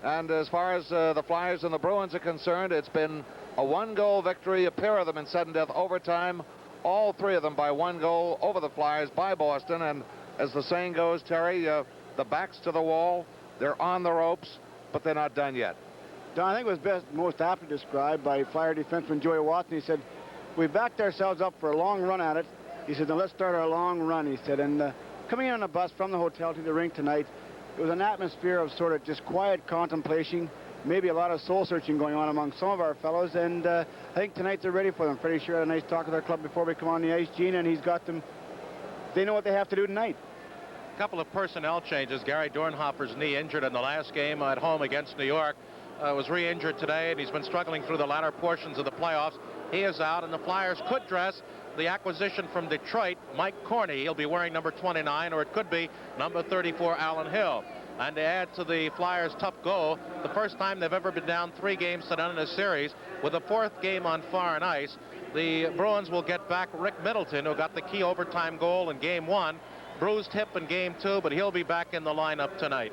And as far as the Flyers and the Bruins are concerned, it's been a one-goal victory, a pair of them in sudden death overtime, all three of them by one goal over the Flyers by Boston. And as the saying goes, Terry, the back's to the wall, they're on the ropes, but they're not done yet. Don, I think it was most aptly described by Flyer defenseman Joey Watson. He said, we backed ourselves up for a long run at it. He said, now let's start our long run, he said. And coming in on a bus from the hotel to the rink tonight, it was an atmosphere of sort of just quiet contemplation, maybe a lot of soul-searching going on among some of our fellows. And I think tonight they're ready for them. Freddie sure had a nice talk with our club before we come on the ice, Gene, and he's got them. They know what they have to do tonight. A couple of personnel changes. Gary Dornhofer's knee injured in the last game at home against New York. Was re-injured today, and he's been struggling through the latter portions of the playoffs. He is out, and the Flyers could dress the acquisition from Detroit, Mike Corney. He'll be wearing number 29, or it could be number 34, Alan Hill. And to add to the Flyers' tough go, the first time they've ever been down 3 games to none in a series, with a 4th game on foreign ice, the Bruins will get back Rick Middleton, who got the key overtime goal in Game 1, bruised hip in Game 2, but he'll be back in the lineup tonight.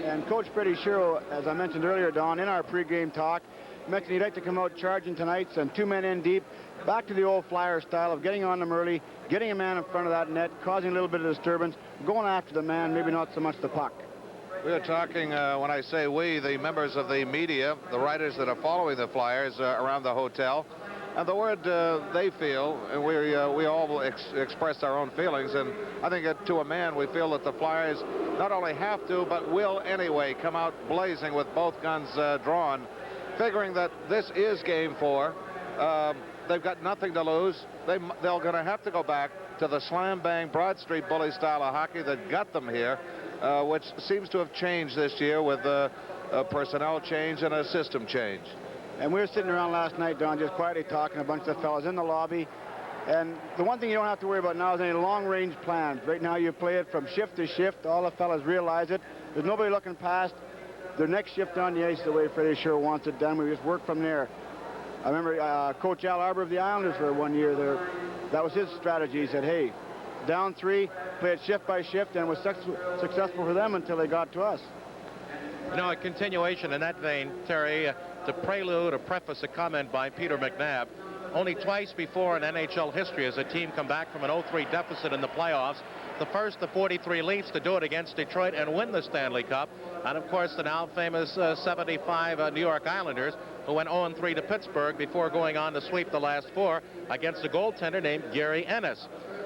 And Coach Freddie Shiro, as I mentioned earlier, Don, in our pregame talk, mentioned he'd like to come out charging tonight, send 2 men in deep, back to the old Flyer style of getting on them early, getting a man in front of that net, causing a little bit of disturbance, going after the man, maybe not so much the puck. We are talking, when I say we, the members of the media, the writers that are following the Flyers around the hotel. And the word they feel, and we all express our own feelings, and I think to a man we feel that the Flyers not only have to, but will anyway come out blazing with both guns drawn, figuring that this is Game 4. They've got nothing to lose. They're going to have to go back to the slam-bang, Broad Street bully style of hockey that got them here, which seems to have changed this year with a personnel change and a system change. And we were sitting around last night, Don, just quietly talking, a bunch of the fellas in the lobby. And the one thing you don't have to worry about now is any long-range plans. Right now you play it from shift to shift. All the fellas realize it. There's nobody looking past their next shift on the ice the way Freddie sure wants it done. We just work from there. I remember Coach Al Arbor of the Islanders for 1 year there. That was his strategy. He said, hey, down 3, play it shift by shift, and it was successful for them until they got to us. You know, a continuation in that vein, Terry, to prelude or preface a comment by Peter McNabb, only twice before in NHL history has a team come back from an 0-3 deficit in the playoffs. The first, the 43 Leafs, to do it against Detroit and win the Stanley Cup. And, of course, the now famous 75 New York Islanders, who went 0-3 to Pittsburgh before going on to sweep the last 4 against a goaltender named Gary Ennis.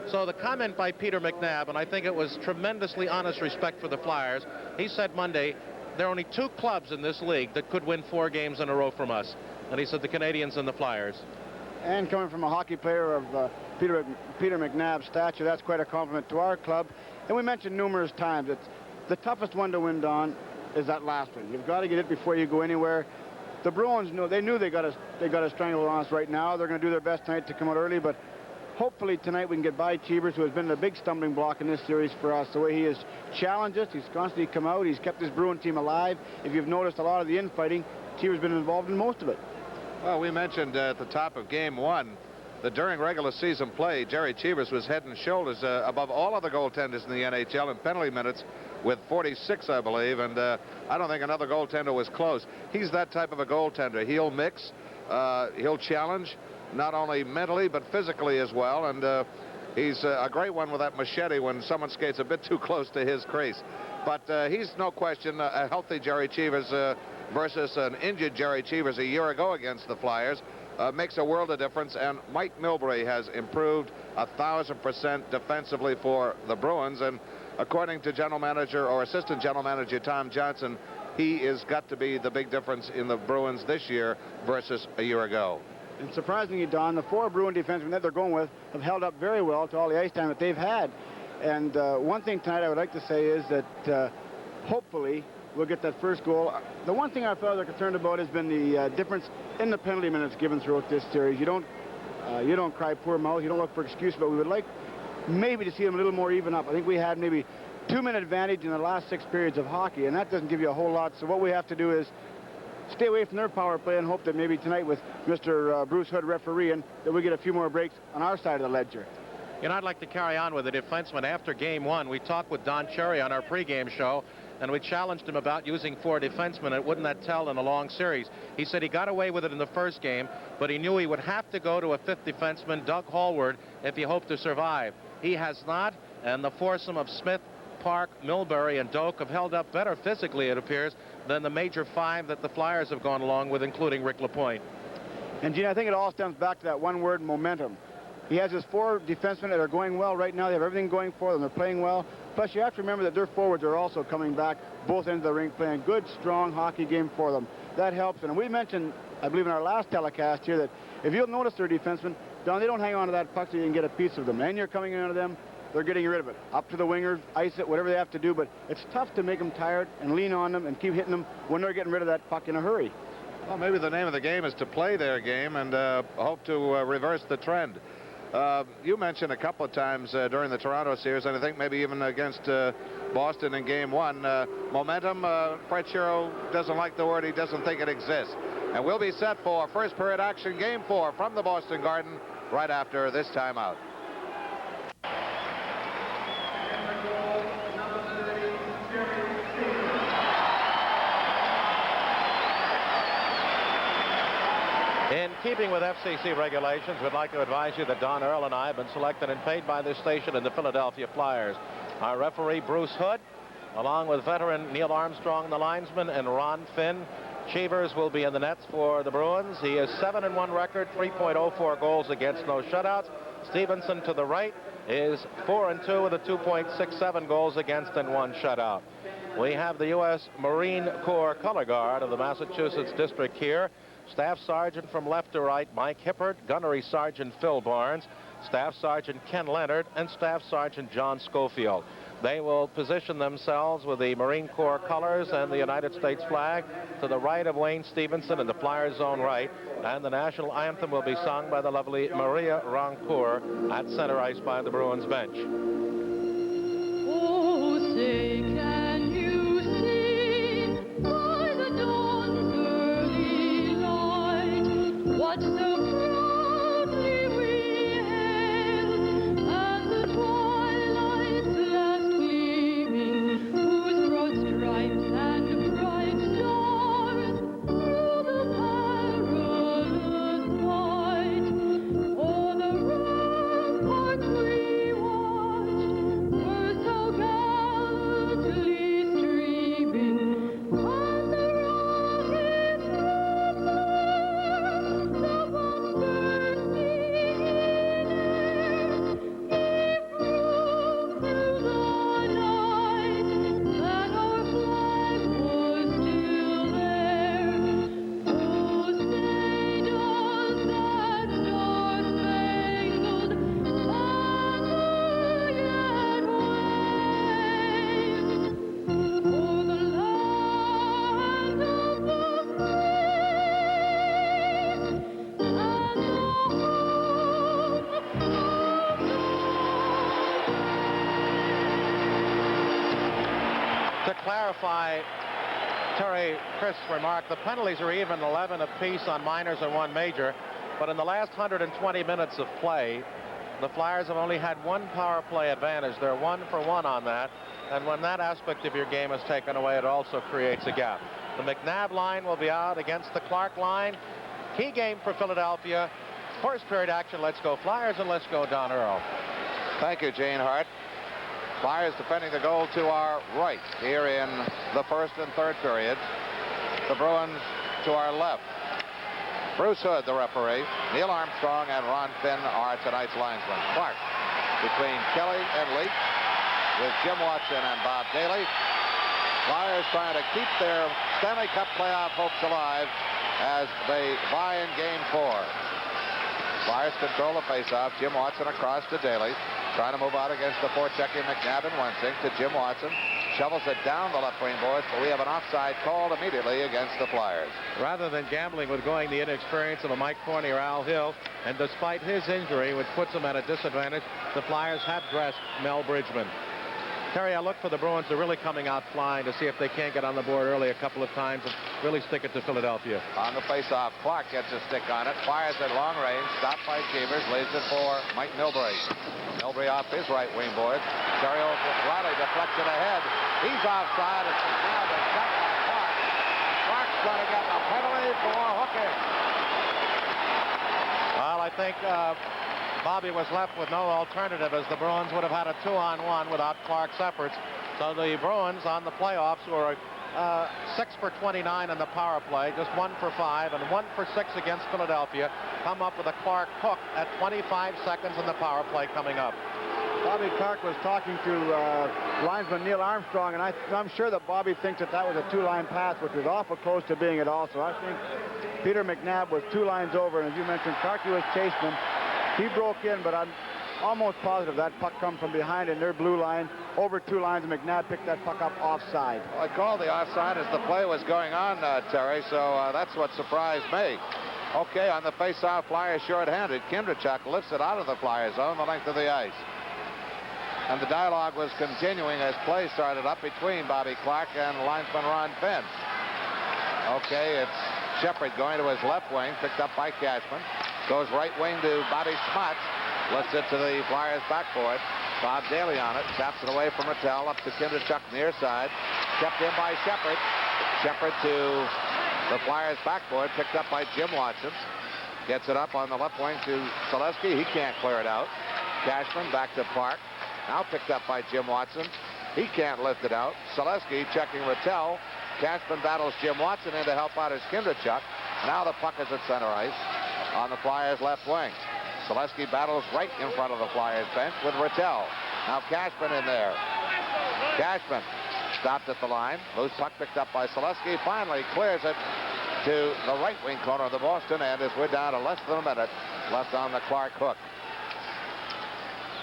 So the comment by Peter McNabb, and I think it was tremendously honest respect for the Flyers, he said Monday, there are only 2 clubs in this league that could win 4 games in a row from us. And he said the Canadians and the Flyers. And coming from a hockey player of Peter McNabb's stature, that's quite a compliment to our club. And we mentioned numerous times that the toughest one to win, Don, is that last one. You've got to get it before you go anywhere. The Bruins knew they got a stranglehold on us right now. They're going to do their best tonight to come out early, but hopefully tonight we can get by Cheevers, who has been a big stumbling block in this series for us. The way he has challenged us, he's constantly come out, he's kept his Bruin team alive. If you've noticed a lot of the infighting, Cheevers has been involved in most of it. Well, we mentioned at the top of Game 1 that during regular season play, Jerry Cheevers was head and shoulders above all other goaltenders in the NHL in penalty minutes with 46, I believe, and I don't think another goaltender was close. He's that type of a goaltender. He'll mix, he'll challenge, not only mentally but physically as well, and he's a great one with that machete when someone skates a bit too close to his crease. But he's no question a healthy Jerry Cheevers versus an injured Jerry Cheevers a year ago against the Flyers makes a world of difference, and Mike Milbury has improved 1,000% defensively for the Bruins, and according to general manager or assistant general manager Tom Johnson, he has got to be the big difference in the Bruins this year versus a year ago. And surprisingly, Don, the 4 Bruin defensemen that they're going with have held up very well to all the ice time that they've had. And one thing tonight I would like to say is that hopefully we'll get that first goal. The one thing our fellows are concerned about has been the difference in the penalty minutes given throughout this series. You don't cry poor mouth, you don't look for excuse, but we would like maybe to see them a little more even up. I think we had maybe 2-minute advantage in the last 6 periods of hockey, and that doesn't give you a whole lot. So what we have to do is stay away from their power play and hope that maybe tonight with Mr. Bruce Hood refereeing that we get a few more breaks on our side of the ledger. You know, I'd like to carry on with the defenseman after Game 1. We talked with Don Cherry on our pregame show, and we challenged him about using 4 defensemen, and wouldn't that tell in a long series. He said he got away with it in the first game, but he knew he would have to go to a 5th defenseman, Doug Hallward, if he hoped to survive. He has not, and the foursome of Smith, Park, Milbury, and Doak have held up better physically, it appears, than the major 5 that the Flyers have gone along with, including Rick Lapointe. And, Gene, I think it all stems back to that one word, momentum. He has his 4 defensemen that are going well right now. They have everything going for them. They're playing well. Plus, you have to remember that their forwards are also coming back, both ends of the rink, playing good, strong hockey game for them. That helps. And we mentioned, I believe in our last telecast here, that if you'll notice their defensemen, Don, they don't hang on to that puck so you can get a piece of them. And you're coming into them, they're getting rid of it. Up to the wingers, ice it, whatever they have to do. But it's tough to make them tired and lean on them and keep hitting them when they're getting rid of that puck in a hurry. Well, maybe the name of the game is to play their game and hope to reverse the trend. You mentioned a couple of times during the Toronto series, and I think maybe even against Boston in Game 1, momentum. Fred Shero doesn't like the word. He doesn't think it exists. And we'll be set for first period action, Game 4 from the Boston Garden right after this timeout. In keeping with FCC regulations, we'd like to advise you that Don Earl and I have been selected and paid by this station in the Philadelphia Flyers. Our referee, Bruce Hood, along with veteran Neil Armstrong, the linesman, and Ron Finn. Cheevers will be in the nets for the Bruins. He is 7-1 record, 3.04 goals against, no shutouts. Stevenson to the right is 4-2 with a 2.67 goals against and 1 shutout. We have the U.S. Marine Corps color guard of the Massachusetts District here. Staff Sergeant from left to right, Mike Hippert, Gunnery Sergeant Phil Barnes, Staff Sergeant Ken Leonard, and Staff Sergeant John Schofield. They will position themselves with the Marine Corps colors and the United States flag to the right of Wayne Stevenson in the Flyers zone right, and the national anthem will be sung by the lovely Maria Roncourt at center ice by the Bruins bench. Oh, say can you see by the dawn's early light what so proudly we hailed, and the twilight's last gleaming, whose broad stripes and bright stars through the perilous fight o'er the ramparts we watched were so gallantly streaming, and the rockets in the bombs bursting in air gave proof through the night that our flag was still there. Oh, say does that star-spangled banner yet wave o'er the land of the free and the To clarify Terry Chris' remark, the penalties are even 11 apiece on minors and 1 major, but in the last 120 minutes of play, the Flyers have only had 1 power play advantage. They're 1 for 1 on that, and when that aspect of your game is taken away, it also creates a gap. The McNabb line will be out against the Clark line. Key game for Philadelphia. First period action. Let's go Flyers, and let's go Don Earl. Thank you, Gene Hart. Flyers defending the goal to our right here in the first and third periods. The Bruins to our left. Bruce Hood, the referee. Neil Armstrong and Ron Finn are tonight's linesmen. Clark between Kelly and Leach with Jim Watson and Bob Daly. Flyers trying to keep their Stanley Cup playoff hopes alive as they vie in Game 4. Flyers control the faceoff. Jim Watson across to Daly. Trying to move out against the forechecking McNabb and Wensing to Jim Watson. Shovels it down the left wing, boys, but we have an offside called immediately against the Flyers. Rather than gambling with going the inexperience of a Mike Forney or Al Hill, and despite his injury, which puts him at a disadvantage, the Flyers have dressed Mel Bridgman. Terry, I look for the Bruins to really coming out flying to see if they can't get on the board early a couple of times and really stick it to Philadelphia. On the faceoff, Clark gets a stick on it, fires at long range, stopped by Cheevers, lays it for Mike Milbury. Milbury off his right wing, boys. Terry Riley deflects it ahead. He's offside. It's now been shot by Clark. Clark's going to get a penalty for hooking. Well, I think Bobby was left with no alternative, as the Bruins would have had a 2-on-1 without Clark's efforts. So the Bruins on the playoffs were 6 for 29 in the power play, just 1 for 5, and 1 for 6 against Philadelphia. Come up with a Clark hook at 25 seconds in the power play coming up. Bobby Clark was talking to linesman Neil Armstrong, and I'm sure that Bobby thinks that was a two-line pass, which was awful close to being it also. I think Peter McNabb was 2 lines over, and as you mentioned, Clarkie was chasing him. He broke in, but I'm almost positive that puck come from behind in their blue line over 2 lines, and McNabb picked that puck up offside. Well, I called the offside as the play was going on, Terry, so that's what surprised me. Okay, on the face-off, Flyers short-handed. Kindrachuk lifts it out of the Flyers zone the length of the ice. And the dialogue was continuing as play started up between Bobby Clark and linesman Ron Finn. Okay, it's Shepard going to his left wing, picked up by Cashman. Goes right wing to Bobby Smuts. Lifts it to the Flyers backboard. Bob Daly on it. Taps it away from Rattel up to Kindrachuk near side. Kept in by Shepard. Shepard to the Flyers backboard. Picked up by Jim Watson. Gets it up on the left wing to Selesky. He can't clear it out. Cashman back to Park. Now picked up by Jim Watson. He can't lift it out. Selesky checking Rattel. Cashman battles Jim Watson in to help out his Kindrachuk. Now the puck is at center ice on the Flyers left wing. Selesky battles right in front of the Flyers bench with Rattel. Now Cashman in there. Cashman stopped at the line. Loose puck picked up by Selesky. Finally clears it to the right wing corner of the Boston end as we're down to less than a minute left on the Clark hook.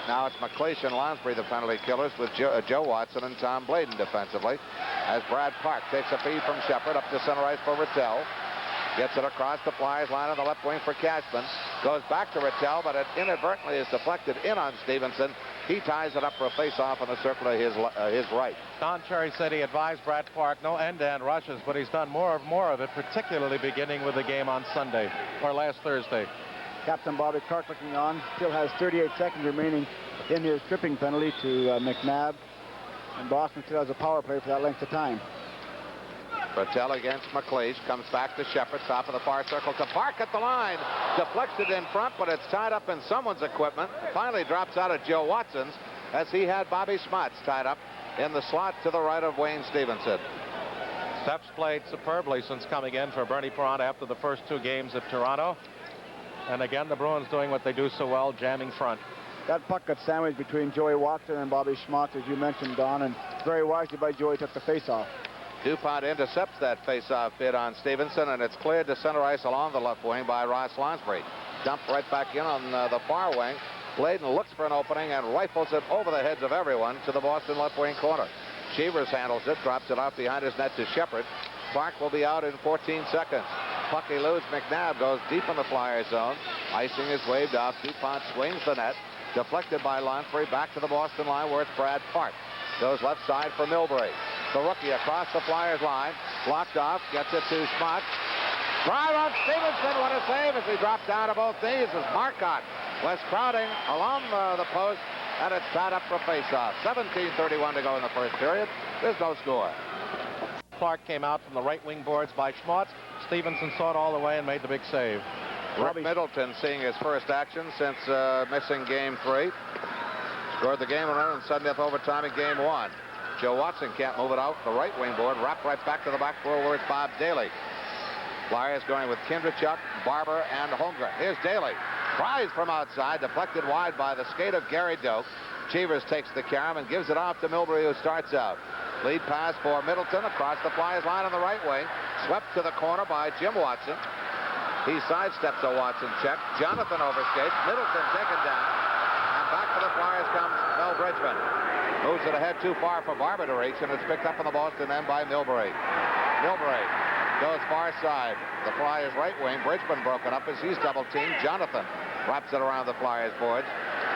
Now it's McLeish and Lounsbury, the penalty killers, with Joe Watson and Tom Bladen defensively, as Brad Park takes a feed from Shepard up to center ice for Rattel. Gets it across the Flyers line on the left wing for Cashman. Goes back to Rattel, but it inadvertently is deflected in on Stevenson. He ties it up for a face-off in the circle of his right. Don Cherry said he advised Brad Park no end-to-end rushes, but he's done more of it, particularly beginning with the game on Sunday, or last Thursday. Captain Bobby Clark looking on, still has 38 seconds remaining in his tripping penalty to McNabb, and Boston still has a power play for that length of time. Rattel against McLeish, comes back to Shepard, top of the far circle to Park at the line. Deflects it in front, but it's tied up in someone's equipment. Finally drops out of Joe Watson's as he had Bobby Smuts tied up in the slot to the right of Wayne Stevenson. Steph's played superbly since coming in for Bernie Parent after the first 2 games at Toronto. And again, the Bruins doing what they do so well, jamming front. That puck got sandwiched between Joey Watson and Bobby Schmutz, as you mentioned, Don, and very wisely by Joey took the face-off. DuPont intercepts that face-off bid on Stevenson, and it's cleared to center ice along the left wing by Ross Lounsbury. Dumped right back in on the far wing. Bladen looks for an opening and rifles it over the heads of everyone to the Boston left wing corner. Cheevers handles it, drops it off behind his net to Shepard. Clark will be out in 14 seconds. Puck eludes McNabb, goes deep in the Flyers zone. Icing is waved off. DuPont swings the net. Deflected by Lounsbury back to the Boston line where it's Brad Park. Goes left side for Milbury. The rookie across the Flyers line. Blocked off. Gets it to Schmutz. Drive on Stevenson. What a save as he dropped down to both knees as Marcotte was crowding along the post, and it's tied up for faceoff. 17:31 to go in the first period. There's no score. Clark came out from the right wing boards by Schmutz. Stevenson saw it all the way and made the big save. Rick Middleton seeing his first action since missing game 3. Scored the game winner in sudden death overtime in game 1. Joe Watson can't move it out the right wing board. Wrapped right back to the back board where it's Bob Daly. Flyers going with Kindrachuk, Barber, and Holmgren. Here's Daly. Tries from outside, deflected wide by the skate of Gary Doak. Cheevers takes the carom and gives it off to Milbury, who starts out. Lead pass for Middleton across the Flyers line on the right wing. Swept to the corner by Jim Watson. He sidesteps a Watson check. Jonathan overskates. Middleton taken down. And back to the Flyers comes Mel Bridgman. Moves it ahead too far for Barber to reach, and it's picked up in the Boston end by Milbury. Milbury goes far side. The Flyers right wing. Bridgman broken up as he's double teamed. Jonathan wraps it around the Flyers boards.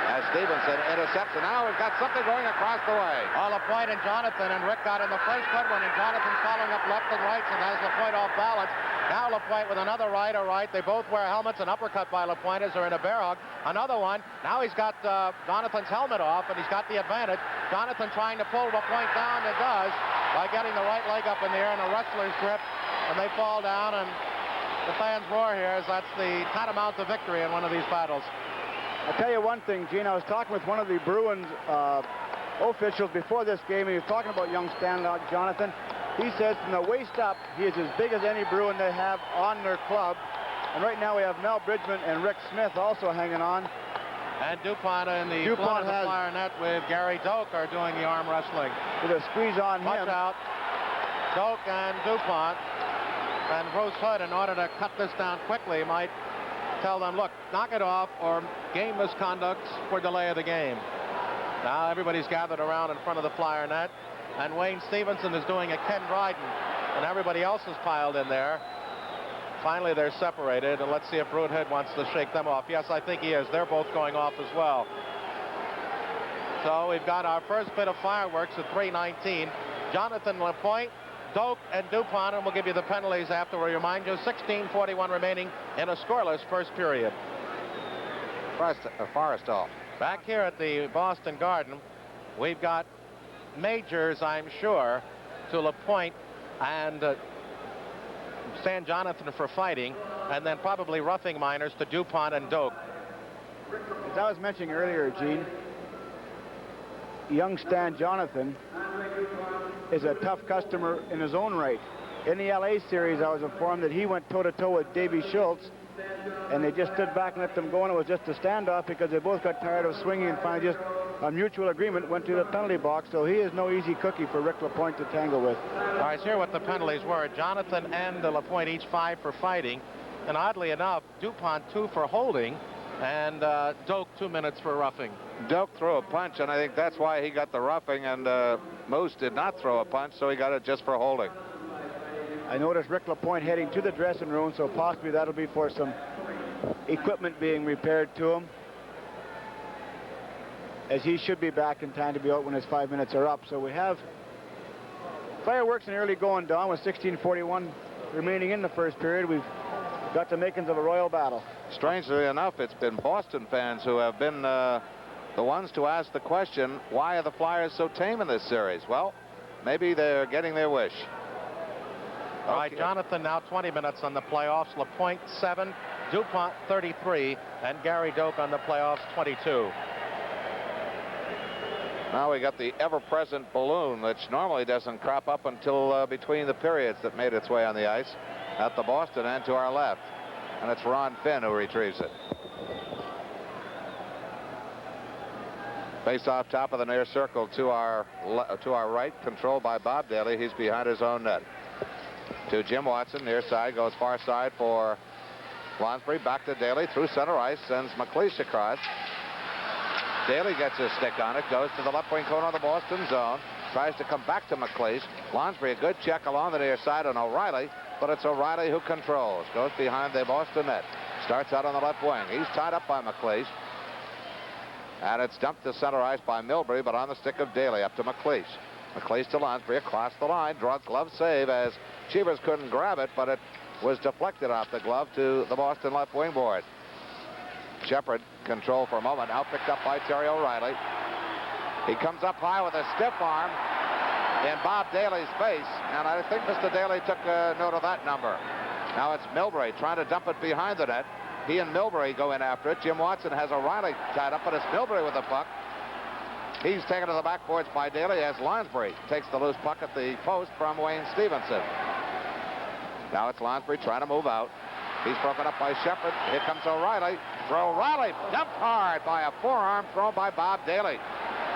As Stevenson intercepts, and now we've got something going across the way. LaPointe and Jonathan, and Rick got in the first good one, and Jonathan's following up left and right, and has LaPointe off balance. Now LaPointe with another right. They both wear helmets. An uppercut by LaPointe as they're in a bear hug. Another one. Now he's got Jonathan's helmet off, and he's got the advantage. Jonathan trying to pull LaPointe down, and does, by getting the right leg up in the air in a wrestler's grip, and they fall down, and the fans roar here as that's the tantamount to victory in one of these battles. I'll tell you one thing, Gene. I was talking with one of the Bruins officials before this game, and he was talking about young Stan Jonathan. He says from the waist up, he is as big as any Bruin they have on their club. And right now we have Mel Bridgman and Rick Smith also hanging on. And DuPont in the front of the Flyer net with Gary Doak are doing the arm wrestling. With a squeeze on Watch him. out. Doak and DuPont. And Bruce Hood, in order to cut this down quickly, might tell them, look, knock it off or game misconduct for delay of the game. Now everybody's gathered around in front of the Flyer net, and Wayne Stevenson is doing a Ken Dryden, and everybody else is piled in there. Finally, they're separated, and let's see if Bruce Hood wants to shake them off. Yes, I think he is. They're both going off as well. So we've got our first bit of fireworks at 3:19. Jonathan LaPointe, Doak, and DuPont, and we'll give you the penalties after. We remind you, 16:41 remaining in a scoreless first period. Forrestal. Back here at the Boston Garden, we've got majors, I'm sure, to LaPointe and Stan Jonathan for fighting, and then probably roughing minors to DuPont and Doak. As I was mentioning earlier, Gene, young Stan Jonathan is a tough customer in his own right. In the LA series, I was informed that he went toe-to-toe with Davy Schultz, and they just stood back and let them go, and it was just a standoff because they both got tired of swinging, and finally just on mutual agreement went to the penalty box. So he is no easy cookie for Rick LaPointe to tangle with. All right, here what the penalties were. Jonathan and LaPointe each 5 for fighting, and oddly enough, DuPont 2 for holding, and Doak 2 minutes for roughing. Doak threw a punch, and I think that's why he got the roughing, and Moose did not throw a punch, so he got it just for holding. I noticed Rick LaPointe heading to the dressing room, so possibly that'll be for some equipment being repaired to him, as he should be back in time to be out when his 5 minutes are up. So we have fireworks and early going down with 16:41 remaining in the first period. We've got the makings of a royal battle. Strangely enough, it's been Boston fans who have been the ones to ask the question, why are the Flyers so tame in this series? Well, maybe they're getting their wish. All right, Jonathan now 20 minutes on the playoffs. LaPointe 7, DuPont 33, and Gary Doak on the playoffs 22. Now we got the ever-present balloon, which normally doesn't crop up until between the periods, that made its way on the ice at the Boston end to our left. And it's Ron Finn who retrieves it. Face off top of the near circle to our right, controlled by Bob Daly. He's behind his own net. To Jim Watson, near side, goes far side for Lonsbury, back to Daly, through center ice, sends McLeish across. Daly gets his stick on it, goes to the left wing corner of the Boston zone, tries to come back to McLeish. Lonsbury, a good check along the near side on O'Reilly, but it's O'Reilly who controls. Goes behind the Boston net, starts out on the left wing. He's tied up by McLeish, and it's dumped to center ice by Milbury, but on the stick of Daly, up to McLeish. McLeish to Lonsbury, across the line, draws glove save as Cheevers couldn't grab it, but it was deflected off the glove to the Boston left wing board. Shepard control for a moment, now picked up by Terry O'Reilly. He comes up high with a stiff arm in Bob Daly's face, and I think Mr. Daly took note of that number. Now it's Milbury trying to dump it behind the net. He and Milbury go in after it. Jim Watson has O'Reilly tied up, but it's Milbury with the puck. He's taken to the backboards by Daly as Lonsbury takes the loose puck at the post from Wayne Stevenson. Now it's Lonsbury trying to move out. He's broken up by Shepard. Here comes O'Reilly. For O'Reilly, dumped hard by a forearm thrown by Bob Daly.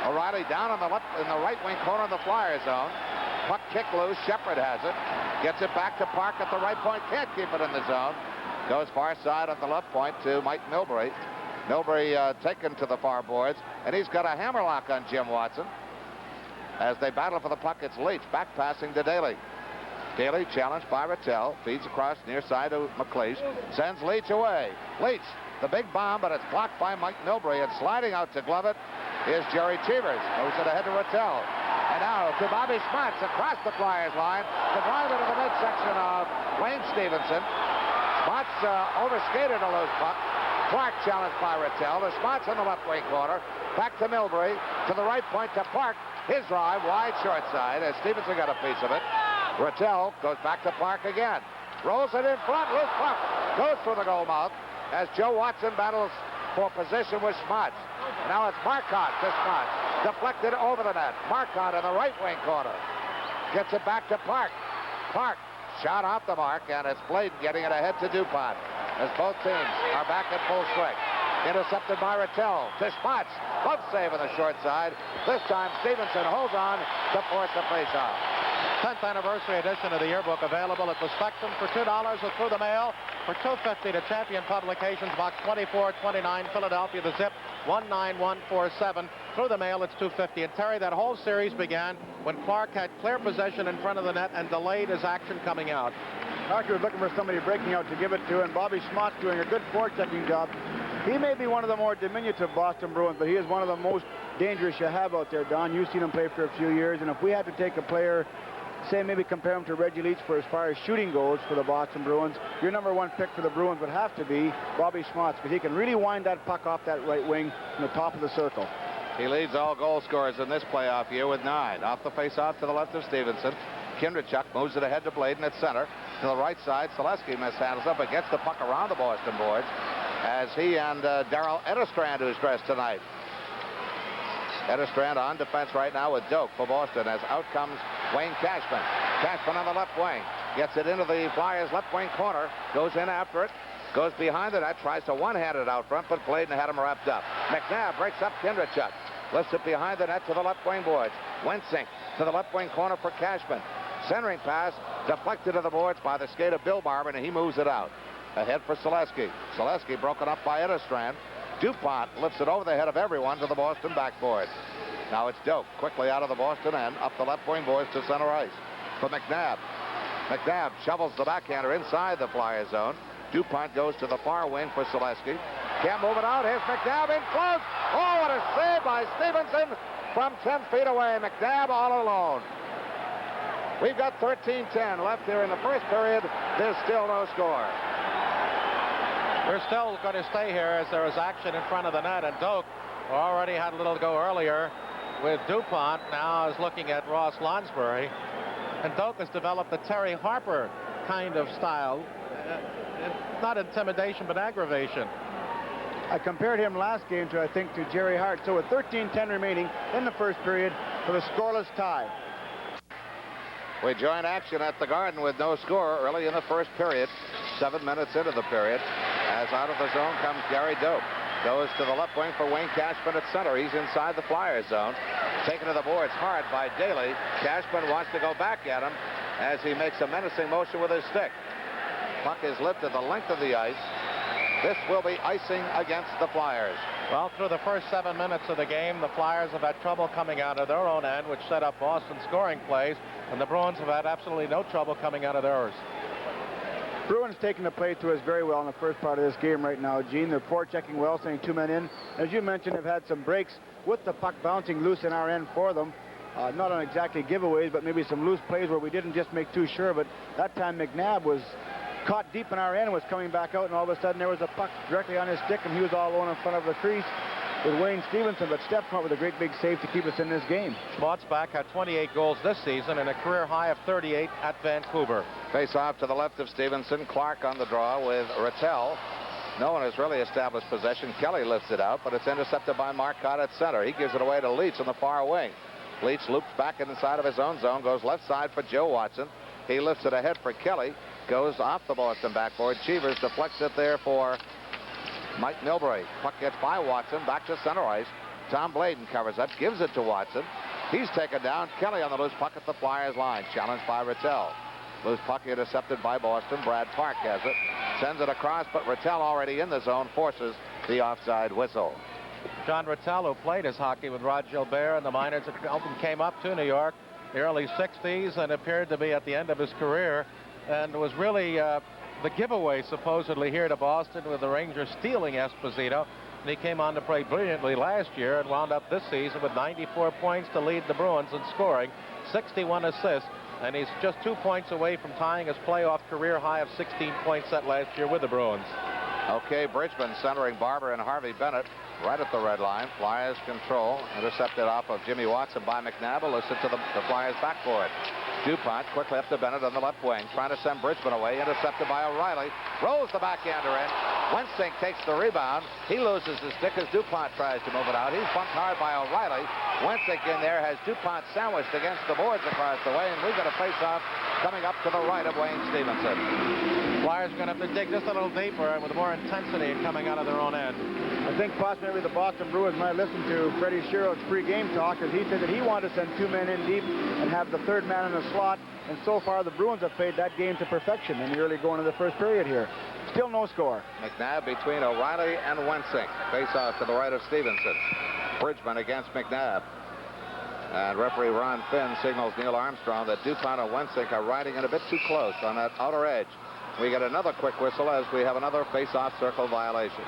O'Reilly down in the right wing corner of the Flyer zone. Puck kick loose. Shepard has it. Gets it back to Park at the right point. Can't keep it in the zone. Goes far side at the left point to Mike Milbury. Milbury taken to the far boards, and he's got a hammerlock on Jim Watson. As they battle for the puck, it's Leach back passing to Daly. Daly challenged by Rattel, feeds across near side to McLeish, sends Leach away. Leach the big bomb, but it's blocked by Mike Milbury. And sliding out to glove it is Jerry Cheevers. Moves it ahead to Rattel. And now to Bobby Schmatz across the Flyers line to drive into the midsection of Wayne Stevenson. Schmatz overskated a loose puck. Clark challenged by Rattel. To Schmatz in the left wing corner. Back to Milbury. To the right point to Park. His drive wide short side as Stevenson got a piece of it. Rattel goes back to Park again. Rolls it in front. Loose puck. Goes through the goal mouth as Joe Watson battles for position with Schmatz. Now it's Marcotte to Schmatz. Deflected over the net. Marcotte in the right wing corner. Gets it back to Park. Park shot off the mark, and it's Bladen getting it ahead to DuPont as both teams are back at full strength. Intercepted by Rattel to Schmatz. Glove save on the short side. This time Stevenson holds on to force the faceoff. 10th anniversary edition of the yearbook available at the Spectrum for $2 or through the mail for $2.50 to Champion Publications, Box 2429, Philadelphia. The zip 19147. Through the mail, it's $2.50. And Terry, that whole series began when Clark had clear possession in front of the net and delayed his action coming out. Clark was looking for somebody breaking out to give it to, and Bobby Schmatz doing a good forechecking job. He may be one of the more diminutive Boston Bruins, but he is one of the most dangerous you have out there, Don. You've seen him play for a few years, and if we had to take a player, say maybe compare him to Reggie Leach for as far as shooting goes for the Boston Bruins, your number one pick for the Bruins would have to be Bobby Schmatz, because he can really wind that puck off that right wing in the top of the circle. He leads all goal scorers in this playoff year with 9. Off the face-off to the left of Stevenson. Kindrachuk moves it ahead to Bladen at center. To the right side, Selesky mishandles up, but gets the puck around the Boston boards as he and Darrell Edestrand, who's dressed tonight. Edestrand on defense right now with Doak for Boston as out comes Wayne Cashman. Cashman on the left wing. Gets it into the Flyers left wing corner. Goes in after it. Goes behind the net. Tries to one-hand it out front, but Bladen had him wrapped up. McNabb breaks up Kindrachuk. Lifts it behind the net to the left wing boards. Wensink to the left wing corner for Cashman. Centering pass deflected to the boards by the skate of Bill Barber, and he moves it out. Ahead for Selesky. Selesky broken up by Edestrand. DuPont lifts it over the head of everyone to the Boston backboard. Now it's Doak quickly out of the Boston end, up the left wing boards to center ice for McNabb. McNabb shovels the backhander inside the Flyer zone. DuPont goes to the far wing for Selesky. Can't move it out. Here's McNabb in close. Oh, what a save by Stevenson from 10 feet away. McNabb all alone. We've got 13-10 left here in the first period. There's still no score. We're still going to stay here as there is action in front of the net, and Doak already had a little to go earlier with DuPont. Now is looking at Ross Lonsbury, and Doak has developed the Terry Harper kind of style. Not intimidation, but aggravation. I compared him last game to, I think, to Jerry Hart. So with 13-10 remaining in the first period for the scoreless tie. We join action at the Garden with no score early in the first period. 7 minutes into the period. As out of the zone comes Gary Doak. Goes to the left wing for Wayne Cashman at center. He's inside the Flyers zone. Taken to the boards hard by Daly. Cashman wants to go back at him as he makes a menacing motion with his stick. Puck is lifted the length of the ice. This will be icing against the Flyers. Well, through the first 7 minutes of the game, the Flyers have had trouble coming out of their own end, which set up Boston scoring plays, and the Bruins have had absolutely no trouble coming out of theirs. Bruins taking the play to us very well in the first part of this game right now, Gene. They're forechecking well, sending 2 men in. As you mentioned, they've had some breaks with the puck bouncing loose in our end for them. Not on exactly giveaways, but maybe some loose plays where we didn't just make too sure. But that time McNabb was caught deep in our end and was coming back out, and all of a sudden there was a puck directly on his stick, and he was all alone in front of the crease with Wayne Stevenson, but stepped up with a great big save to keep us in this game. Schmatzbach had 28 goals this season and a career high of 38 at Vancouver. Face off to the left of Stevenson. Clark on the draw with Rattel. No one has really established possession. Kelly lifts it out, but it's intercepted by Marcotte at center. He gives it away to Leach on the far wing. Leach loops back inside of his own zone, goes left side for Joe Watson. He lifts it ahead for Kelly. Goes off the Boston backboard. Cheevers deflects it there for Mike Milbury. Puck gets by Watson. Back to center ice. Tom Bladen covers up. Gives it to Watson. He's taken down. Kelly on the loose puck at the Flyers line. Challenged by Rattel. Loose puck intercepted by Boston. Brad Park has it. Sends it across, but Rattel already in the zone forces the offside whistle. John Rattel, who played his hockey with Rod Gilbert in the minors, came up to New York in the early 60s and appeared to be at the end of his career, and was really the giveaway supposedly here to Boston, with the Rangers stealing Esposito. And he came on to play brilliantly last year and wound up this season with 94 points to lead the Bruins in scoring, 61 assists, and he's just 2 points away from tying his playoff career high of 16 points set last year with the Bruins. Okay, Bridgman centering Barber and Harvey Bennett right at the red line. Flyers control. Intercepted off of Jimmy Watson by McNabb. Listen to the Flyers backboard. DuPont quickly up to Bennett on the left wing, trying to send Bridgman away. Intercepted by O'Reilly. Rolls the backhander in. Wensink takes the rebound. He loses his stick as DuPont tries to move it out. He's bumped hard by O'Reilly. Wensink in there has DuPont sandwiched against the boards across the way, and we've got a face-off coming up to the right of Wayne Stevenson. Flyers are going to have to dig just a little deeper and with more intensity coming out of their own end. I think possibly the Boston Bruins might listen to Freddie Sherrill's pre-game talk, as he said that he wanted to send 2 men in deep and have the third man in the slot. And so far, the Bruins have played that game to perfection in the early going of the first period here. Still no score. McNabb between O'Reilly and Wensink. Face-off to the right of Stevenson. Bridgman against McNabb. And referee Ron Finn signals Neil Armstrong that DuPont and Wensink are riding in a bit too close on that outer edge. We get another quick whistle as we have another face-off circle violation.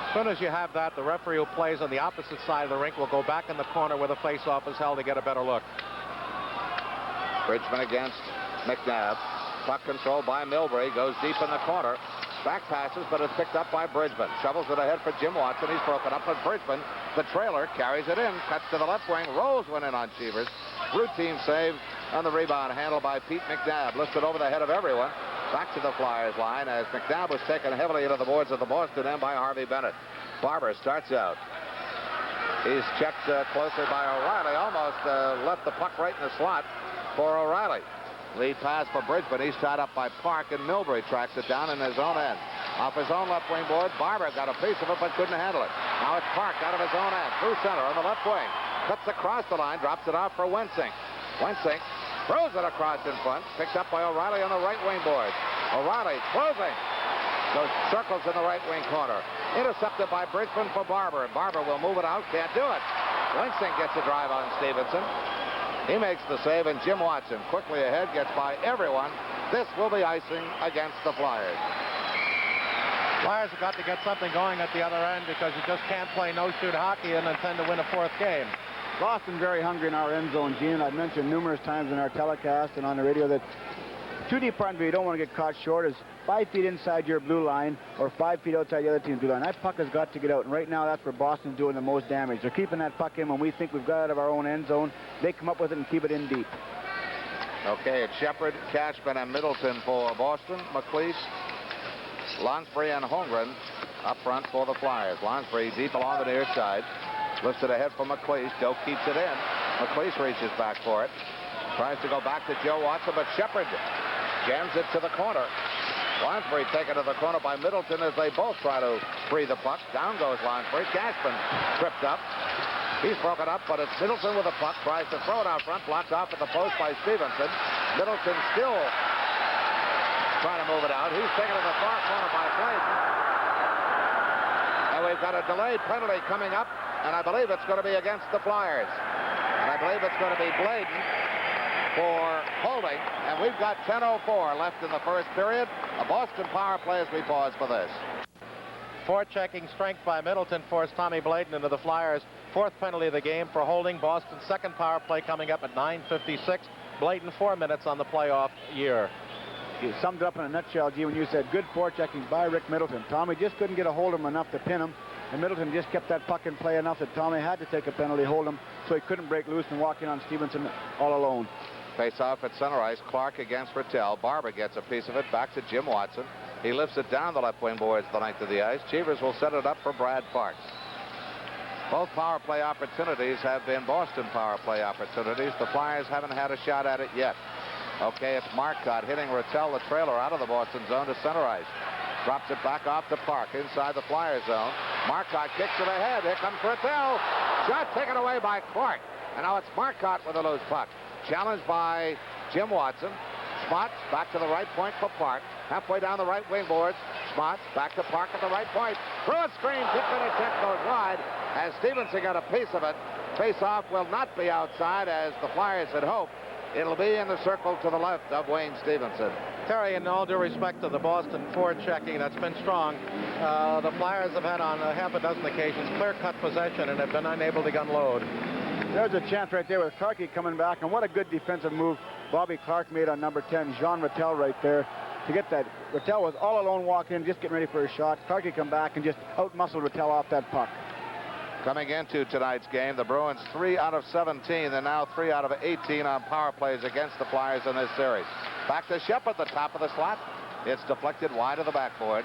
As soon as you have that, the referee who plays on the opposite side of the rink will go back in the corner where the face-off is held to get a better look. Bridgman against McNabb. Puck control by Milbury. Goes deep in the corner. Back passes, but it's picked up by Bridgman. Shovels it ahead for Jim Watson. He's broken up, but Bridgman, the trailer, carries it in. Cuts to the left wing. Rolls one in on Cheevers. Routine save on the rebound, handled by Pete McNabb. Lifted over the head of everyone. Back to the Flyers line as McNabb was taken heavily into the boards of the Boston end by Harvey Bennett. Barber starts out. He's checked closely by O'Reilly. Almost left the puck right in the slot for O'Reilly. Lead pass for Bridgman. He's tied up by Park, and Milbury tracks it down in his own end. Off his own left wing board, Barber got a piece of it but couldn't handle it. Now it's Park out of his own end. Through center on the left wing. Cuts across the line, drops it off for Wensink. Wensink throws it across in front. Picked up by O'Reilly on the right wing board. O'Reilly closing. Goes circles in the right wing corner. Intercepted by Bridgman for Barber. And Barber will move it out. Can't do it. Wensink gets a drive on Stevenson. He makes the save, and Jim Watson quickly ahead, gets by everyone. This will be icing against the Flyers. Flyers have got to get something going at the other end, because you just can't play no-shoot hockey and intend to win a fourth game. Boston very hungry in our end zone, Gene. I've mentioned numerous times in our telecast and on the radio that 2 deep front where you don't want to get caught short is 5 feet inside your blue line or 5 feet outside the other team's blue line. That puck has got to get out, and right now that's where Boston's doing the most damage. They're keeping that puck in when we think we've got it out of our own end zone. They come up with it and keep it in deep. Okay, it's Shepard, Cashman, and Middleton for Boston. McLeish, Lonsbury, and Holmgren up front for the Flyers. Lonsbury deep along the near side. Lifts it ahead for McLeish. Joe keeps it in. McLeish reaches back for it. Tries to go back to Joe Watson, but Shepard jams it to the corner. Lonsbury taken to the corner by Middleton as they both try to free the puck. Down goes Lonsbury. Cashman tripped up. He's broken up, but it's Middleton with the puck. Tries to throw it out front. Blocked off at the post by Stevenson. Middleton still trying to move it out. He's taken to the far corner by Clayton. And we've got a delayed penalty coming up, and I believe it's going to be against the Flyers. And I believe it's going to be Bladen for holding, and we've got 10:04 left in the first period. A Boston power play as we pause for this. Forechecking strength by Middleton forced Tommy Bladen into the Flyers' fourth penalty of the game for holding. Boston's second power play coming up at 9:56. Bladen 4 minutes on the playoff year. You summed it up in a nutshell, G, when you said good forechecking by Rick Middleton. Tommy just couldn't get a hold of him enough to pin him, and Middleton just kept that puck in play enough that Tommy had to take a penalty, hold him, so he couldn't break loose and walk in on Stevenson all alone. Face-off at center ice. Clark against Rattel. Barber gets a piece of it back to Jim Watson. He lifts it down the left wing boards the length of the ice. Cheevers will set it up for Brad Parks. Both power play opportunities have been Boston power play opportunities. The Flyers haven't had a shot at it yet. Okay, it's Marcotte hitting Rattel, the trailer, out of the Boston zone to center ice. Drops it back off to Park inside the Flyers zone. Marcotte kicks it ahead. Here comes Rattel. Shot taken away by Clark. And now it's Marcotte with a loose puck. Challenged by Jim Watson. Smots back to the right point for Park. Halfway down the right wing boards. Smots back to Park at the right point. Through a screen. Tip-in attempt goes wide as Stevenson got a piece of it. Face-off will not be outside as the Flyers had hoped. It'll be in the circle to the left of Wayne Stevenson. Terry, in all due respect to the Boston forechecking that's been strong, the Flyers have had on half a dozen occasions clear-cut possession and have been unable to unload. There's a chance right there with Clarkey coming back, and what a good defensive move Bobby Clark made on number 10, Jean Rattel, right there, to get that. Rattel was all alone walking in, just getting ready for his shot. Clarkey come back and just out-muscled Rattel off that puck. Coming into tonight's game, the Bruins 3 out of 17. They're now 3 out of 18 on power plays against the Flyers in this series. Back to Shepard, the top of the slot. It's deflected wide of the backboard.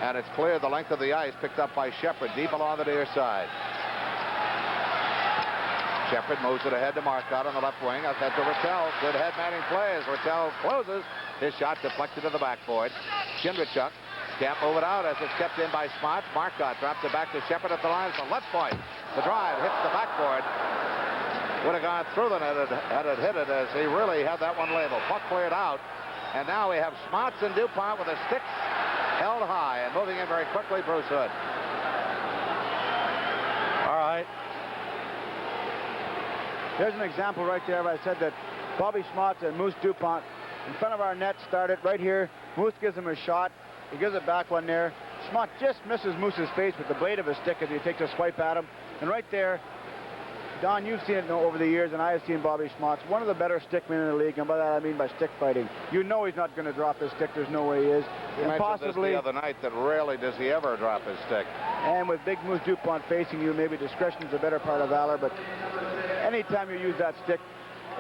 And it's cleared the length of the ice, picked up by Shepard deep along the near side. Shepard moves it ahead to Marcotte on the left wing. Ahead to Rattel. Good head-manning play as Rattel closes. His shot deflected to the backboard. Kindrachuk can't move it out as it's kept in by Smots. Marcotte drops it back to Shepard at the line for left point. The drive hits the backboard. Would have gone through the net had it hit it, as he really had that one labeled. Puck cleared out. And now we have Smots and DuPont with a stick held high and moving in very quickly, Bruce Hood. All right. There's an example right there where I said that Bobby Smots and Moose DuPont in front of our net started right here. Moose gives him a shot. He gives it back one there. Smots just misses Moose's face with the blade of his stick as he takes a swipe at him. And right there, Don, you've seen it over the years, and I have seen Bobby Smots, one of the better stickmen in the league, and by that I mean by stick fighting. You know he's not going to drop his stick. There's no way he is. You and mentioned possibly this the other night that rarely does he ever drop his stick. And with Big Moose DuPont facing you, maybe discretion is a better part of valor, but anytime you use that stick,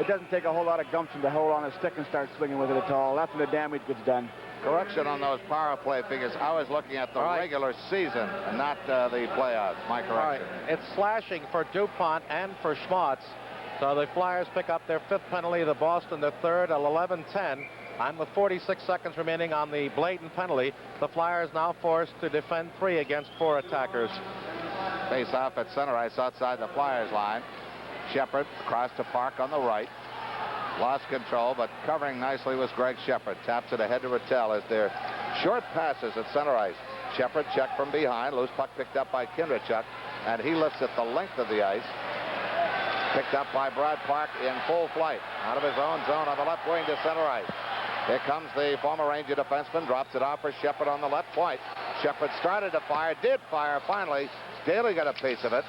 it doesn't take a whole lot of gumption to hold on a stick and start swinging with it at all. That's when the damage gets done. Correction on those power play figures. I was looking at the regular season and not the playoffs. My correction. All right. It's slashing for DuPont and for Smots. So the Flyers pick up their 5th penalty, the Boston their 3rd at 11-10. And with 46 seconds remaining on the blatant penalty, the Flyers now forced to defend 3 against 4 attackers. Face off at center ice outside the Flyers line. Shepard across to Park on the right. Lost control, but covering nicely was Greg Shepard. Taps it ahead to Rattel as their short passes at center ice. Shepard checked from behind. Loose puck picked up by Kindrachuk, and he lifts it the length of the ice. Picked up by Brad Park in full flight. Out of his own zone on the left wing to center ice. Here comes the former Ranger defenseman. Drops it off for Shepard on the left point. Shepard started to fire, did fire finally. Daly got a piece of it.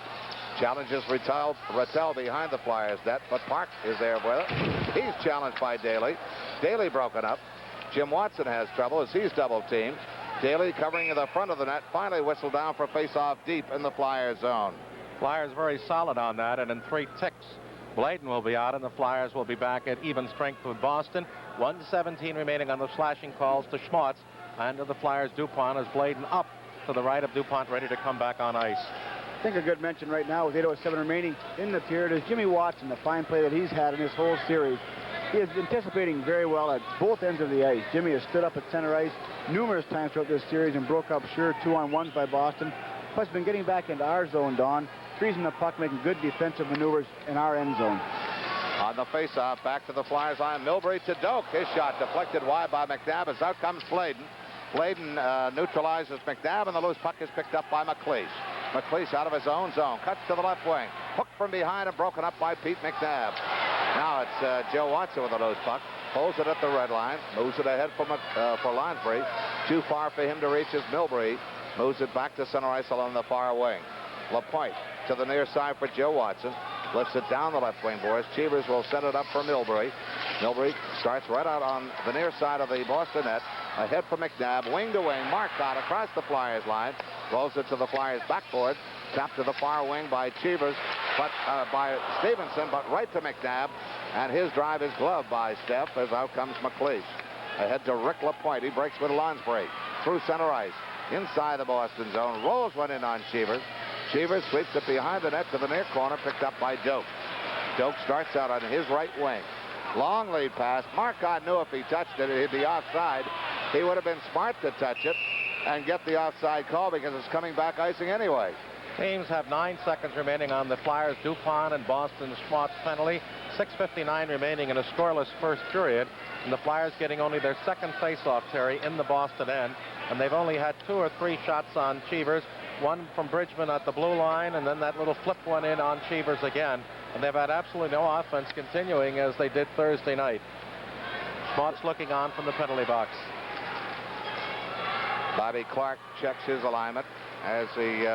Challenges Rattel behind the Flyers net, but Park is there with it. He's challenged by Daly. Daly broken up. Jim Watson has trouble as he's double teamed. Daly covering the front of the net, finally whistled down for face-off deep in the Flyers zone. Flyers very solid on that, and in 3 ticks, Bladen will be out, and the Flyers will be back at even strength with Boston. 1:17 remaining on the slashing calls to Smots, and to the Flyers DuPont as Bladen up to the right of DuPont, ready to come back on ice. I think a good mention right now with 8:07 remaining in the period is Jimmy Watson, the fine play that he's had in this whole series. He is anticipating very well at both ends of the ice. Jimmy has stood up at center ice numerous times throughout this series and broke up sure 2-on-1s by Boston. Plus been getting back into our zone, Don, freezing the puck, making good defensive maneuvers in our end zone. On the face-off, back to the Flyers line. Milbury to Doak. His shot deflected wide by McNabb as out comes Bladen. Bladen neutralizes McNabb, and the loose puck is picked up by McLeish. McLeish out of his own zone, cuts to the left wing. Hooked from behind and broken up by Pete McNabb. Now it's Joe Watson with a loose puck. Pulls it at the red line. Moves it ahead for Lansbury. Too far for him to reach as Milbury moves it back to center ice along the far wing. LaPointe to the near side for Joe Watson. Lifts it down the left wing, boys. Cheevers will set it up for Milbury. Milbury starts right out on the near side of the Boston net. Ahead for McNabb, wing to wing, Marcotte across the Flyers line. Rolls it to the Flyers backboard. Tapped to the far wing by Cheevers, but by Stevenson, but right to McNabb. And his drive is gloved by Steph as out comes McLeish. Ahead to Rick LaPointe. He breaks with Lansbury. Through center ice. Inside the Boston zone. Rolls one in on Cheevers. Cheevers sweeps it behind the net to the near corner, picked up by Doak. Doak starts out on his right wing. Long lead pass. Marcotte knew if he touched it, it'd be offside. He would have been smart to touch it and get the offside call because it's coming back icing anyway. Teams have 9 seconds remaining on the Flyers DuPont and Boston Smots penalty. 6:59 remaining in a scoreless first period. And the Flyers getting only their second face-off, Terry, in the Boston end. And they've only had 2 or 3 shots on Cheevers. One from Bridgman at the blue line, and then that little flip one in on Cheevers again. And they've had absolutely no offense continuing as they did Thursday night. Schmaltz looking on from the penalty box. Bobby Clark checks his alignment as he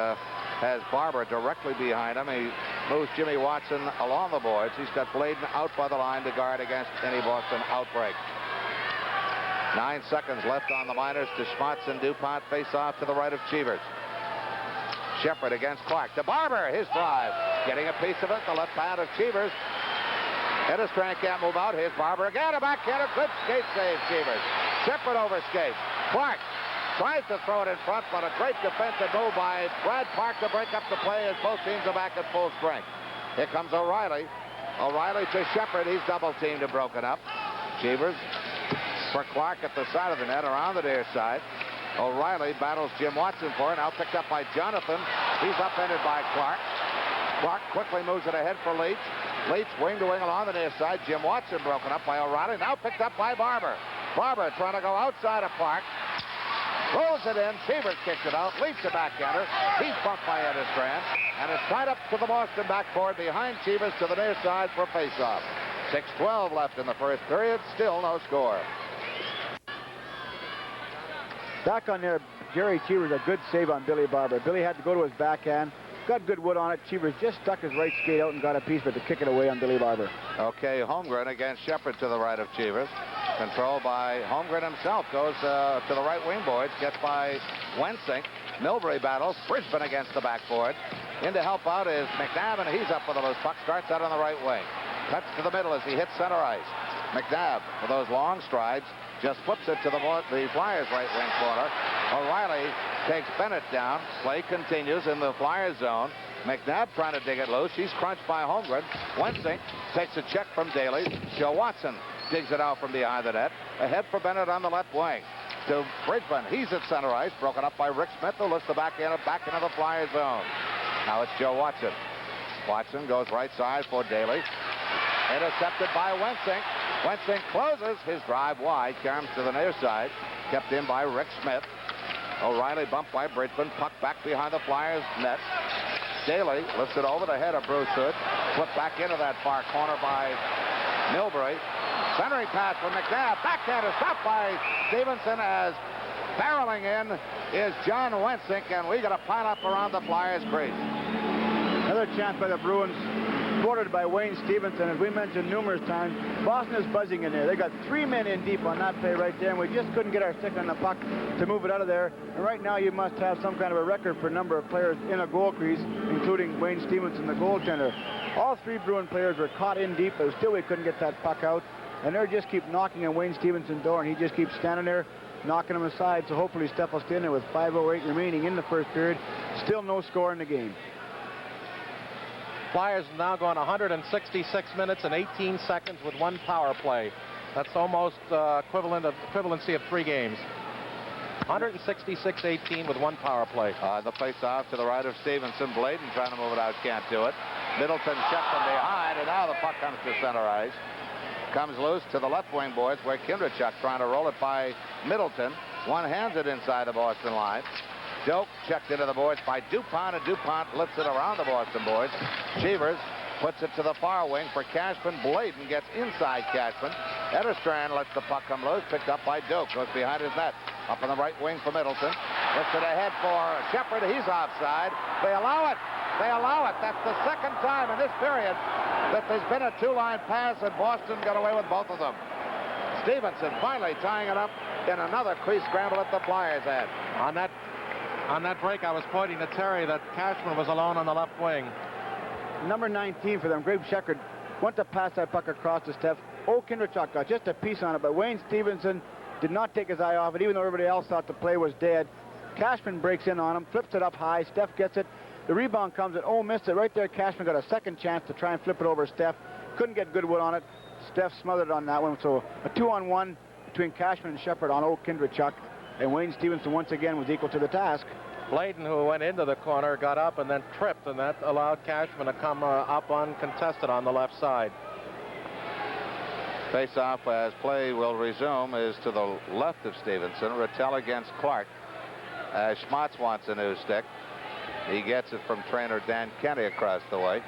has Barber directly behind him. He moves Jimmy Watson along the boards. He's got Bladen out by the line to guard against any Boston outbreak. 9 seconds left on the minors to Schmaltz and DuPont. Face off to the right of Cheevers. Shepard against Clark. To Barber, his drive. Getting a piece of it, the left hand of Cheevers. Edistran can't move out. Here's Barber again. A backhander. Good skate save, Cheevers. Shepard over skate. Clark tries to throw it in front, but a great defensive move by Brad Park to break up the play as both teams are back at full strength. Here comes O'Reilly. O'Reilly to Shepard. He's double teamed and broken up. Cheevers for Clark at the side of the net, around the near side. O'Reilly battles Jim Watson for it. Now picked up by Jonathan. He's upended by Clark. Clark quickly moves it ahead for Leach. Leach wing to wing along the near side. Jim Watson broken up by O'Reilly. Now picked up by Barber. Barber trying to go outside of Clark. Throws it in. Cheevers kicks it out. Leaps a backhander. He's bumped by Edistran. And it's tied up to the Boston backboard behind Cheevers to the near side for faceoff. 6:12 left in the first period. Still no score. Back on there, Jerry Cheevers, a good save on Billy Barber. Billy had to go to his backhand. Got good wood on it. Cheevers just stuck his right skate out and got a piece, but to kick it away on Billy Barber. Okay, Holmgren against Shepard to the right of Cheevers. Controlled by Holmgren himself. Goes to the right wing boards. Gets by Wensink. Milbury battles. Brisbane against the backboard. In to help out is McNabb, and he's up with a loose puck. Starts out on the right wing. Cuts to the middle as he hits center ice. McNabb, with those long strides, just flips it to the Flyers right wing corner. O'Reilly takes Bennett down. Play continues in the Flyers zone. McNabb trying to dig it loose. He's crunched by Holmgren. Wensink takes a check from Daly. Joe Watson digs it out from behind the net. Ahead for Bennett on the left wing. To Brisbane. He's at center ice. Broken up by Rick Smith, who lifts the back into the Flyers zone. Now it's Joe Watson. Watson goes right side for Daly. Intercepted by Wensink. Wensink closes his drive wide. Carms to the near side. Kept in by Rick Smith. O'Reilly bumped by Bridgman. Puck back behind the Flyers net. Daly lifts it over the head of Bruce Hood. Flipped back into that far corner by Milbury. Centering pass from McNabb. Backhander stopped by Stevenson as barreling in is John Wensink, and we got a pile up around the Flyers crease. Another chance by the Bruins, thwarted by Wayne Stevenson. As we mentioned numerous times, Boston is buzzing in there. They got 3 men in deep on that play right there, and we just couldn't get our stick on the puck to move it out of there. And right now you must have some kind of a record for number of players in a goal crease, including Wayne Stevenson, the goaltender. All 3 Bruin players were caught in deep, but still we couldn't get that puck out. And they just keep knocking on Wayne Stevenson's door, and he just keeps standing there, knocking them aside. So hopefully Steph will stay in there with 5:08 remaining in the first period. Still no score in the game. Flyers have now gone 166 minutes and 18 seconds with 1 power play. That's almost equivalency of 3 games. 166-18 with 1 power play. The face-off to the right of Stevenson. Bladen trying to move it out, can't do it. Middleton checked from behind, and now the puck comes to center ice. Comes loose to the left wing boards where Kindrachuk trying to roll it by Middleton. One hands it inside the Boston line. Doak checked into the boards by DuPont, and DuPont lifts it around the Boston boards. Cheevers puts it to the far wing for Cashman. Bladen gets inside Cashman. Edistran lets the puck come loose, picked up by Doak. Goes behind his net. Up on the right wing for Middleton. Lifts it ahead for Shepard. He's offside. They allow it. They allow it. That's the second time in this period that there's been a 2-line pass, and Boston got away with both of them. Stevenson finally tying it up in another crease scramble at the Flyers' end. On that break, I was pointing to Terry that Cashman was alone on the left wing. Number 19 for them, Grape Sheckard, went to pass that puck across to Steph. Kindrachuk got just a piece on it, but Wayne Stevenson did not take his eye off it, even though everybody else thought the play was dead. Cashman breaks in on him, flips it up high. Steph gets it. The rebound comes and missed it right there. Cashman got a second chance to try and flip it over Steph. Couldn't get good wood on it. Steph smothered on that one. So a 2-on-1 between Cashman and Shepard on Kindrachuk. And Wayne Stevenson once again was equal to the task. Bladen, who went into the corner, got up and then tripped, and that allowed Cashman to come up uncontested on the left side. Face-off as play will resume is to the left of Stevenson. Rattel against Clark. Schmatz wants a new stick. He gets it from trainer Dan Kenny across the way.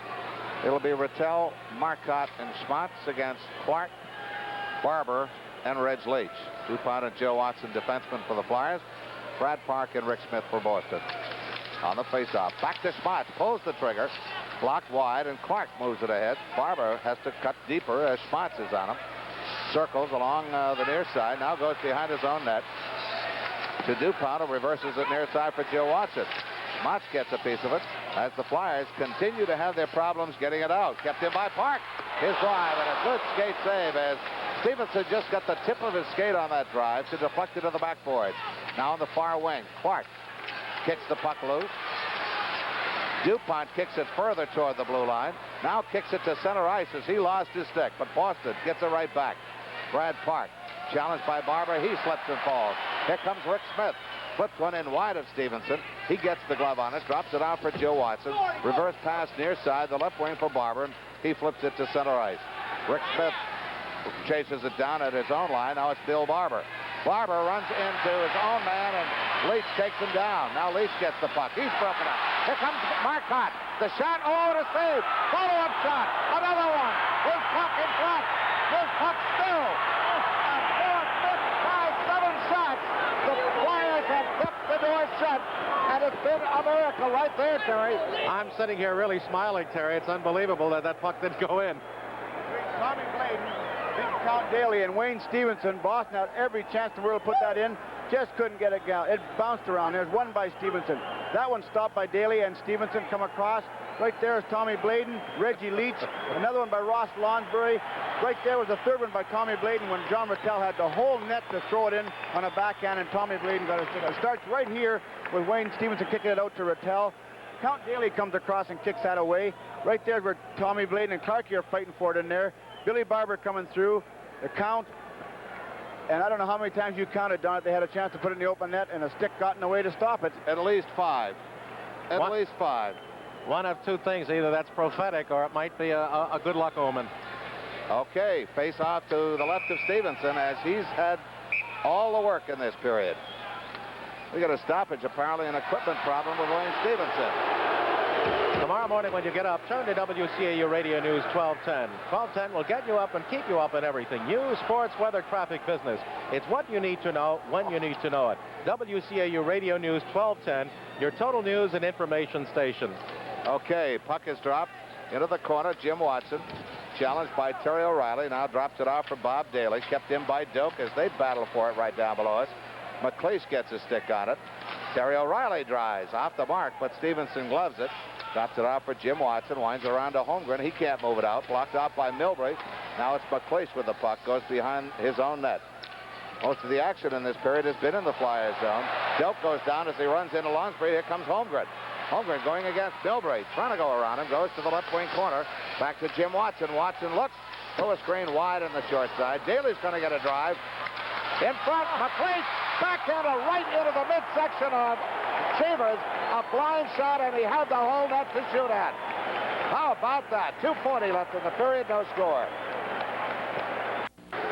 It'll be Rattel, Marcotte, and Schmatz against Clark, Barber, and Reg Leach. DuPont and Joe Watson, defensemen for the Flyers. Brad Park and Rick Smith for Boston. On the faceoff, back to Schmatz, pulls the trigger, blocked wide, and Clark moves it ahead. Barber has to cut deeper as Schmatz is on him. Circles along the near side, now goes behind his own net to DuPont, who reverses it near side for Joe Watson. Schmatz gets a piece of it as the Flyers continue to have their problems getting it out. Kept in by Park. His drive and a good skate save as Stevenson just got the tip of his skate on that drive to deflect it to the backboard. Now on the far wing, Clark kicks the puck loose. DuPont kicks it further toward the blue line. Now kicks it to center ice as he lost his stick, but Boston gets it right back. Brad Park challenged by Barber. He slips and falls. Here comes Rick Smith. Flips one in wide of Stevenson. He gets the glove on it, drops it out for Joe Watson. Reverse pass near side, the left wing for Barber. He flips it to center ice. Rick Smith chases it down at his own line. Now it's Bill Barber. Barber runs into his own man, and Leach takes him down. Now Leach gets the puck. He's broken up. Here comes Marcotte. The shot. Oh, to save. Follow-up shot. Another one. His puck in front. His puck still. The Flyers have kept the door shut, and it's been a miracle right there, Terry. I'm sitting here really smiling, Terry. It's unbelievable that that puck didn't go in. Tommy Bladen, Big Count Daly, and Wayne Stevenson. Boston had every chance in the world to put that in. Just couldn't get it down. It bounced around. There's one by Stevenson. That one stopped by Daly, and Stevenson come across. Right there is Tommy Bladen, Reggie Leach. Another one by Ross Lonsbury. Right there was a third one by Tommy Bladen when John Rattel had the whole net to throw it in on a backhand, and Tommy Bladen got a stick. It starts right here with Wayne Stevenson kicking it out to Rattel. Count Daly comes across and kicks that away. Right there where Tommy Bladen and Clarkie are fighting for it in there. Billy Barber coming through. The count. And I don't know how many times you counted, Don, if they had a chance to put it in the open net, and a stick got in the way to stop it. At least five. At least five. One of two things. Either that's prophetic or it might be a good luck omen. Okay, face off to the left of Stevenson as he's had all the work in this period. We got a stoppage, apparently an equipment problem with Wayne Stevenson. Tomorrow morning when you get up, turn to WCAU Radio News 1210. 1210 will get you up and keep you up in everything. News, sports, weather, traffic, business. It's what you need to know when you need to know it. WCAU Radio News 1210, your total news and information station. Okay, puck is dropped into the corner. Jim Watson, challenged by Terry O'Reilly, now drops it off for Bob Daly. Kept in by Doak as they battle for it right down below us. McLeish gets a stick on it. Terry O'Reilly drives off the mark, but Stevenson gloves it. Drops it off for Jim Watson. Winds around to Holmgren. He can't move it out. Blocked off by Milbury. Now it's McLeish with the puck. Goes behind his own net. Most of the action in this period has been in the Flyers zone. Delp goes down as he runs into Lonsbury. Here comes Holmgren. Holmgren going against Milbury. Trying to go around him. Goes to the left wing corner. Back to Jim Watson. Watson looks. Throw a screen wide on the short side. Daly's going to get a drive. In front, McLeish. Backhander right into the midsection of Chambers. A blind shot, and he had the whole net to shoot at. How about that? 2:40 left in the period, no score.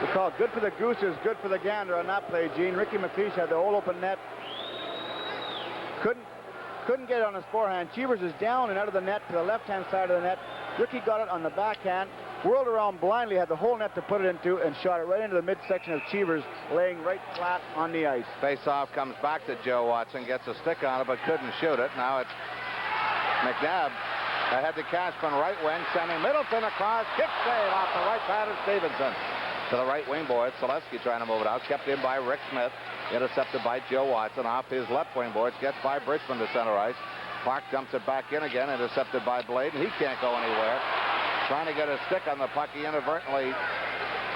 We call good for the Gooses, good for the gander on that play, Gene. Ricky McLeish had the whole open net. Couldn't get it on his forehand. Cheevers is down and out of the net to the left-hand side of the net. Ricky got it on the backhand, whirled around blindly, had the whole net to put it into, and shot it right into the midsection of Cheevers, laying right flat on the ice. Face-off comes back to Joe Watson, gets a stick on it, but couldn't shoot it. Now it's McNabb ahead to Cashman, right wing, sending Middleton across. Kick save off the right pad of Stevenson. To the right wing board, Selesky trying to move it out. Kept in by Rick Smith. Intercepted by Joe Watson. Off his left wing boards. Gets by Bridgman to center ice. Park dumps it back in again. Intercepted by Blade. He can't go anywhere. Trying to get a stick on the puck. He inadvertently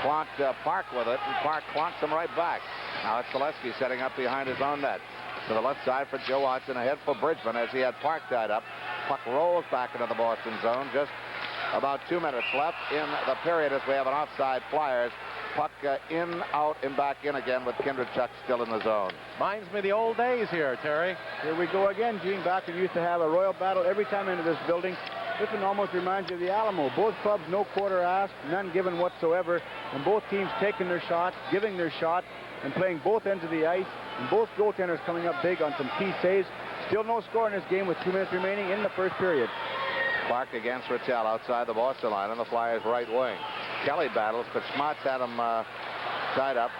clonked Park with it. And Park clonks him right back. Now it's Selesky setting up behind his own net. To the left side for Joe Watson. Ahead for Bridgman as he had Park tied up. Puck rolls back into the Boston zone. Just about 2 minutes left in the period as we have an offside Flyers. Puck in, out, and back in again with Kindrachuk still in the zone. Reminds me of the old days here, Terry. Here we go again, Gene. Back when we used to have a royal battle every time into this building. This one almost reminds you of the Alamo. Both clubs, no quarter asked, none given whatsoever. And both teams taking their shot, giving their shot, and playing both ends of the ice. And both goaltenders coming up big on some key saves. Still no score in this game with 2 minutes remaining in the first period. Clark against Rattel outside the Boston line on the Flyers' right wing. Kelly battles, but Schmatz had him tied up.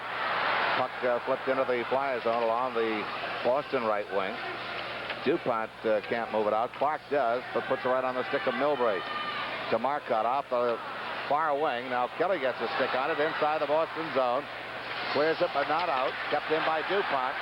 Puck flipped into the Flyers zone along the Boston right wing. DuPont can't move it out. Clark does, but puts it right on the stick of Milbury. To Marcotte off the far wing. Now Kelly gets a stick on it inside the Boston zone. Clears it, but not out. Kept in by DuPont.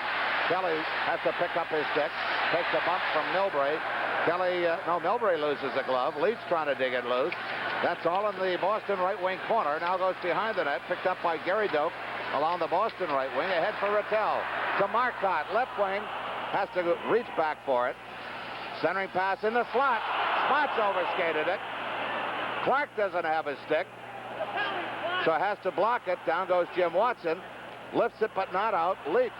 Kelly has to pick up his stick. Takes a bump from Milbury. Milbury loses a glove. Leach trying to dig it loose. That's all in the Boston right wing corner. Now goes behind the net. Picked up by Gary Doak along the Boston right wing. Ahead for Rattel. To Marcotte. Left wing. Has to reach back for it. Centering pass in the slot. Spots overskated it. Clark doesn't have his stick, so has to block it. Down goes Jim Watson. Lifts it, but not out. Leach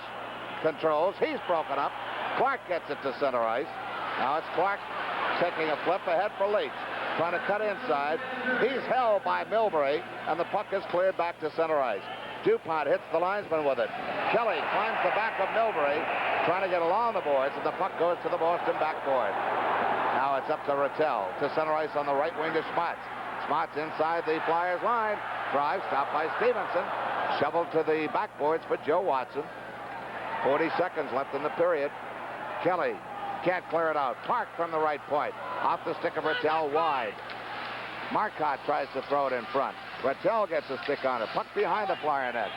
controls. He's broken up. Clark gets it to center ice. Now it's Clark taking a flip ahead for Leach. Trying to cut inside. He's held by Milbury, and the puck is cleared back to center ice. DuPont hits the linesman with it. Kelly climbs the back of Milbury, trying to get along the boards, and the puck goes to the Boston backboard. Now it's up to Rattel. To center ice on the right wing to Schmatz. Schmatz inside the Flyers line. Drive stopped by Stevenson. Shoveled to the backboards for Joe Watson. 40 seconds left in the period. Kelly can't clear it out. Clark from the right point. Off the stick of Rattel wide. Marcotte tries to throw it in front. Rattel gets a stick on it. Puck behind the Flyer net.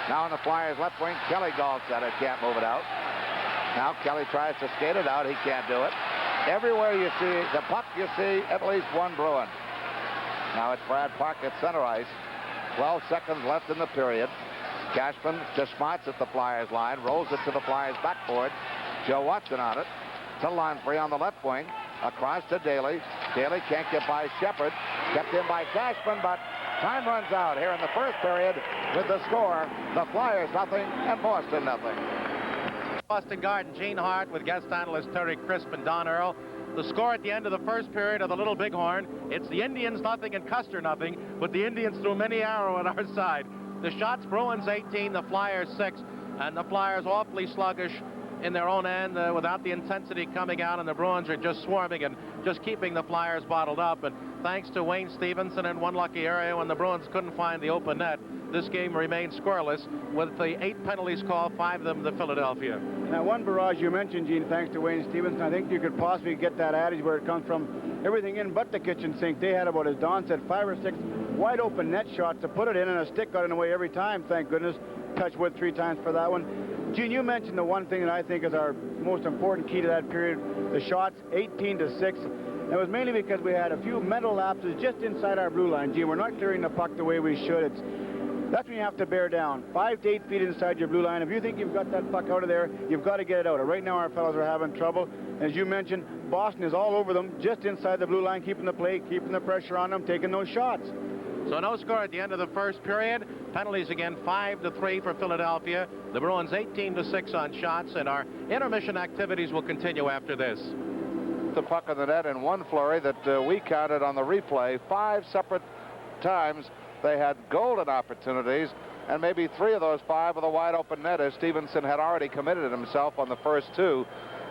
Now in the Flyers left wing, Kelly golfs at it. Can't move it out. Now Kelly tries to skate it out. He can't do it. Everywhere you see the puck, you see at least one Bruin. Now it's Brad Park at center ice. 12 seconds left in the period. Cashman to Schmatz at the Flyers line. Rolls it to the Flyers backboard. Joe Watson on it. To Lansbury on the left wing. Across to Daly. Daly can't get by Shepard. Kept in by Cashman, but time runs out here in the first period with the score. The Flyers nothing and Boston nothing. Boston Garden, Gene Hart with guest analyst Terry Crisp and Don Earl. The score at the end of the first period of the Little Bighorn, it's the Indians nothing and Custer nothing, but the Indians threw many arrow on our side. The shots, Bruins 18, the Flyers 6, and the Flyers awfully sluggish in their own end without the intensity coming out, and the Bruins are just swarming and just keeping the Flyers bottled up. And thanks to Wayne Stevenson in one lucky area when the Bruins couldn't find the open net, this game remained scoreless with the 8 penalties called, 5 of them to Philadelphia. Now, one barrage you mentioned, Gene, thanks to Wayne Stevenson, I think you could possibly get that adage where it comes from. Everything in but the kitchen sink. They had about, as Don said, 5 or 6 wide open net shots to put it in, and a stick got in the way every time, thank goodness. Touch wood 3 times for that one. Gene, you mentioned the one thing that I think is our most important key to that period, the shots, 18-6. It was mainly because we had a few mental lapses just inside our blue line. Gene, we're not clearing the puck the way we should. That's when you have to bear down. 5 to 8 feet inside your blue line. If you think you've got that puck out of there, you've got to get it out. Right now, our fellows are having trouble. As you mentioned, Boston is all over them, just inside the blue line, keeping the play, keeping the pressure on them, taking those shots. So no score at the end of the first period. Penalties again, 5-3 for Philadelphia. The Bruins 18-6 on shots, and our intermission activities will continue after this. The puck in the net in one flurry that we counted on the replay. 5 separate times they had golden opportunities, and maybe 3 of those 5 with a wide open net, as Stevenson had already committed himself on the first 2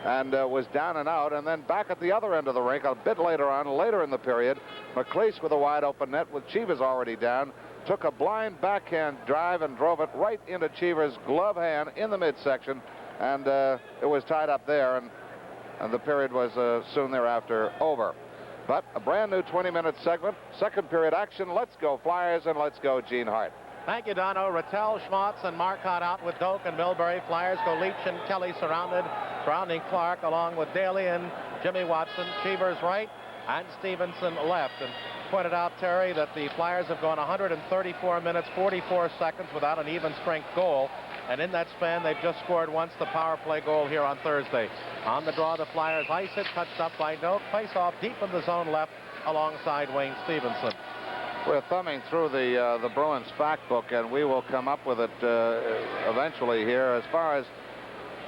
and was down and out. And then back at the other end of the rink a bit later on, later in the period, McLeish with a wide open net with Chivas already down, took a blind backhand drive and drove it right into Chivas' glove hand in the midsection, and it was tied up there, and the period was soon thereafter over. But a brand new 20-minute segment, second period action. Let's go Flyers, and let's go Gene Hart. Thank you, Dono. Rattel, Schmatz, and Marcotte out with Doak and Milbury. Flyers go Leach and Kelly surrounding Clark, along with Daly and Jimmy Watson. Cheevers right and Stevenson left. And pointed out, Terry, that the Flyers have gone 134 minutes, 44 seconds without an even strength goal. And in that span, they've just scored once, the power play goal here on Thursday. On the draw, the Flyers ice it, touched up by Doak. Face off deep in the zone left alongside Wayne Stevenson. We're thumbing through the Bruins fact book, and we will come up with it eventually here. As far as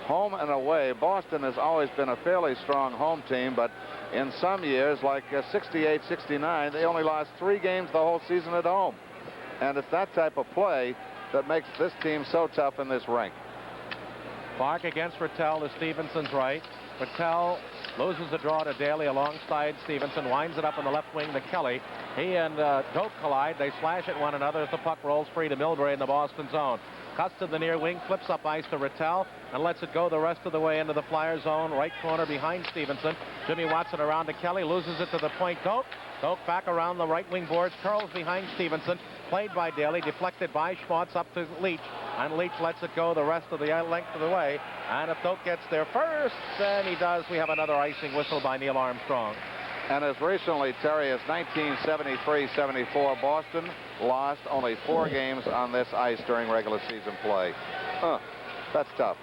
home and away, Boston has always been a fairly strong home team, but in some years, like 68, 69, they only lost 3 games the whole season at home. And it's that type of play that makes this team so tough in this rink. Clark against Rattel to Stevenson's right. Rattel loses the draw to Daly alongside Stevenson, winds it up in the left wing to Kelly. He and Doak collide. They slash at one another as the puck rolls free to Milbury in the Boston zone. Cuts to the near wing, flips up ice to Rattel, and lets it go the rest of the way into the Flyers zone. Right corner behind Stevenson. Jimmy Watson around to Kelly, loses it to the point. Doak back around the right wing boards, curls behind Stevenson. Played by Daly, deflected by Schmaltz up to Leach. And Leach lets it go the rest of the length of the way. And if Doak gets there first, then he does. We have another icing whistle by Neil Armstrong. And as recently, Terry, as 1973-74, Boston lost only 4 games on this ice during regular season play. That's tough.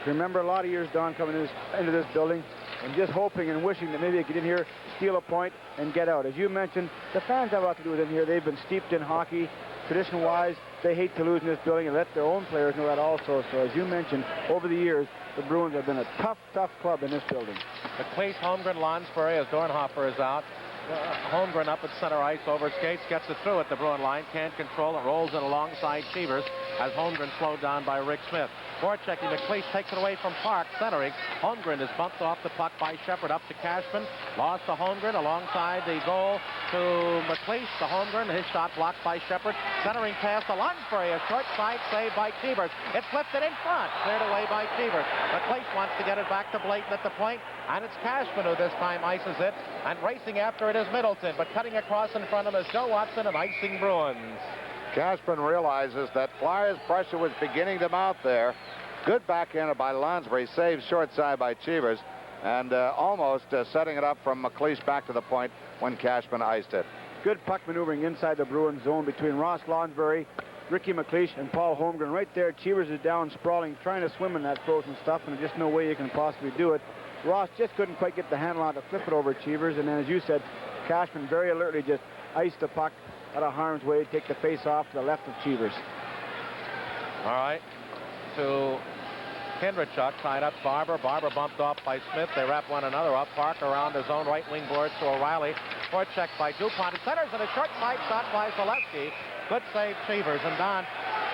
Remember a lot of years, Don, coming into this building and just hoping and wishing that maybe they could get in here, steal a point, and get out. As you mentioned, the fans have a lot to do with it in here. They've been steeped in hockey. Tradition-wise, they hate to lose in this building and let their own players know that also. So as you mentioned, over the years, the Bruins have been a tough, tough club in this building. McLeish, Holmgren, Lonsbury as Dornhofer is out. Holmgren up at center ice, over skates, gets it through at the Bruin line, can't control it, rolls it alongside Cheevers as Holmgren slowed down by Rick Smith. Forechecking, McLeish takes it away from Park, centering. Holmgren is bumped off the puck by Shepard up to Cashman. Lost to Holmgren alongside the goal to McLeish. To Holmgren, his shot blocked by Shepard. Centering pass to Lonsbury, a short side save by Cheevers. It's lifted in front, cleared away by Cheevers. McLeish wants to get it back to Blayton at the point, and it's Cashman who this time ices it. And racing after it is Middleton, but cutting across in front of him is Joe Watson of icing Bruins. Cashman realizes that Flyers pressure was beginning to mount there. Good backhander by Lonsbury, saved short side by Cheevers, and almost setting it up from McLeish back to the point when Cashman iced it. Good puck maneuvering inside the Bruins zone between Ross Lonsbury, Ricky McLeish, and Paul Holmgren. Right there, Cheevers is down sprawling, trying to swim in that frozen stuff, and there's just no way you can possibly do it. Ross just couldn't quite get the handle on to flip it over Cheevers, and then, as you said, Cashman very alertly just iced the puck out of harm's way, take the face off to the left of Cheevers. All right, to Kindrachuk, tied up Barber. Barber bumped off by Smith. They wrap one another up. Park around his own right wing boards to O'Reilly. Forecheck by DuPont. It centers and a short side shot by Zaleski. Good save, Cheevers. And Don,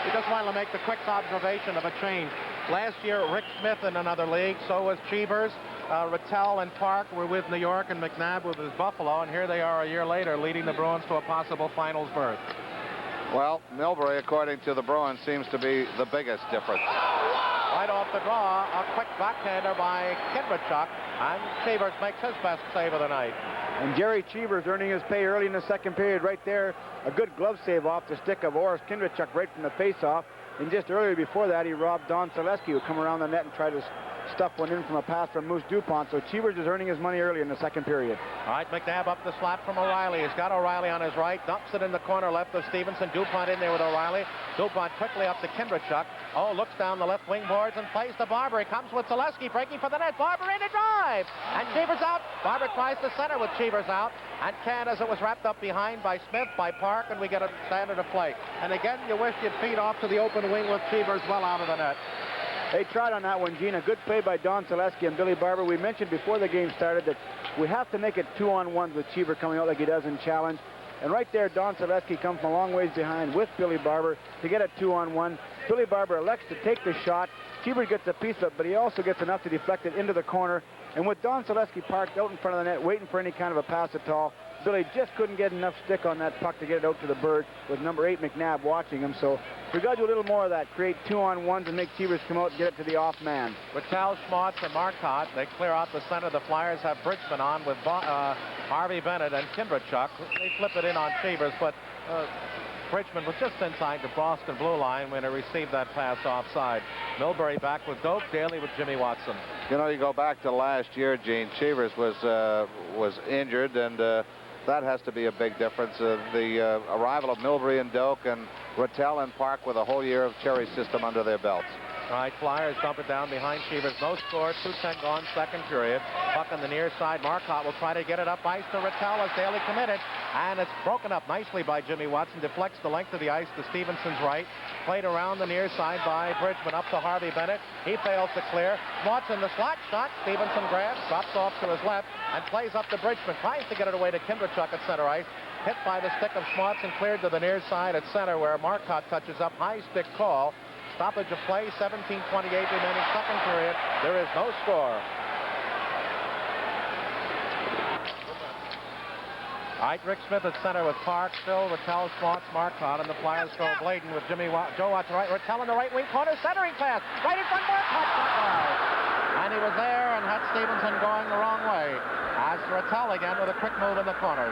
he just wanted to make the quick observation of a change. Last year, Rick Smith in another league. So was Cheevers. Rattel and Park were with New York, and McNabb with his Buffalo. And here they are a year later, leading the Bruins to a possible finals berth. Well, Milbury, according to the Bruins, seems to be the biggest difference. Right off the draw, a quick backhander by Kindrachuk, and Cheevers makes his best save of the night. And Jerry Cheevers earning his pay early in the second period right there. A good glove save off the stick of Oris Kindrachuk right from the faceoff. And just earlier before that, he robbed Don Zaleski, who come around the net and tried to stuff one in from a pass from Moose DuPont. So Cheevers is earning his money early in the second period. All right, McNabb up the slot from O'Reilly. He's got O'Reilly on his right, dumps it in the corner left of Stevenson. DuPont in there with O'Reilly. DuPont quickly up to Kindrachuk. Oh, looks down the left wing boards and plays to Barber. He comes with Zaleski breaking for the net. Barber in a drive. And Cheevers out. Barber tries to center with Cheevers out. And can, as it was wrapped up behind by Smith, by Park, and we get a standard of play. And again, you wish you'd feed off to the open wing with Cheevers well out of the net. They tried on that one, Gene. A good play by Don Zaleski and Billy Barber. We mentioned before the game started that we have to make it 2-on-1 with Cheever coming out like he does in challenge. And right there, Don Zaleski comes from a long ways behind with Billy Barber to get a 2-on-1. Billy Barber elects to take the shot. Cheever gets a piece of it, but he also gets enough to deflect it into the corner. And with Don Zaleski parked out in front of the net, waiting for any kind of a pass at all, Billy just couldn't get enough stick on that puck to get it out to the bird with number 8 McNabb watching him. So we got to do a little more of that, create 2-on-1s and make Cheevers come out and get it to the off man. Rattel, Schmaltz, and Marcotte, they clear out the center. The Flyers have Bridgman on with Harvey Bennett and Kindrachuk. They flip it in on Cheevers, but Bridgman was just inside the Boston blue line when he received that pass offside. Milbury back with Doak, Daly with Jimmy Watson. You know, you go back to last year, Gene. Cheevers was injured, and that has to be a big difference. The arrival of Milbury and Doak and Rattel and Park with a whole year of Cherry system under their belts. All right, Flyers dump it down behind Cheevers. No score, 2:10 gone, second period. Puck on the near side. Marcotte will try to get it up ice to Rattel as Daly committed. And it's broken up nicely by Jimmy Watson. Deflects the length of the ice to Stevenson's right. Played around the near side by Bridgman up to Harvey Bennett. He fails to clear. Watson the slot shot. Stevenson grabs, drops off to his left, and plays up to Bridgman. Tries to get it away to Kindrachuk at center ice. Hit by the stick of Schmaltz and cleared to the near side at center where Marcotte touches up. High stick call. Stoppage of play, 17:28 remaining second period. There is no score. All right, Rick Smith at center with Park, Phil, Rattel, Schmaltz, Marcotte, and the Flyers throw Bladen with Joe Watts right, Rattel in the right wing corner, centering pass, right in front, Marcotte, shot wide. And he was there and had Stevenson going the wrong way. As Rattel again with a quick move in the corner.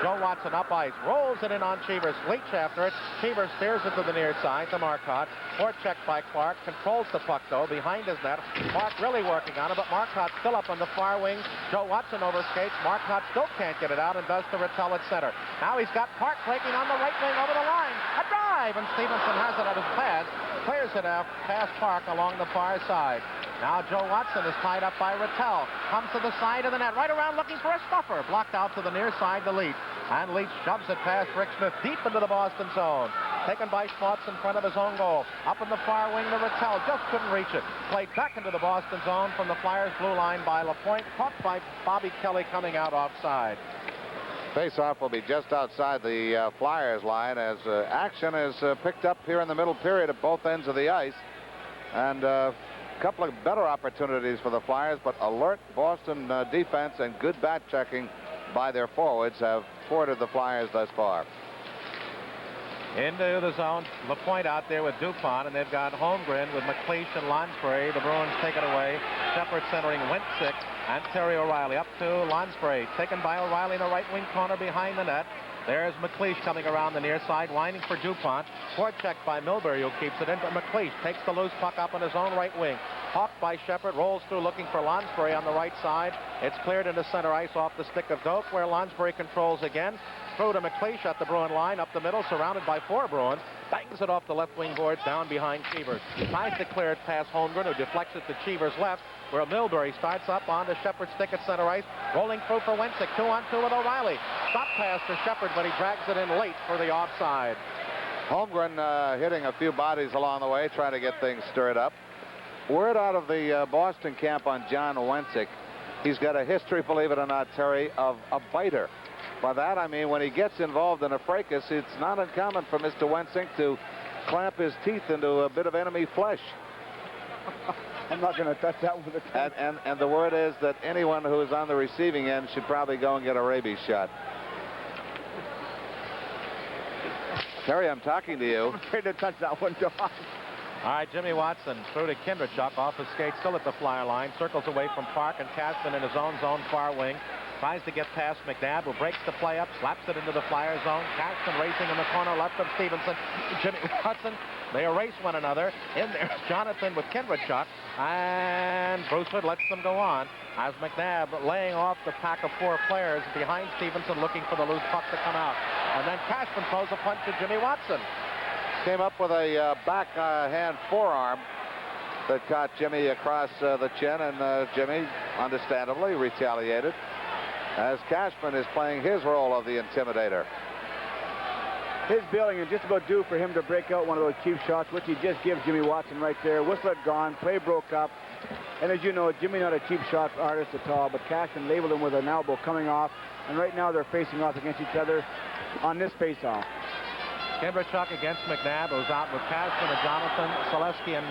Joe Watson up ice, rolls it in on Cheevers, Leach after it. Cheevers steers it to the near side to Marcotte. Forechecked by Clark, controls the puck though behind his net. Clark really working on it, but Marcotte still up on the far wing. Joe Watson overskates. Marcotte still can't get it out and does to Rattel at center. Now he's got Park breaking on the right wing over the line. A drive, and Stevenson has it at his pads. Clears it out past Park along the far side. Now Joe Watson is tied up by Rattel. Comes to the side of the net, right around looking for a stuffer. Blocked out to the near side to Leach. And Leach shoves it past Rick Smith deep into the Boston zone. Taken by Schmaltz in front of his own goal. Up in the far wing to Rattel. Just couldn't reach it. Played back into the Boston zone from the Flyers blue line by LaPointe. Caught by Bobby Kelly coming out offside. Face-off will be just outside the Flyers line as action is picked up here in the middle period at both ends of the ice. And a couple of better opportunities for the Flyers, but alert Boston defense and good back checking by their forwards have thwarted the Flyers thus far. Into the zone, LaPointe out there with DuPont, and they've got Holmgren with McLeish and Lonsbury. The Bruins take it away. Shepard centering Wentzik and Terry O'Reilly up to Lonsbury. Taken by O'Reilly in the right wing corner behind the net. There's McLeish coming around the near side, winding for DuPont. Forechecked by Milbury, who keeps it in, but McLeish takes the loose puck up on his own right wing. Hawked by Shepard, rolls through looking for Lonsbury on the right side. It's cleared into center ice off the stick of Doak, where Lonsbury controls again. Through to McLeish at the Bruin line, up the middle, surrounded by 4 Bruins. Bangs it off the left wing boards, down behind Cheevers. Tries to clear it past Holmgren, who deflects it to Cheevers left, where Milbury starts up on the Shepard stick at center ice. Rolling through for Wentzik, 2-on-2 with O'Reilly. Stop pass for Shepard, but he drags it in late for the offside. Holmgren hitting a few bodies along the way, trying to get things stirred up. Word out of the Boston camp on John Wentzik. He's got a history, believe it or not, Terry, of a biter. By that, I mean when he gets involved in a fracas, it's not uncommon for Mr. Wentzik to clamp his teeth into a bit of enemy flesh. I'm not going to touch that one with a 10. And the word is that anyone who is on the receiving end should probably go and get a rabies shot. Terry, I'm talking to you. I'm afraid to touch that one, John. All right, Jimmy Watson through to Kindrachuk off his skate, still at the Flyer line. Circles away from Park and Cashman in his own zone far wing. Tries to get past McNabb, who breaks the play up, slaps it into the Flyer zone. Cashman racing in the corner left of Stevenson. Jimmy Watson, they erase one another. In there's Jonathan with Kindrachuk, and Brucewood lets them go on as McNabb laying off the pack of 4 players behind Stevenson, looking for the loose puck to come out. And then Cashman throws a punch to Jimmy Watson. Came up with a backhand forearm that caught Jimmy across the chin, and Jimmy, understandably, retaliated as Cashman is playing his role of the intimidator. His billing is just about due for him to break out one of those cheap shots, which he just gives Jimmy Watson right there. Whistle had gone, play broke up. And as you know, Jimmy not a cheap shot artist at all, but Cashman labeled him with an elbow coming off. And right now they're facing off against each other on this face-off. Kindrachuk against McNabb, who's out with Cashman and Jonathan. Selesky and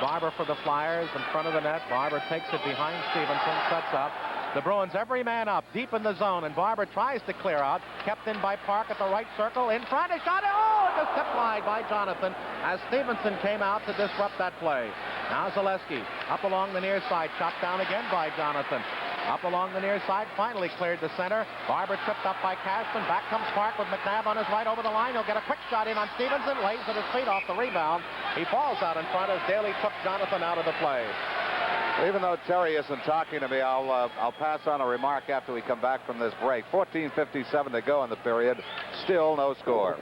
Barber for the Flyers in front of the net. Barber takes it behind Stevenson, sets up. The Bruins, every man up, deep in the zone, and Barber tries to clear out. Kept in by Park at the right circle, in front, a shot, oh, it was tipped wide by Jonathan as Stevenson came out to disrupt that play. Now Zaleski, up along the near side, chopped down again by Jonathan. Up along the near side, finally cleared the center. Barber tripped up by Cashman. Back comes Park with McNabb on his right over the line. He'll get a quick shot in on Stevenson. Lays at his feet off the rebound. He falls out in front as Daly took Jonathan out of the play. Even though Terry isn't talking to me, I'll pass on a remark after we come back from this break. 14:57 to go in the period. Still no score.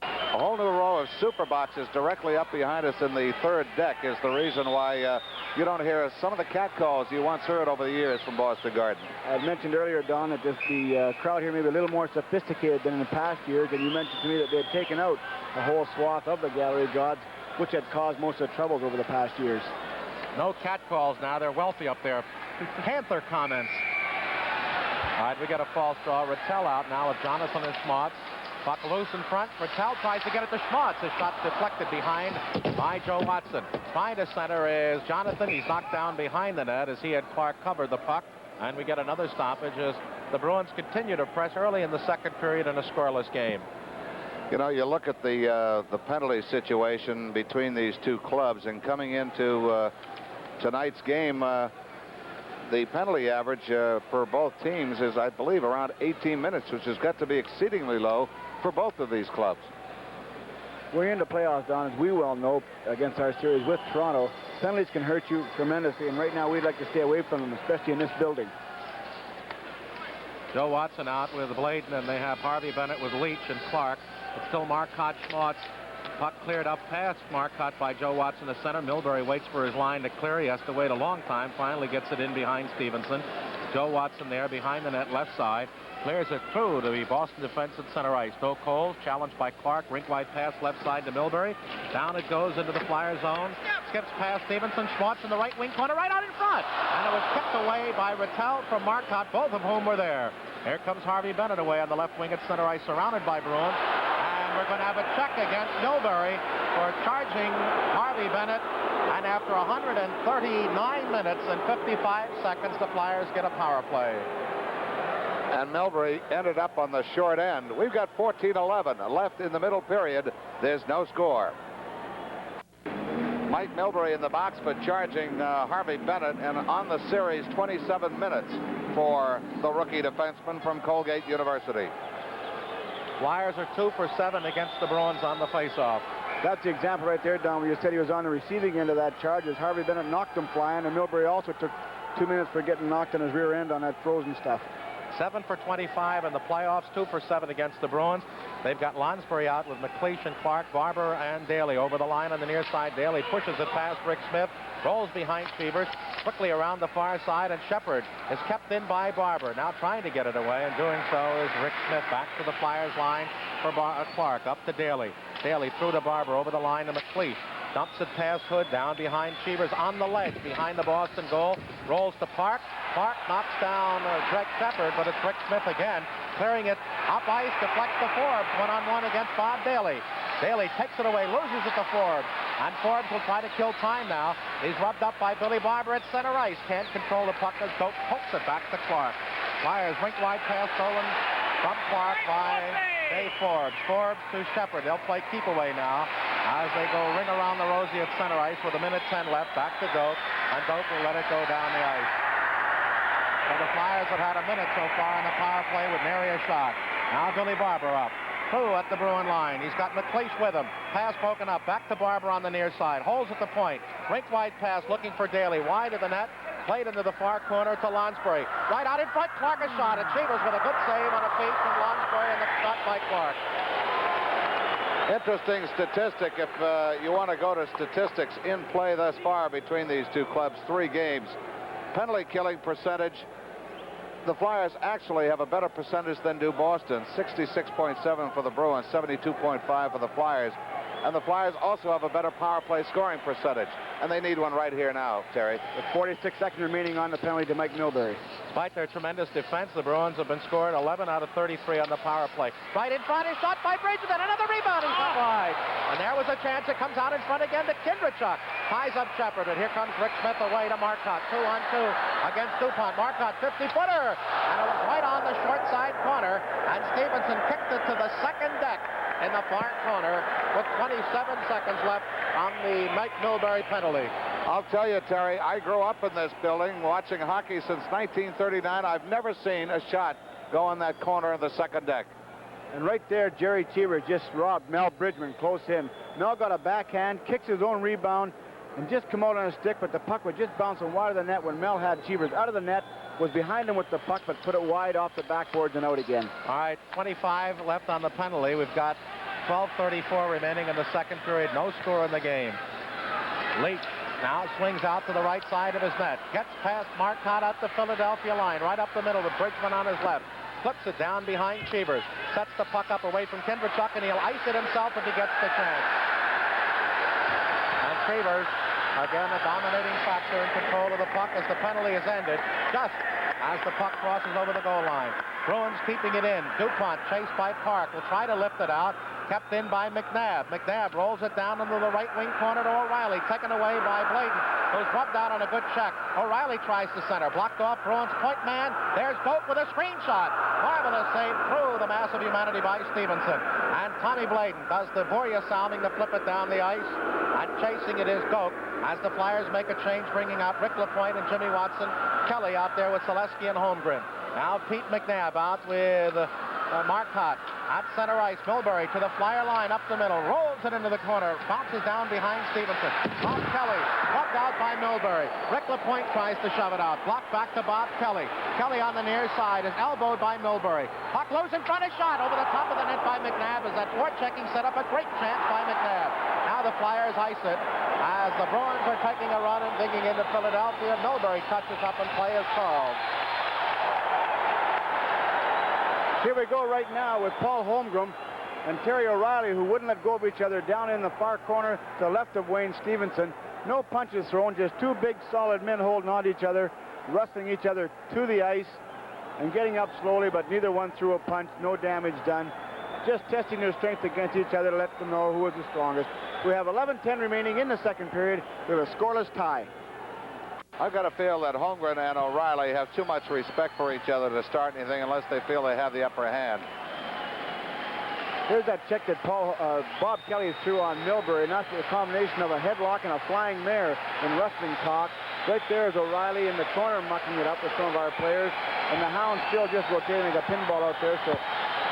A whole new row of super boxes directly up behind us in the third deck is the reason why you don't hear some of the catcalls you once heard over the years from Boston Garden. I mentioned earlier, Don, that the crowd here may be a little more sophisticated than in the past years, and you mentioned to me that they had taken out a whole swath of the gallery gods, which had caused most of the troubles over the past years. No catcalls now. They're wealthy up there. Panther comments. All right, we got a false draw. Rattel out now with Jonathan and Schmaltz. Puck loose in front. Rattel tries to get it to Schmaltz. His shot deflected behind by Joe Watson. Trying to center is Jonathan. He's knocked down behind the net as he had Clark covered the puck. And we get another stoppage as the Bruins continue to press early in the second period in a scoreless game. You know, you look at the penalty situation between these two clubs, and coming into tonight's game, the penalty average for both teams is, I believe, around 18 minutes, which has got to be exceedingly low for both of these clubs. We're into playoffs, Don, as we well know, against our series with Toronto. Penalties can hurt you tremendously, and right now we'd like to stay away from them, especially in this building. Joe Watson out with Bladen, and they have Harvey Bennett with Leach and Clark. It's still Marcotte Schmaltz. Puck cleared up past Marcotte by Joe Watson, the center. Milbury waits for his line to clear. He has to wait a long time. Finally gets it in behind Stevenson. Joe Watson there behind the net left side. Clears it through to the Boston defense at center ice. No Coles, challenged by Clark. Rink-wide pass left side to Milbury. Down it goes into the Flyer zone. Skips past Stevenson. Schmaltz in the right wing corner, right out in front. And it was kicked away by Rattel from Marcotte, both of whom were there. Here comes Harvey Bennett away on the left wing at center ice, surrounded by Bruins. And we're going to have a check against Milbury for charging Harvey Bennett. And after 139 minutes and 55 seconds, the Flyers get a power play. And Milbury ended up on the short end. We've got 14-11 left in the middle period. There's no score. Mike Milbury in the box for charging Harvey Bennett, and on the series 27 minutes for the rookie defenseman from Colgate University. Flyers are 2 for 7 against the Bruins on the faceoff. That's the example right there, Don, where you said he was on the receiving end of that charge as Harvey Bennett knocked him flying, and Milbury also took 2 minutes for getting knocked on his rear end on that frozen stuff. 7 for 25 in the playoffs, 2 for 7 against the Bruins. They've got Lonsbury out with McLeish and Clark, Barber and Daly over the line on the near side. Daly pushes it past Rick Smith, rolls behind Chevers, quickly around the far side, and Shepard is kept in by Barber. Now trying to get it away, and doing so is Rick Smith. Back to the Flyers line for Clark, up to Daly. Daly through to Barber, over the line to McLeish. Dumps it past Hood, down behind Chevers, on the ledge, behind the Boston goal. Rolls to Park. Park knocks down Greg Shepard, but it's Rick Smith again, clearing it up ice, deflects to Forbes, one-on-one against Bob Daly. Daly takes it away, loses it to Forbes, and Forbes will try to kill time now. He's rubbed up by Billy Barber at center ice. Can't control the puck as Doak pokes it back to Clark. Flyers rink-wide pass stolen from Clark by Dave Forbes. Forbes to Shepard. They'll play keep away now as they go ring around the Rosie at center ice with 1:10 left. Back to Doak, and Doak will let it go down the ice. So the Flyers have had a minute so far in the power play with nary a shot. Now Billy Barber up. Through at the Bruin line. He's got McLeish with him. Pass broken up. Back to Barber on the near side. Holds at the point. Rink-wide pass looking for Daly. Wide of the net. Played into the far corner to Lonsbury. Right out in front. Clark a shot. And Chevers with a good save on a feed from Lonsbury, and the shot by Clark. Interesting statistic if you want to go to statistics in play thus far between these two clubs. 3 games. Penalty killing percentage. The Flyers actually have a better percentage than do Boston. 66.7 for the Bruins, 72.5 for the Flyers. And the Flyers also have a better power play scoring percentage. And they need one right here now, Terry. With 46 seconds remaining on the penalty to Mike Milbury. Despite their tremendous defense, the Bruins have been scored 11 out of 33 on the power play. Right in front is shot by Bridgman. Another rebound. He's got wide. And there was a chance. It comes out in front again to Kindrachuk. Ties up Shepard. And here comes Rick Smith away to Marcotte. 2-on-2 against Dupont. Marcotte 50-footer. And it was right on the short side corner. And Stevenson kicked it to the second deck in the far corner with 27 seconds left on the Mike Milbury penalty. I'll tell you, Terry, I grew up in this building watching hockey since 1939. I've never seen a shot go in that corner of the second deck. And right there, Jerry Cheever just robbed Mel Bridgman close in. Mel got a backhand, kicks his own rebound, and just come out on a stick, but the puck was just bouncing wide of the net when Mel had Cheevers out of the net, was behind him with the puck, but put it wide off the backboards and out again. All right, 25 left on the penalty. We've got 12:34 remaining in the second period. No score in the game. Leach now swings out to the right side of his net. Gets past Marcotte at the Philadelphia line. Right up the middle with Bridgman on his left. Flips it down behind Chevers. Sets the puck up away from Kindrachuk, and he'll ice it himself if he gets the chance. And Chevers, again, a dominating factor in control of the puck as the penalty is ended just as the puck crosses over the goal line. Bruins keeping it in. Dupont chased by Park will try to lift it out. Kept in by McNabb. McNabb rolls it down into the right wing corner to O'Reilly. Taken away by Bladen, who's rubbed out on a good check. O'Reilly tries to center. Blocked off Bruins point man. There's Doak with a screen shot. Marvelous save through the mass of humanity by Stevenson. And Tommy Bladen does the Borja sounding to flip it down the ice. And chasing it is Doak as the Flyers make a change, bringing out Rick LaPointe and Jimmy Watson. Kelly out there with Selesky and Holmgren. Now Pete McNabb out with Marcotte at center ice. Milbury to the Flyer line up the middle. Rolls it into the corner. Bounces down behind Stevenson. Bob Kelly rubbed out by Milbury. Rick LaPointe tries to shove it out. Blocked back to Bob Kelly. Kelly on the near side is elbowed by Milbury. Puck loose in front, a shot over the top of the net by McNabb as that forechecking set up a great chance by McNabb. Now the Flyers ice it as the Bruins are taking a run and digging into Philadelphia. Milbury touches up and play is called. Here we go right now with Paul Holmgren and Terry O'Reilly, who wouldn't let go of each other down in the far corner to the left of Wayne Stevenson. No punches thrown, just two big solid men holding on to each other, wrestling each other to the ice and getting up slowly, but neither one threw a punch. No damage done. Just testing their strength against each other to let them know who was the strongest. We have 11:10 remaining in the second period. We have a scoreless tie. I've got to feel that Holmgren and O'Reilly have too much respect for each other to start anything unless they feel they have the upper hand. Here's that check that Bob Kelly threw on Milbury, and that's a combination of a headlock and a flying mare in wrestling talk. Right there is O'Reilly in the corner mucking it up with some of our players, and the Hounds still just rotating like a pinball out there. So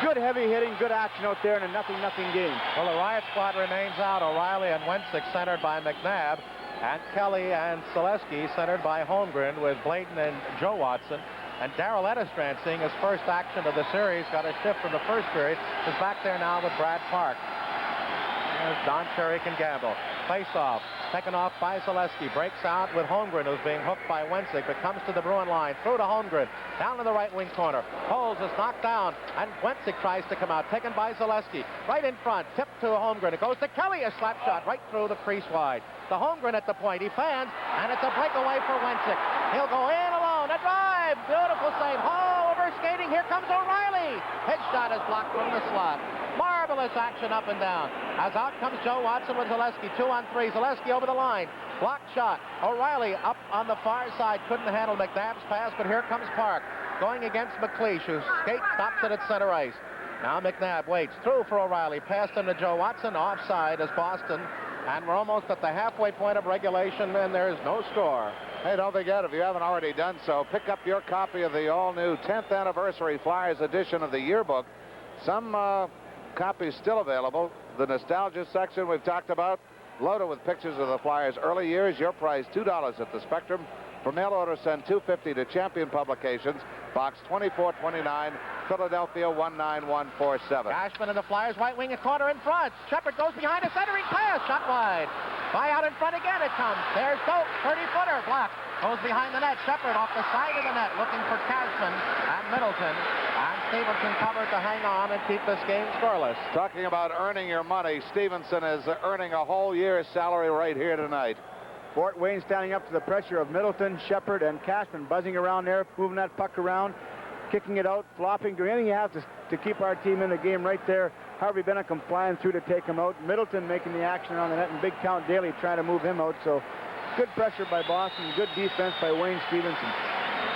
good heavy hitting, good action out there, and a nothing game. Well, the Riot Squad remains out. O'Reilly and Wensick centered by McNabb. And Kelly and Selesky centered by Holmgren with Bladen and Joe Watson. And Darrell Edistrand, seeing his first action of the series, got a shift from the first period, is back there now with Brad Park. As Don Cherry can gamble. Face-off, taken off by Selesky. Breaks out with Holmgren, who's being hooked by Wensick, but comes to the Bruin line. Through to Holmgren. Down to the right wing corner. Holmes is knocked down, and Wensick tries to come out. Taken by Selesky. Right in front. Tipped to Holmgren. It goes to Kelly. A slap shot right through the crease wide. To Holmgren at the point. He fans, and it's a breakaway for Wensick. He'll go in alone. A drive. Beautiful save. Oh, over skating. Here comes O'Reilly. His shot is blocked from the slot. Marvelous action up and down. As out comes Joe Watson with Selesky. 2-on-3. Selesky over the line. Blocked shot. O'Reilly up on the far side. Couldn't handle McNabb's pass, but here comes Park. Going against McLeish, who stops it at center ice. Now McNabb waits. Through for O'Reilly. Passed him to Joe Watson. Offside as Boston. And we're almost at the halfway point of regulation, and there's no score. Hey, don't forget, if you haven't already done so, pick up your copy of the all-new 10th Anniversary Flyers edition of the yearbook. Some copies still available. The nostalgia section we've talked about, loaded with pictures of the Flyers' early years. Your price, $2 at the Spectrum. For mail order, send $2.50 to Champion Publications, Box 2429, Philadelphia 19147. Cashman in the Flyers' right wing, a corner in front. Shepard goes behind a centering pass, shot wide. By out in front again it comes. There's Doak, 30-footer, blocked. Goes behind the net. Shepard off the side of the net, looking for Cashman and Middleton. And Stevenson covered to hang on and keep this game scoreless. Talking about earning your money, Stevenson is earning a whole year's salary right here tonight. Fort Wayne standing up to the pressure of Middleton, Shepard, and Cashman, buzzing around there, moving that puck around, kicking it out, flopping, doing anything you have to keep our team in the game right there. Harvey Bennett flying through to take him out. Middleton making the action on the net, and Big Count Daly trying to move him out. So good pressure by Boston, good defense by Wayne Stevenson.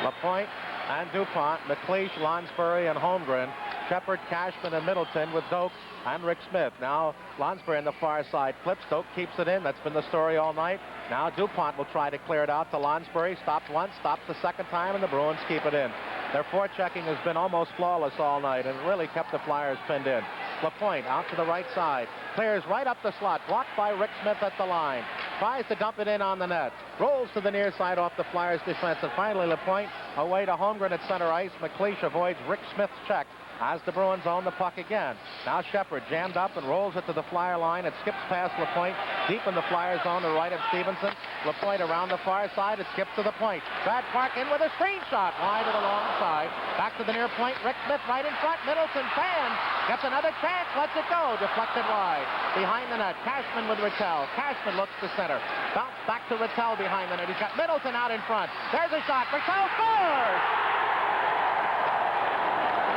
LaPointe and DuPont, McLeish, Lonsbury, and Holmgren. Shepard, Cashman, and Middleton with Doak and Rick Smith. Now Lonsbury on the far side flips. Doak keeps it in. That's been the story all night. Now DuPont will try to clear it out to Lonsbury. Stopped once, stops the second time, and the Bruins keep it in. Their forechecking has been almost flawless all night and really kept the Flyers pinned in. LaPointe out to the right side. Clears right up the slot. Blocked by Rick Smith at the line. Tries to dump it in on the net. Rolls to the near side off the Flyers defense. And finally LaPointe away to Holmgren at center ice. McLeish avoids Rick Smith's check as the Bruins own the puck again. Now Shepard jammed up and rolls it to the Flyer line. It skips past LaPointe deep in the Flyer zone to the right of Stevenson. LaPointe around the far side. It skips to the point. Brad Park in with a screen shot wide to the long side. Back to the near point. Rick Smith right in front. Middleton fans. Gets another chance. Lets it go. Deflected wide. Behind the net. Cashman with Rattel. Cashman looks to center. Bounce back to Rattel behind the net. He's got Middleton out in front. There's a shot. Rattel scores!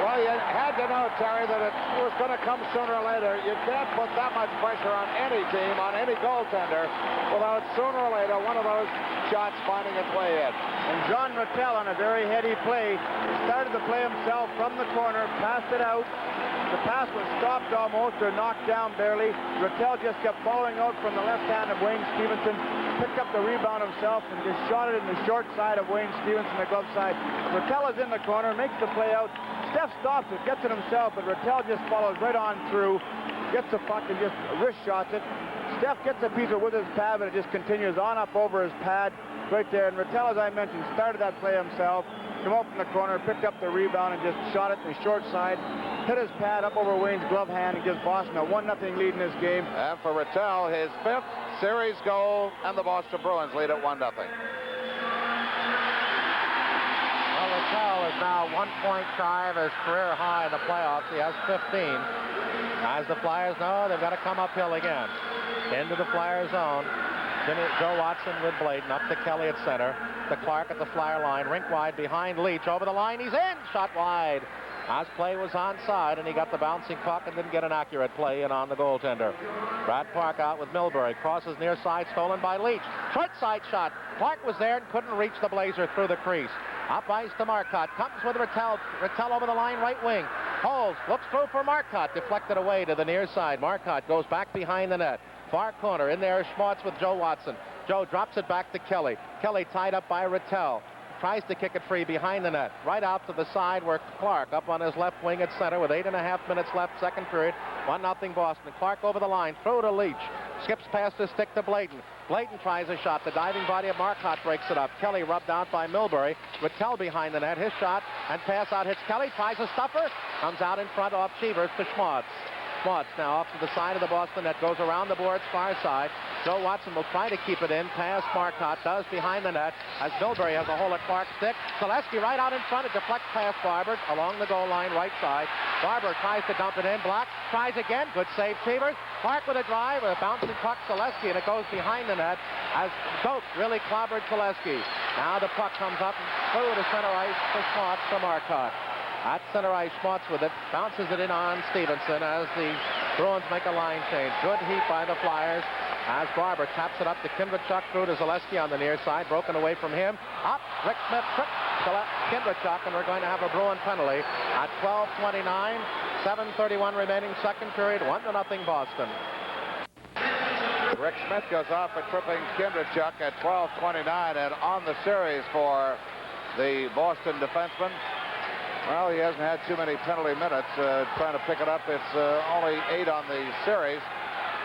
Well, you had to know, Terry, that it was going to come sooner or later. You can't put that much pressure on any team, on any goaltender, without sooner or later one of those shots finding its way in. And John Rattel on a very heady play started the play himself from the corner, passed it out. The pass was stopped almost or knocked down barely. Rattel just kept following out from the left hand of Wayne Stevenson, picked up the rebound himself and just shot it in the short side of Wayne Stevenson, the glove side. Rattel is in the corner, makes the play out. Steph stops it, gets it himself, but Rattel just follows right on through, gets the puck and just wrist shots it. Steph gets a piece of with his pad, but it just continues on up over his pad right there. And Rattel, as I mentioned, started that play himself, come up in the corner, picked up the rebound and just shot it in the short side, hit his pad up over Wayne's glove hand and gives Boston a 1-0 lead in this game. And for Rattel, his 5th series goal, and the Boston Bruins lead at 1-0. Well, Rattel is now 1 point shy of his career high in the playoffs. He has 15. As the Flyers know, they've got to come uphill again. Into the Flyer zone. Joe Watson with Bladen up to Kelly at center. To Clark at the Flyer line. Rink wide behind Leach. Over the line. He's in. Shot wide. As play was onside, and he got the bouncing puck and didn't get an accurate play in on the goaltender. Brad Park out with Milbury. Crosses near side, stolen by Leach. Short side shot. Clark was there and couldn't reach the Blazer through the crease. Up ice to Marcotte. Comes with Rattel. Rattel over the line, right wing. Holds. Looks through for Marcotte. Deflected away to the near side. Marcotte goes back behind the net. Far corner. In there is Schwartz with Joe Watson. Joe drops it back to Kelly. Kelly tied up by Rattel. Tries to kick it free behind the net. Right out to the side where Clark up on his left wing at center with 8.5 minutes left, second period. 1-0 Boston. Clark over the line. Through to Leach. Skips past his stick to Bladen. Bladen tries a shot. The diving body of Marcotte breaks it up. Kelly rubbed out by Milbury. Rattel behind the net. His shot and pass out hits Kelly. Tries a stuffer. Comes out in front off Cheevers to Schwartz. Schwartz now off to the side of the Boston net. Goes around the boards far side. Joe Watson will try to keep it in. Pass Marcotte does behind the net as Milbury has a hole at Clark's stick. Zaleski right out in front. It deflects past Barber along the goal line right side. Barber tries to dump it in. Block. Tries again. Good save Cheevers. Clark with a drive. A bouncing puck Zaleski, and it goes behind the net as Doak really clobbered Zaleski. Now the puck comes up through to center ice for Schwartz to Marcotte. At center ice, Schwartz with it. Bounces it in on Stevenson as the Bruins make a line change. Good heat by the Flyers as Barber taps it up to Kindrachuk through to Zaleski on the near side. Broken away from him. Up. Rick Smith tripped Kindrachuk, and we're going to have a Bruin penalty at 12:29. 7:31 remaining second period. 1-0 Boston. Rick Smith goes off for tripping Kindrachuk at 12:29, and on the series for the Boston defenseman. Well, he hasn't had too many penalty minutes. Trying to pick it up. It's only 8 on the series.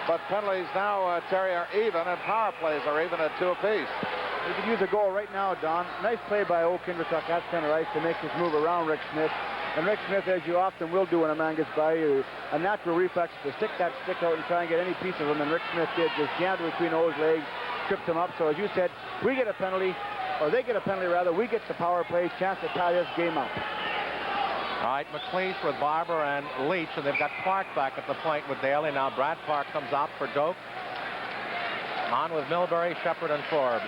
But penalties now, Terry, are even, and power plays are even at 2 apiece. We could use a goal right now, Don. Nice play by old Kindrachuk at center ice to make this move around Rick Smith. And Rick Smith, as you often will do when a man gets by you, a natural reflex to stick that stick out and try and get any piece of him. And Rick Smith did, just jammed it between those legs, tripped him up. So as you said, we get a penalty, or they get a penalty rather. We get the power play, chance to tie this game up. All right, McLeish with Barber and Leach, and they've got Clark back at the point with Daly. Now Brad Park comes out for Doak. On with Milbury, Shepard, and Forbes.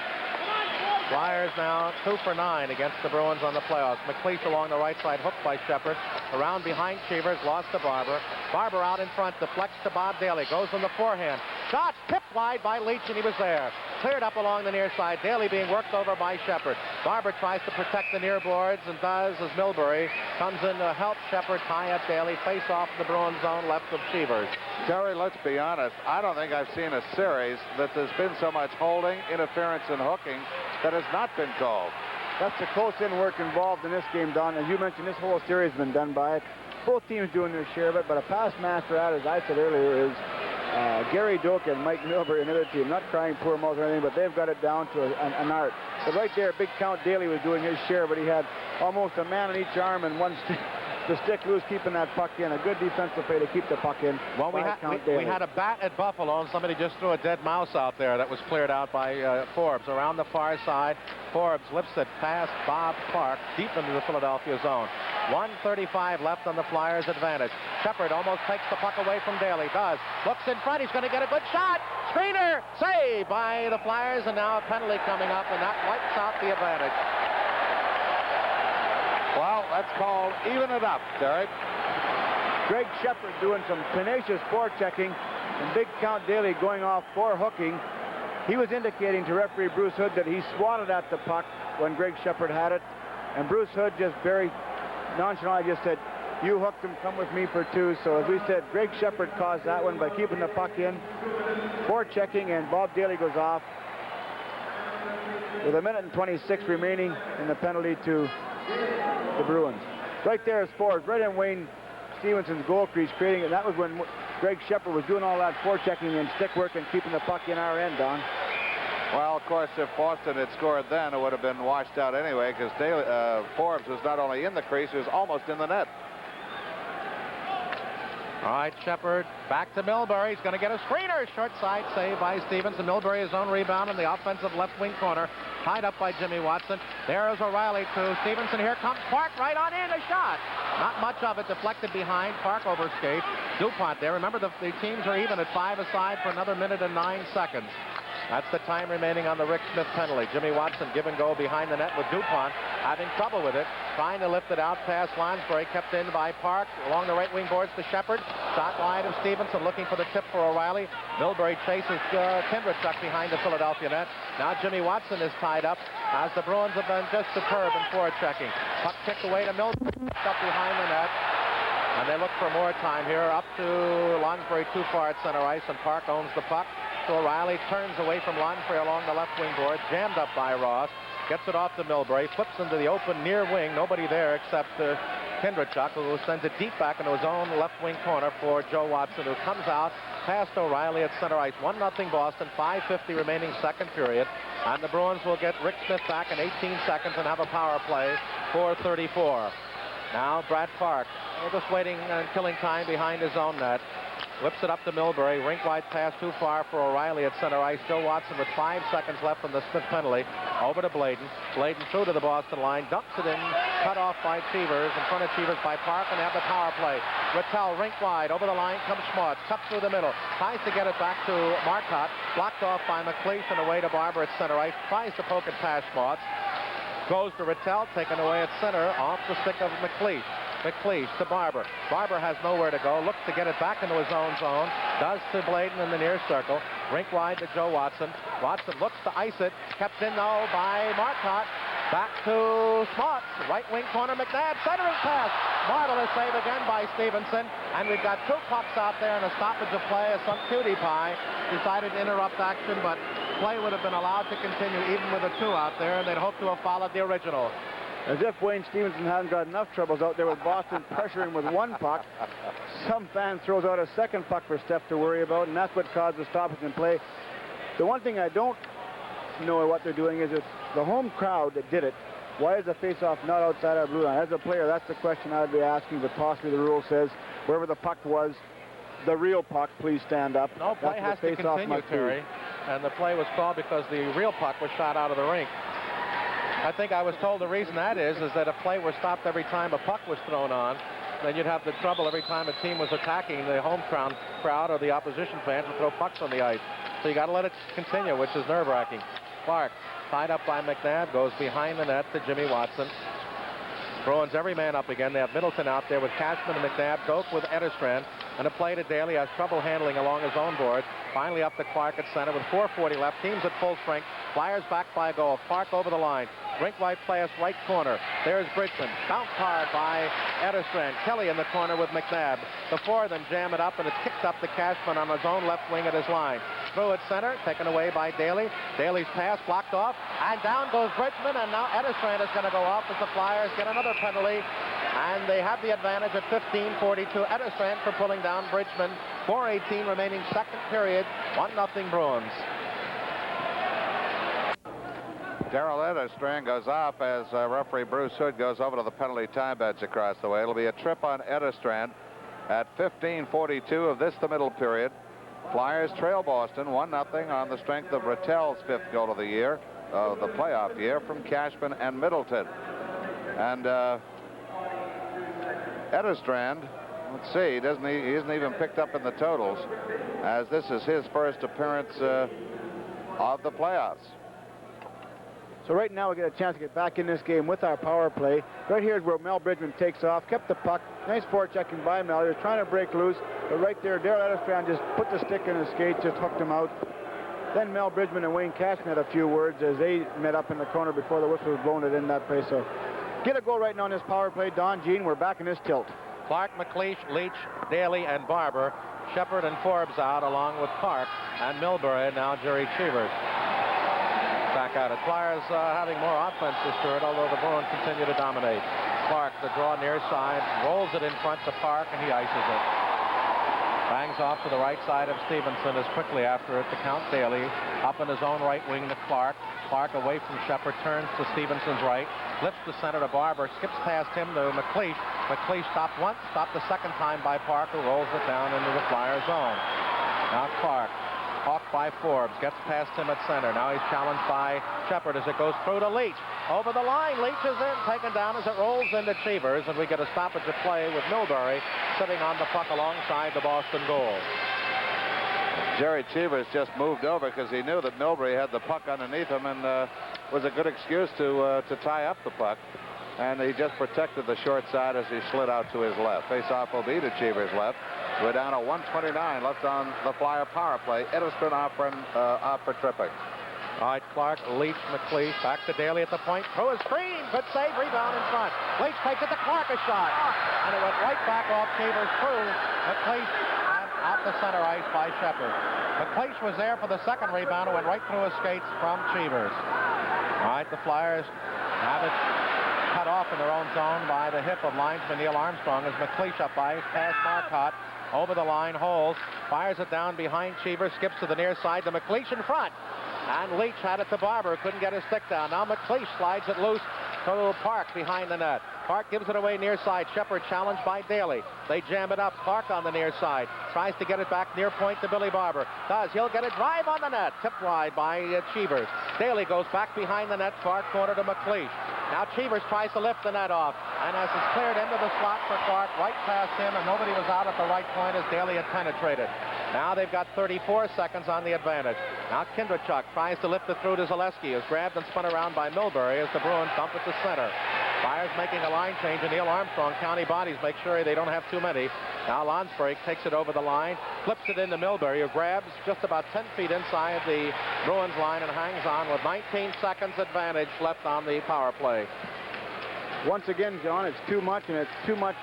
Flyers now 2 for 9 against the Bruins on the playoffs. McLeish along the right side, hooked by Shepard. Around behind Cheevers, lost to Barber. Barber out in front, deflects to Bob Daly. Goes on the forehand. Shot tipped wide by Leach, and he was there. Cleared up along the near side. Daly being worked over by Shepard. Barber tries to protect the near boards and does as Milbury comes in to help Shepard tie up Daly. Face off the Bruins zone left of Cheevers. Terry, let's be honest. I don't think I've seen a series that there's been so much holding, interference, and hooking that has not been called. That's the close-in work involved in this game, Don. As you mentioned, this whole series has been done by it. Both teams doing their share of it, but a past master at, as I said earlier, is Gary Doak and Mike Milbury, another team. Not crying poor mouth or anything, but they've got it down to an art. But right there, Big Count Daly was doing his share, but he had almost a man on each arm and one stick. The stick loose, keeping that puck in. A good defensive play to keep the puck in. Well, we had a bat at Buffalo, and somebody just threw a dead mouse out there that was cleared out by Forbes. Around the far side, Forbes lifts it past Bob Clark, deep into the Philadelphia zone. 1:35 left on the Flyers' advantage. Shepard almost takes the puck away from Daly. Does. Looks in front. He's going to get a good shot. Screener. Saved by the Flyers, and now a penalty coming up, and that wipes out the advantage. Well, that's called even it up, Terry. Greg Shepard doing some tenacious forechecking, and Big Count Daly going off forehooking. He was indicating to referee Bruce Hood that he swatted at the puck when Greg Shepard had it, and Bruce Hood just very nonchalantly just said, "You hooked him, come with me for two." So as we said, Greg Shepard caused that one by keeping the puck in, forechecking, and Bob Daly goes off with 1:26 remaining in the penalty to the Bruins. Right there is Forbes, right in Wayne Stevenson's goal crease, creating it. That was when Greg Shepard was doing all that forechecking and stick work and keeping the puck in our end, Don. Well, of course, if Boston had scored then, it would have been washed out anyway, because Forbes was not only in the crease, he was almost in the net. All right, Shepard back to Milbury. He's going to get a screener. Short side save by Stevenson. Milbury his own rebound in the offensive left wing corner. Tied up by Jimmy Watson. There is O'Reilly to Stevenson. Here comes Park right on in. A shot. Not much of it deflected behind. Park overskate. DuPont there. Remember, the teams are even at 5 aside for another 1:09. That's the time remaining on the Rick Smith penalty. Jimmy Watson give and go behind the net with DuPont having trouble with it. Trying to lift it out past Lansbury. Kept in by Park. Along the right wing boards to Shepard. Shot wide of Stevenson looking for the tip for O'Reilly. Milbury chases Kindrachuk behind the Philadelphia net. Now Jimmy Watson is tied up as the Bruins have been just superb in forechecking. Puck kicked away to Milbury. Up behind the net. And they look for more time here. Up to Lansbury too far at center ice, and Park owns the puck. So O'Reilly turns away from Lansbury along the left wing board. Jammed up by Ross. Gets it off to Milbury. Flips into the open near wing. Nobody there except Kindrachuk, who sends it deep back into his own left wing corner for Joe Watson, who comes out past O'Reilly at center ice. 1-0 Boston. 5:50 remaining second period. And the Bruins will get Rick Smith back in 18 seconds and have a power play for 34. Now Brad Park, just waiting and killing time behind his own net. Whips it up to Milbury. Rink wide pass too far for O'Reilly at center ice. Joe Watson with 5 seconds left from the Smith penalty. Over to Bladen. Bladen through to the Boston line. Dumps it in. Cut off by Cheevers. In front of Cheevers by Park, and they have the power play. Rattel rink wide. Over the line comes Schmaltz. Cut through the middle. Tries to get it back to Marcotte. Blocked off by McLeish and away to Barber at center ice. Tries to poke it past Schmaltz. Goes to Rattel, taken away at center, off the stick of McLeish. McLeish to Barber. Barber has nowhere to go. Looks to get it back into his own zone. Does to Bladen in the near circle. Rink wide to Joe Watson. Watson looks to ice it. Kept in, though, by Marcotte. Back to Schmaltz. Right wing corner, McNabb. Centering pass. Marvelous save again by Stevenson. And we've got 2 pucks out there and a stoppage of play as some cutie pie decided to interrupt action, but play would have been allowed to continue even with a 2 out there, and they'd hope to have followed the original. As if Wayne Stevenson hasn't got enough troubles out there with Boston pressuring with 1 puck. Some fan throws out a 2nd puck for Steph to worry about, and that's what caused the stoppage in play. The one thing I don't know what they're doing is it's the home crowd that did it. Why is the face-off not outside our blue line? As a player, that's the question I'd be asking, but possibly the rule says wherever the puck was, the real puck, please stand up. No, play has to continue, Terry. And the play was called because the real puck was shot out of the rink. I think I was told the reason that is that if play were stopped every time a puck was thrown on, then you'd have the trouble every time a team was attacking. The home crowd or the opposition fans would throw pucks on the ice. So you got to let it continue, which is nerve-wracking. Clark, tied up by McNabb, goes behind the net to Jimmy Watson. Bruins every man up again. They have Middleton out there with Cashman and McNabb. Doak with Etterstrand. And a play to Daly. Has trouble handling along his own board. Finally up to Clark at center with 4:40 left. Teams at full strength. Flyers back by a goal. Clark over the line. Rink wide pass right corner. There's Bridgman. Bounced hard by Etterstrand. Kelly in the corner with McNabb. The 4 of them jam it up, and it's kicked up to Cashman on his own left wing at his line. Through at center, taken away by Daly. Daly's pass blocked off, and down goes Bridgman, and now Etterstrand is going to go off as the Flyers get another penalty, and they have the advantage at 15:42. Etterstrand for pulling down Bridgman. 4:18 remaining second period. 1-0 Bruins. Darrell Etterstrand goes off as referee Bruce Hood goes over to the penalty time bench across the way. It'll be a trip on Etterstrand at 15:42 of this, the middle period. Flyers trail Boston 1-0 on the strength of Rattel's 5th goal of the year, the playoff year, from Cashman and Middleton. And Etterstrand, let's see, he isn't even picked up in the totals, as this is his first appearance of the playoffs. So right now we get a chance to get back in this game with our power play. Right here is where Mel Bridgman takes off, kept the puck. Nice forechecking by Mel. He was trying to break loose, but right there, Darrell Edestrand just put the stick in his skate, just hooked him out. Then Mel Bridgman and Wayne Cashman had a few words as they met up in the corner before the whistle was blown it in that place. So get a goal right now on this power play. Don, Gene, we're back in this tilt. Clark, McLeish, Leach, Daly, and Barber. Shepard and Forbes out along with Clark and Milbury, and now Jerry Cheevers. Back at it. Flyers having more offense this third, although the Bruins continue to dominate. Clark, the draw near side, rolls it in front to Park, and he ices it. Bangs off to the right side of Stevenson as quickly after it to count Daly. Up in his own right wing to Clark. Clark away from Shepard, turns to Stevenson's right, flips the center to Barber, skips past him to McLeish. McLeish stopped once, stopped the second time by Parker, rolls it down into the Flyer zone. Now Clark, hawked by Forbes, gets past him at center. Now he's challenged by Shepard as it goes through to Leach. Over the line, Leach is in, taken down as it rolls into Cheevers, and we get a stoppage of play with Milbury sitting on the puck alongside the Boston goal. Jerry Cheevers just moved over because he knew that Milbury had the puck underneath him, and was a good excuse to tie up the puck. And he just protected the short side as he slid out to his left. Face-off will be to Cheevers' left. We're down to 1:29 left on the Flyer power play. Ediston off for tripping. All right, Clark, Leach, McLeish, back to Daly at the point. Through a screen, good save, rebound in front. Leach takes it to Clark, a shot. And it went right back off Cheevers through McLeish and out the center ice by Shepard. McLeish was there for the second rebound and went right through his skates from Cheevers. All right, the Flyers have it cut off in their own zone by the hip of linesman Neil Armstrong as McLeish up ice past Marcotte. Over the line, holds, fires it down behind Cheevers, skips to the near side to McLeish in front. And Leach had it to Barber, couldn't get his stick down. Now McLeish slides it loose to Park behind the net. Park gives it away near side. Shepard challenged by Daly. They jam it up. Park on the near side. Tries to get it back near point to Billy Barber. Does. He'll get a drive on the net. Tipped wide by Cheevers. Daly goes back behind the net, far corner to McLeish. Now Cheevers tries to lift the net off. And as it's cleared into the slot for Clark, right past him, and nobody was out at the right point as Daly had penetrated. Now they've got 34 seconds on the advantage. Now Kindrachuk tries to lift it through to Zaleski, is grabbed and spun around by Milbury as the Bruins dump it to center. Flyers making a line change, and Neil Armstrong, county bodies, make sure they don't have too many. Now Lonsberg takes it over the line, flips it into Milbury, who grabs just about 10 feet inside the Bruins line and hangs on with 19 seconds advantage left on the power play. Once again, John, it's too much, and it's too much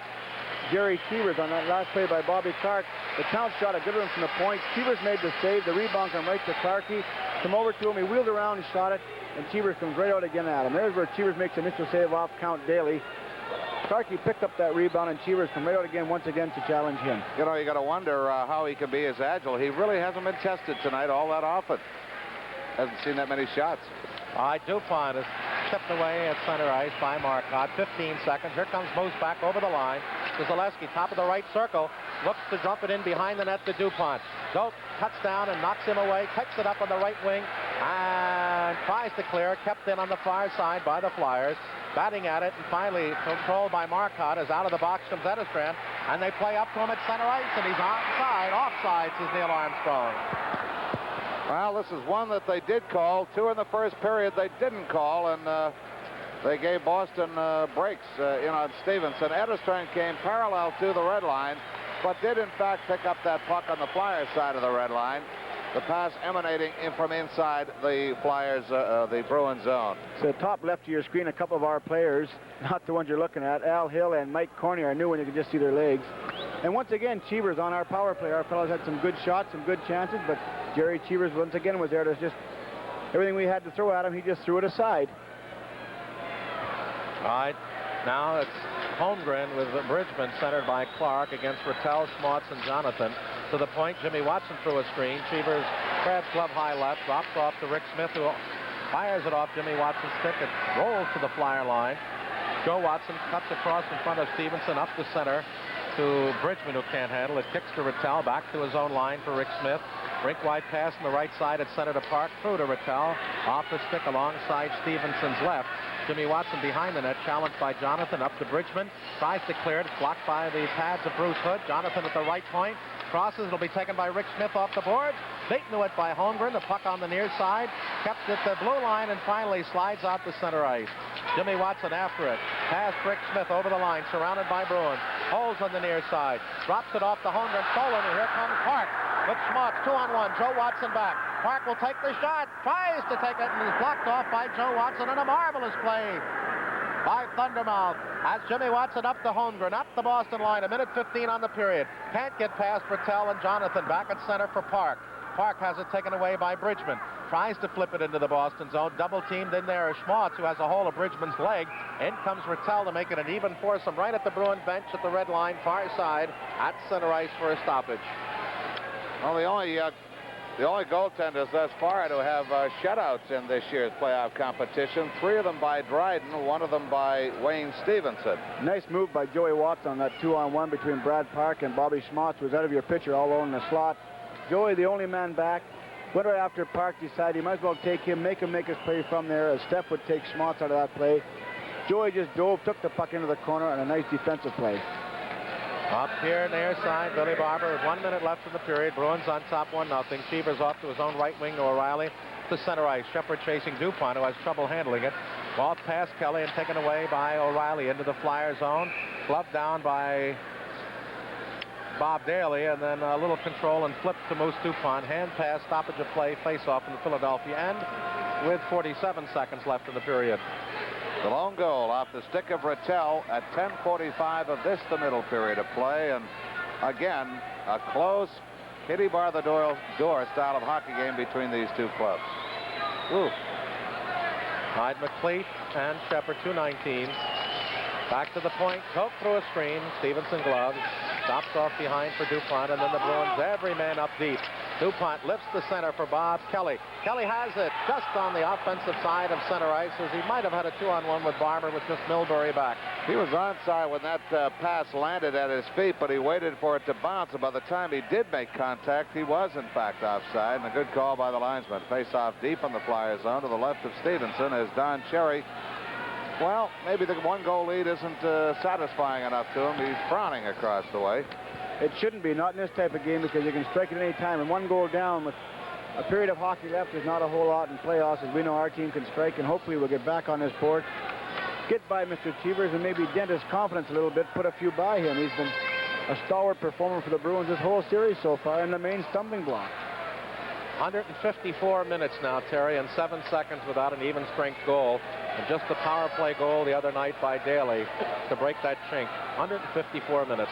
Jerry Cheevers on that last play by Bobby Clark. The count shot a good one from the point. Cheevers made the save. The rebound come right to Clarkie. Come over to him. He wheeled around and shot it. And Cheevers comes right out again at him. There's where Cheevers makes the initial save off count Daly. Clarkie picked up that rebound, and Cheevers come right out again once again to challenge him. You know, you got to wonder how he can be as agile. He really hasn't been tested tonight all that often. Hasn't seen that many shots. Dupont is tipped away at center ice by Marcotte. 15 seconds. Here comes Moose back over the line to Zaleski, top of the right circle. Looks to dump it in behind the net to Dupont. Dope cuts down and knocks him away. Kicks it up on the right wing and tries to clear. Kept in on the far side by the Flyers. Batting at it, and finally controlled by Marcotte. As out of the box comes Edestrand, and they play up to him at center ice, and he's onside. Offside, says Neil Armstrong. Well, this is one that they did call. Two in the first period they didn't call, and they gave Boston breaks in on Stevenson. Edestrand came parallel to the red line, but did in fact pick up that puck on the Flyers side of the red line. The pass emanating in from inside the Flyers, the Bruins zone. So top left of your screen, a couple of our players, not the ones you're looking at, Al Hill and Mike Cornier. I knew when you could just see their legs. And once again, Cheevers on our power play. Our fellows had some good shots, some good chances, but Jerry Cheevers once again was there to just everything we had to throw at him, he just threw it aside. All right, now it's Holmgren with Bridgman centered by Clark against Rattel, Schmaltz, and Jonathan. To the point, Jimmy Watson threw a screen. Cheevers grabs glove high left, drops off to Rick Smith, who fires it off Jimmy Watson's stick. It rolls to the Flyer line. Joe Watson cuts across in front of Stevenson up the center to Bridgman, who can't handle it. Kicks to Rattel, back to his own line for Rick Smith. Rink-wide pass on the right side at center to Park, through to Rattel, off the stick alongside Stevenson's left. Jimmy Watson behind the net, challenged by Jonathan, up to Bridgman. Tries to clear it, blocked by the pads of Bruce Hood. Jonathan at the right point. Crosses. It'll be taken by Rick Smith off the boards. Beaten to it by Holmgren. The puck on the near side. Kept at the blue line and finally slides out to center ice. Jimmy Watson after it. Past Rick Smith over the line, surrounded by Bruins. Holds on the near side. Drops it off to Holmgren. Stolen, and here comes Park with Schmaltz. 2-on-1. Joe Watson back. Park will take the shot. Tries to take it and is blocked off by Joe Watson, and a marvelous play by Thundermouth. As Jimmy Watson up to Holmgren, up the Boston line, 1:15 on the period. Can't get past Rattel and Jonathan. Back at center for Park. Park has it taken away by Bridgman. Tries to flip it into the Boston zone. Double teamed in there is Schmaltz, who has a hold of Bridgman's leg. In comes Rattel to make it an even foursome right at the Bruin bench at the red line, far side, at center ice for a stoppage. Well, the only goaltenders thus far to have shutouts in this year's playoff competition. 3 of them by Dryden, 1 of them by Wayne Stevenson. Nice move by Joey Watson on that 2-on-1 between Brad Park and Bobby Schmaltz, who was out of your pitcher all alone in the slot. Joey, the only man back, went right after Park, decided he might as well take him, make him make his play from there, as Steph would take Schmaltz out of that play. Joey just dove, took the puck into the corner, and a nice defensive play. Up here near side, Billy Barber with 1 minute left in the period. Bruins on top 1-0. Cheevers off to his own right wing to O'Reilly to center ice. Shepard chasing Dupont, who has trouble handling it. Ball past Kelly and taken away by O'Reilly into the Flyer zone. Gloved down by Bob Daly, and then a little control and flip to Moose Dupont. Hand pass, stoppage of play, face-off in the Philadelphia end with 47 seconds left in the period. The lone goal off the stick of Rattel at 10:45 of this, the middle period of play. And again, a close Kitty bar the door style of hockey game between these two clubs. Ooh. Hyde McLeet and Shepard, 2:19. Back to the point, Coke through a screen. Stevenson gloves. Stops off behind for Dupont, and then the Bruins, every man up deep. Dupont lifts the center for Bob Kelly. Kelly has it just on the offensive side of center ice, as he might have had a 2-on-1 with Barber with just Milbury back. He was onside when that pass landed at his feet, but he waited for it to bounce, and by the time he did make contact, he was in fact offside, and a good call by the linesman. Face off deep on the Flyers zone to the left of Stevenson as Don Cherry. Well, maybe the 1-goal lead isn't satisfying enough to him. He's frowning across the way. It shouldn't be, not in this type of game, because you can strike it any time. And 1 goal down with a period of hockey left is not a whole lot in playoffs, as we know our team can strike, and hopefully we'll get back on this board. Get by Mr. Cheevers and maybe dent his confidence a little bit, put a few by him. He's been a stalwart performer for the Bruins this whole series so far, and the main stumbling block. 154 minutes now, Terry, and 7 seconds without an even strength goal. And just the power play goal the other night by Daly to break that chink. 154 minutes.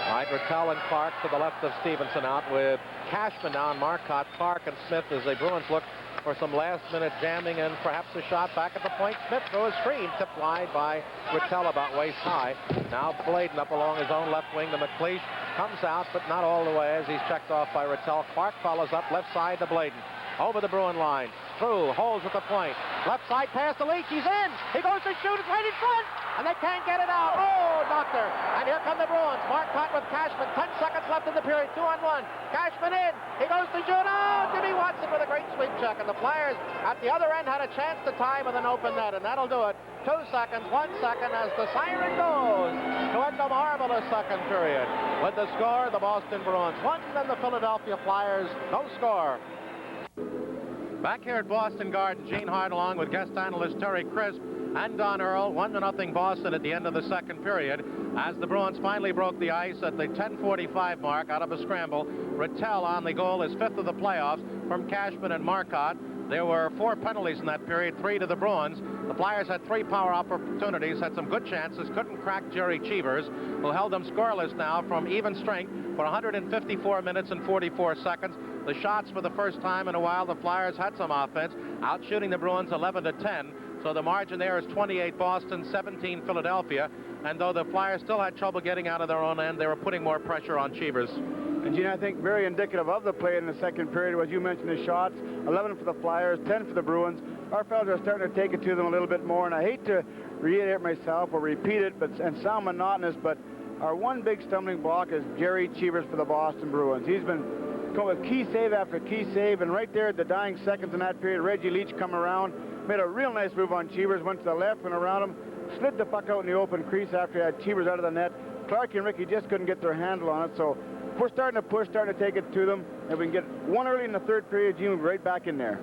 All right, Rattel and Clark to the left of Stevenson, out with Cashman down, Marcotte, Clark, and Smith as the Bruins look for some last-minute jamming and perhaps a shot back at the point. Smith throws a screen, tipped wide by Rattel about waist high. Now Bladen up along his own left wing to McLeish. Comes out, but not all the way as he's checked off by Rattel. Clark follows up left side to Bladen. Over the Bruin line. Through, holds at the point. Left side pass to Leach. He's in. He goes to shoot. It's right in front. And they can't get it out. Oh, Doctor. And here come the Bruins. Marcotte with Cashman. 10 seconds left in the period. 2-on-1. Cashman in. He goes to shoot. Oh, Jimmy Watson with a great sweep check. And the Flyers at the other end had a chance to tie with an open net. And that'll do it. 2 seconds, 1 second as the siren goes to end the marvelous second period. With the score, the Boston Bruins 1 and the Philadelphia Flyers no score. Back here at Boston Garden, Gene Hart along with guest analyst Terry Crisp and Don Earl. 1-0 Boston at the end of the second period as the Bruins finally broke the ice at the 10:45 mark out of a scramble. Rattel on the goal, his 5th of the playoffs from Cashman and Marcotte. There were 4 penalties in that period, 3 to the Bruins. The Flyers had 3 power opportunities, had some good chances, couldn't crack Jerry Cheevers, who held them scoreless now from even strength for 154 minutes and 44 seconds. The shots for the first time in a while, the Flyers had some offense, out shooting the Bruins 11-10. So the margin there is 28 Boston, 17 Philadelphia. And though the Flyers still had trouble getting out of their own end, they were putting more pressure on Cheevers. And Gene, I think very indicative of the play in the second period was, you mentioned the shots, 11 for the Flyers, 10 for the Bruins. Our fellas are starting to take it to them a little bit more, and I hate to reiterate myself or repeat it and sound monotonous, but our one big stumbling block is Jerry Cheevers for the Boston Bruins. He's been going with key save after key save, and right there at the dying seconds in that period, Reggie Leach come around, made a real nice move on Cheevers, went to the left, went around him, slid the puck out in the open crease after he had Cheevers out of the net. Clark and Ricky just couldn't get their handle on it, so we're starting to push, starting to take it to them. If we can get one early in the third period, Gene will be right back in there.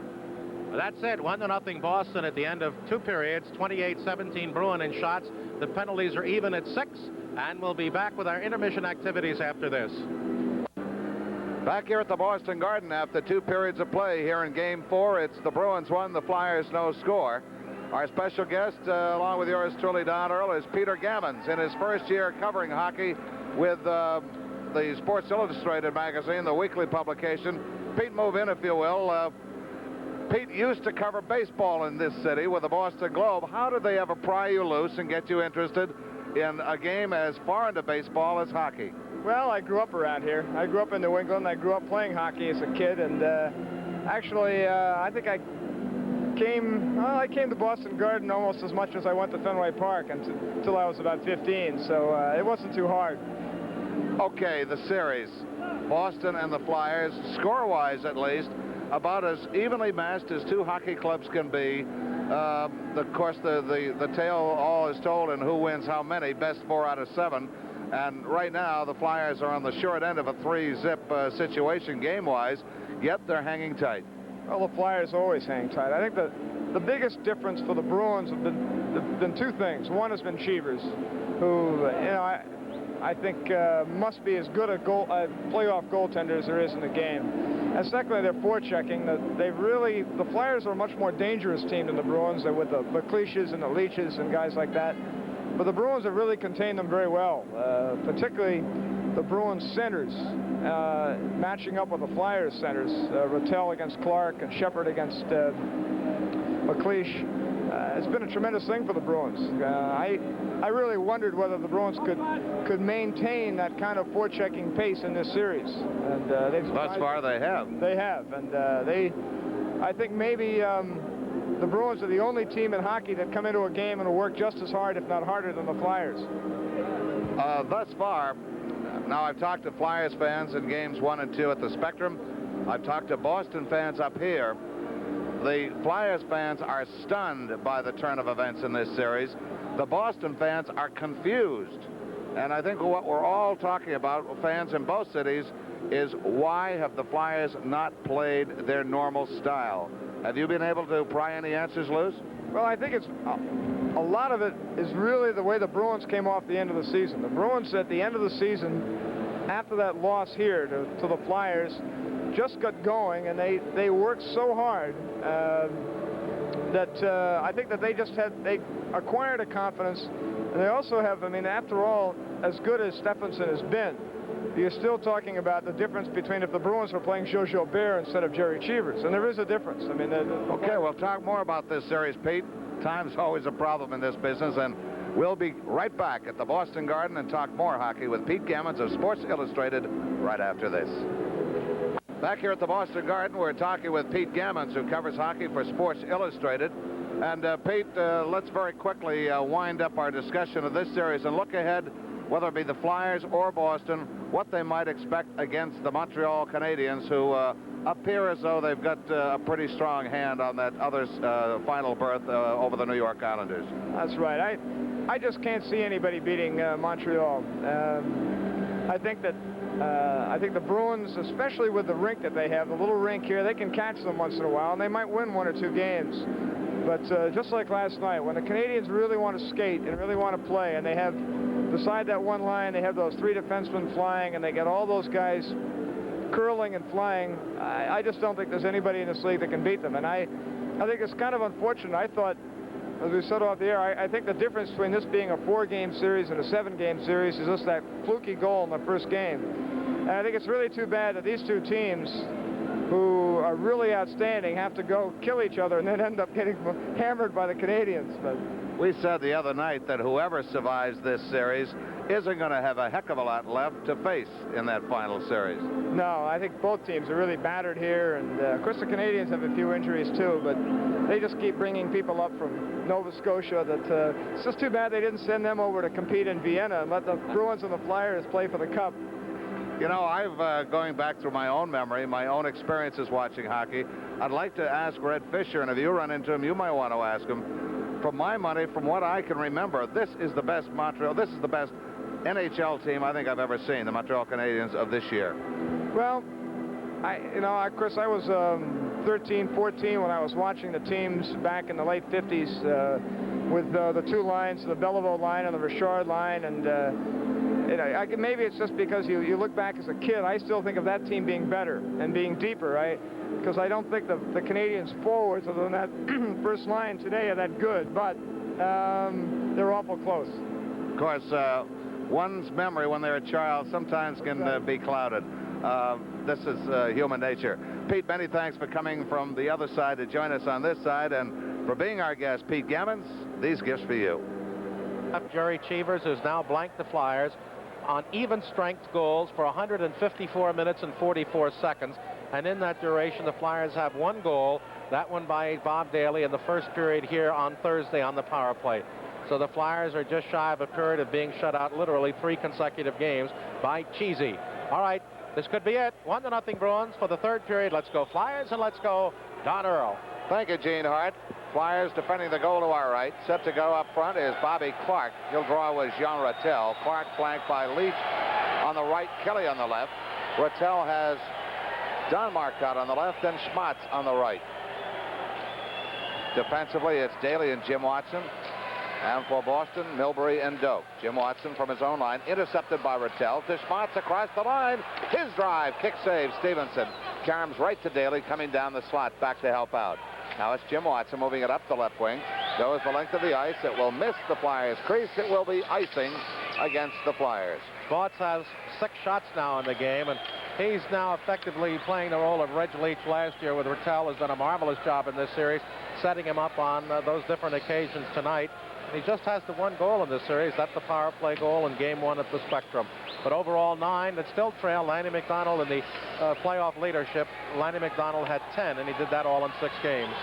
That's it. 1-0 Boston at the end of 2 periods. 28-17 Bruin in shots. The penalties are even at 6. And we'll be back with our intermission activities after this. Back here at the Boston Garden after 2 periods of play here in Game 4. It's the Bruins 1, the Flyers no score. Our special guest, along with yours truly, Don Earl, is Peter Gammons. In his first year covering hockey with the Sports Illustrated magazine, the weekly publication. Pete, move in, if you will. Pete used to cover baseball in this city with the Boston Globe. How did they ever pry you loose and get you interested in a game as far into baseball as hockey? Well, I grew up around here. I grew up in New England. I grew up playing hockey as a kid, and actually, I think I came to Boston Garden almost as much as I went to Fenway Park until I was about 15, so it wasn't too hard. Okay, the series, Boston and the Flyers, score-wise at least, about as evenly matched as 2 hockey clubs can be. Of course, the tale all is told in who wins how many, best 4 out of 7. And right now, the Flyers are on the short end of a 3-zip situation game-wise, yet they're hanging tight. Well, the Flyers always hang tight. I think the biggest difference for the Bruins have been 2 things. One has been Cheevers, who, I think must be as good a playoff goaltender as there is in the game. And secondly, their forechecking. The Flyers are a much more dangerous team than the Bruins. They're with the McLeishes and the Leaches and guys like that. But the Bruins have really contained them very well, particularly the Bruins centers, matching up with the Flyers centers. Rattel against Clark and Shepard against McLeish. It's been a tremendous thing for the Bruins. I really wondered whether the Bruins could maintain that kind of forechecking pace in this series. And thus far they have. They have, and I think maybe the Bruins are the only team in hockey that come into a game and will work just as hard, if not harder, than the Flyers. Thus far, now I've talked to Flyers fans in games 1 and 2 at the Spectrum. I've talked to Boston fans up here. The Flyers fans are stunned by the turn of events in this series. The Boston fans are confused. And I think what we're all talking about, fans in both cities, is why have the Flyers not played their normal style? Have you been able to pry any answers loose? Well, I think it's a lot of it is really the way the Bruins came off the end of the season. The Bruins at the end of the season, after that loss here to the Flyers, just got going, and they worked so hard that I think that they acquired a confidence, and they also have, I mean, after all, as good as Stephenson has been, you're still talking about the difference between if the Bruins were playing Joe Gilbert instead of Jerry Cheevers, and there is a difference. I mean, okay, we'll talk more about this series, Pete. Time's always a problem in this business, and we'll be right back at the Boston Garden and talk more hockey with Pete Gammons of Sports Illustrated right after this. Back here at the Boston Garden, we're talking with Pete Gammons, who covers hockey for Sports Illustrated. And Pete, let's very quickly wind up our discussion of this series and look ahead, whether it be the Flyers or Boston, what they might expect against the Montreal Canadiens, who appear as though they've got a pretty strong hand on that other final berth over the New York Islanders. That's right. I just can't see anybody beating Montreal. I think the Bruins, especially with the rink that they have, the little rink here, they can catch them once in a while, and they might win 1 or 2 games. But just like last night, when the Canadiens really want to skate and really want to play, and they have, beside that one line, they have those 3 defensemen flying, and they get all those guys curling and flying, I just don't think there's anybody in this league that can beat them. And I think it's kind of unfortunate. I thought, as we said off the air, I think the difference between this being a 4-game series and a 7-game series is just that fluky goal in the first game. And I think it's really too bad that these 2 teams, who are really outstanding, have to go kill each other and then end up getting hammered by the Canadiens. But we said the other night that whoever survives this series isn't going to have a heck of a lot left to face in that final series. No, I think both teams are really battered here, and of course the Canadiens have a few injuries too, but they just keep bringing people up from Nova Scotia. That it's just too bad they didn't send them over to compete in Vienna and let the Bruins and the Flyers play for the Cup. You know, I've, going back through my own memory, my own experiences watching hockey, I'd like to ask Red Fisher, and if you run into him, you might want to ask him. For my money, from what I can remember, this is the best Montreal, this is the best NHL team I think I've ever seen, the Montreal Canadiens of this year. Well, Chris, I was 13, 14 when I was watching the teams back in the late 50s with the two lines, the Belleville line and the Richard line, and maybe it's just because you look back as a kid. I still think of that team being better and being deeper, right? Because I don't think the Canadiens forwards, other than that first line today, are that good, but they're awful close. Of course, one's memory when they're a child sometimes can be clouded. This is human nature. Pete, many thanks for coming from the other side to join us on this side, and for being our guest, Pete Gammons, these gifts for you. Jerry Cheevers, who's now blanked the Flyers on even strength goals for 154 minutes and 44 seconds. And in that duration, the Flyers have one goal, that one by Bob Daly in the first period here on Thursday on the power play. So the Flyers are just shy of a period of being shut out literally 3 consecutive games by Cheesy. All right, this could be it. 1-0 Bruins for the third period. Let's go Flyers, and let's go Don Earl. Thank you, Gene Hart. Flyers defending the goal to our right. Set to go up front is Bobby Clark. He'll draw with Jean Rattel. Clark flanked by Leach on the right, Kelly on the left. Rattel has Don Marcotte on the left and Schmatz on the right. Defensively, it's Daly and Jim Watson. And for Boston, Milbury and Doak. Jim Watson from his own line, intercepted by Rattel. To Schmatz across the line. His drive, kick save, Stevenson. Carams right to Daly, coming down the slot, back to help out. Now it's Jim Watson moving it up the left wing. Goes the length of the ice. It will miss the Flyers' crease. It will be icing against the Flyers. Schwartz has 6 shots now in the game, and he's now effectively playing the role of Reg Leach last year, with Rattel has done a marvelous job in this series, setting him up on those different occasions tonight. And he just has the one goal in this series. That's the power play goal in Game 1 at the Spectrum. But overall 9 that still trail Lanny McDonald in the playoff leadership. Lanny McDonald had 10, and he did that all in 6 games.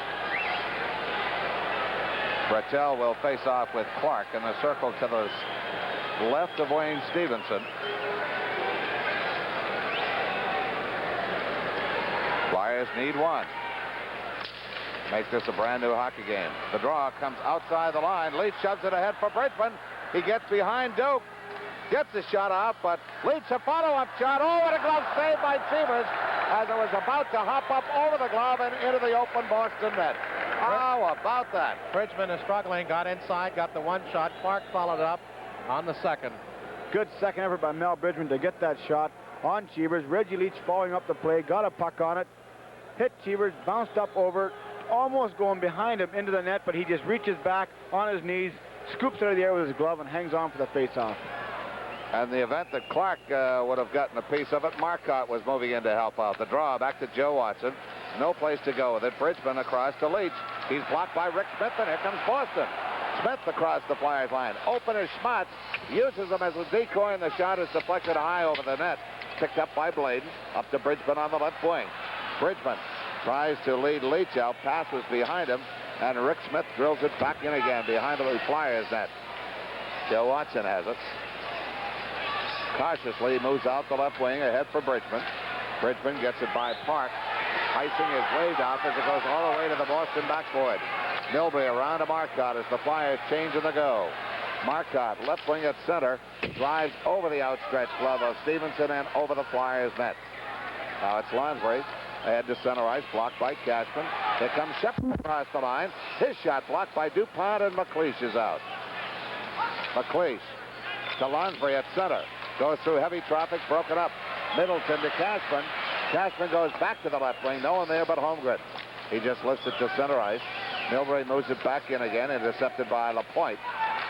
Rattel will face off with Clark in the circle to the left of Wayne Stevenson. Flyers need 1. Make this a brand new hockey game. The draw comes outside the line. Leach shoves it ahead for Bridgman. He gets behind Doak. Gets the shot out, but Leach a follow-up shot. Oh, what a glove save by Cheevers as it was about to hop up over the glove and into the open Boston net. How about that? Bridgman is struggling, got inside, got the one shot. Clark followed it up on the second. Good second effort by Mel Bridgman to get that shot on Cheevers. Reggie Leach following up the play, got a puck on it, hit Cheevers, bounced up over, almost going behind him into the net, but he just reaches back on his knees, scoops it out of the air with his glove, and hangs on for the face-off. And the event that Clark would have gotten a piece of it, Marcotte was moving in to help out. The draw back to Joe Watson. No place to go with it. Bridgman across to Leach. He's blocked by Rick Smith, and here comes Boston. Smith across the Flyers line. Opener Schmatz uses him as a decoy, and the shot is deflected high over the net. Picked up by Bladen. Up to Bridgman on the left wing. Bridgman tries to lead Leach out. Passes behind him, and Rick Smith drills it back in again behind the Flyers net. Joe Watson has it. Cautiously moves out the left wing ahead for Bridgman. Bridgman gets it by Park. Icing his way down as it goes all the way to the Boston backboard. Milbury around to Marcotte as the Flyers change in the go. Marcotte, left wing at center, drives over the outstretched glove of Stevenson and over the Flyers net. Now it's Lonsbury ahead to center ice, blocked by Cashman. Here comes Shepard across the line. His shot blocked by DuPont, and McLeish is out. McLeish to Lonsbury at center. Goes through heavy traffic, broken up. Middleton to Cashman. Cashman goes back to the left wing. No one there but Holmgren. He just lifts it to center ice. Milbury moves it back in again, intercepted by Lapointe.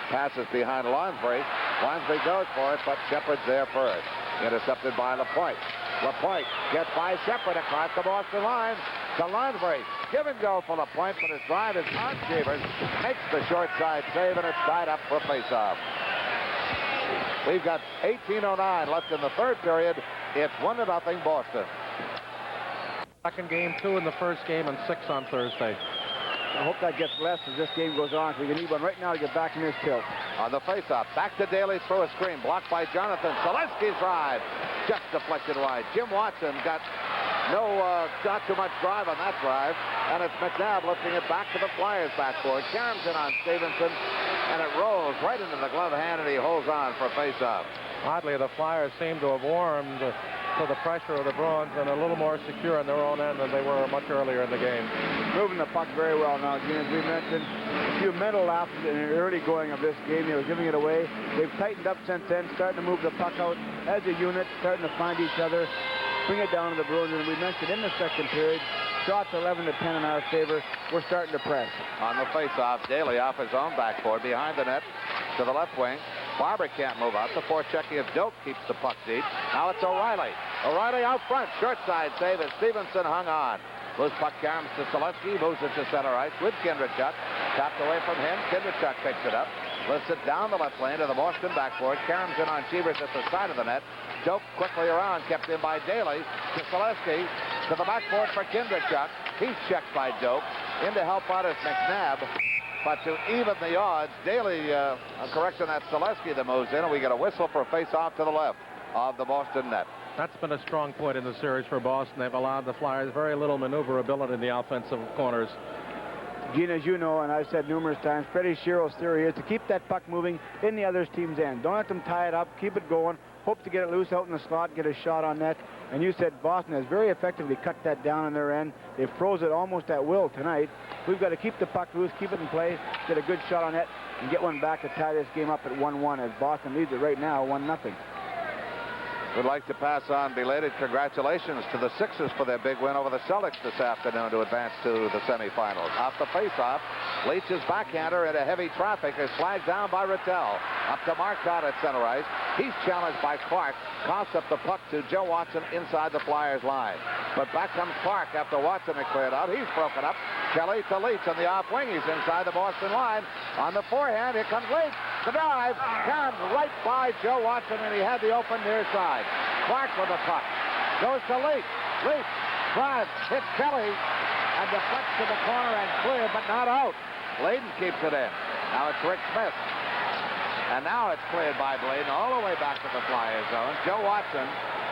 Passes behind Lonsbury. Lonsbury goes for it, but Shepard's there first. Intercepted by Lapointe. Lapointe gets by Shepard across the Boston line to Lonsbury. Give and go for Lapointe, but his drive is on Cheevers. Makes the short side save, and it's tied up for faceoff. We've got 18:09 left in the third period. It's 1-0 Boston. Second game, 2 in the first game, and 6 on Thursday. I hope that gets less as this game goes on, so we can need one right now to get back in this tilt. On the faceoff, back to Daly through a screen, blocked by Jonathan. Selesky's drive just deflected wide. Jim Watson got Not too much drive on that drive. And it's McNabb lifting it back to the Flyers backboard. Karam's in on Stevenson, and it rolls right into the glove hand, and he holds on for a face-off. Oddly, the Flyers seem to have warmed to the pressure of the Bruins and a little more secure on their own end than they were much earlier in the game. Moving the puck very well now, Gene. As we mentioned, a few mental lapses in the early going of this game. They were giving it away. They've tightened up since then, starting to move the puck out as a unit, starting to find each other, bring it down to the Bruins. And we mentioned in the second period, shots 11 to 10 in our favor. We're starting to press. On the face-off, Daly off his own backboard, behind the net to the left wing. Barber can't move out. The forechecking of Doak keeps the puck deep. Now it's O'Reilly. O'Reilly out front. Short side save as Stevenson hung on. Loose puck Karams to Selesky. Moves it to center ice with Kindrachuk. Tapped away from him. Kindrachuk picks it up. Lifts it down the left lane to the Boston backboard. Karams in on Cheevers at the side of the net. Doak quickly around. Kept in by Daly to Selesky. To the backboard for Kindrachuk. He's checked by Doak. In to help out is McNabb. But to even the odds, Daly correcting that Selesky that moves in, and we get a whistle for a face-off to the left of the Boston net. That's been a strong point in the series for Boston. They've allowed the Flyers very little maneuverability in the offensive corners. Gene, as you know, and I've said numerous times, Freddie Shero's theory is to keep that puck moving in the other team's end. Don't let them tie it up. Keep it going. Hope to get it loose out in the slot, get a shot on net. And you said Boston has very effectively cut that down on their end. They froze it almost at will tonight. We've got to keep the puck loose, keep it in play, get a good shot on net, and get one back to tie this game up at 1-1 as Boston leads it right now 1-0. We'd like to pass on belated congratulations to the Sixers for their big win over the Celtics this afternoon to advance to the semifinals. Off the faceoff, Leach's backhander into heavy traffic is flagged down by Rattel. Up to Marcotte at center ice. He's challenged by Clark. Coughs up the puck to Joe Watson inside the Flyers line. But back comes Clark after Watson had cleared out. He's broken up. Kelly to Leach on the off wing. He's inside the Boston line. On the forehand, here comes Leach. The drive comes right by Joe Watson, and he had the open near side. Clark with the puck. Goes to Leach. Leach drives, hits Kelly, and deflects to the corner and clear, but not out. Bladen keeps it in. Now it's Rick Smith. And now it's cleared by Bladen all the way back to the Flyers zone. Joe Watson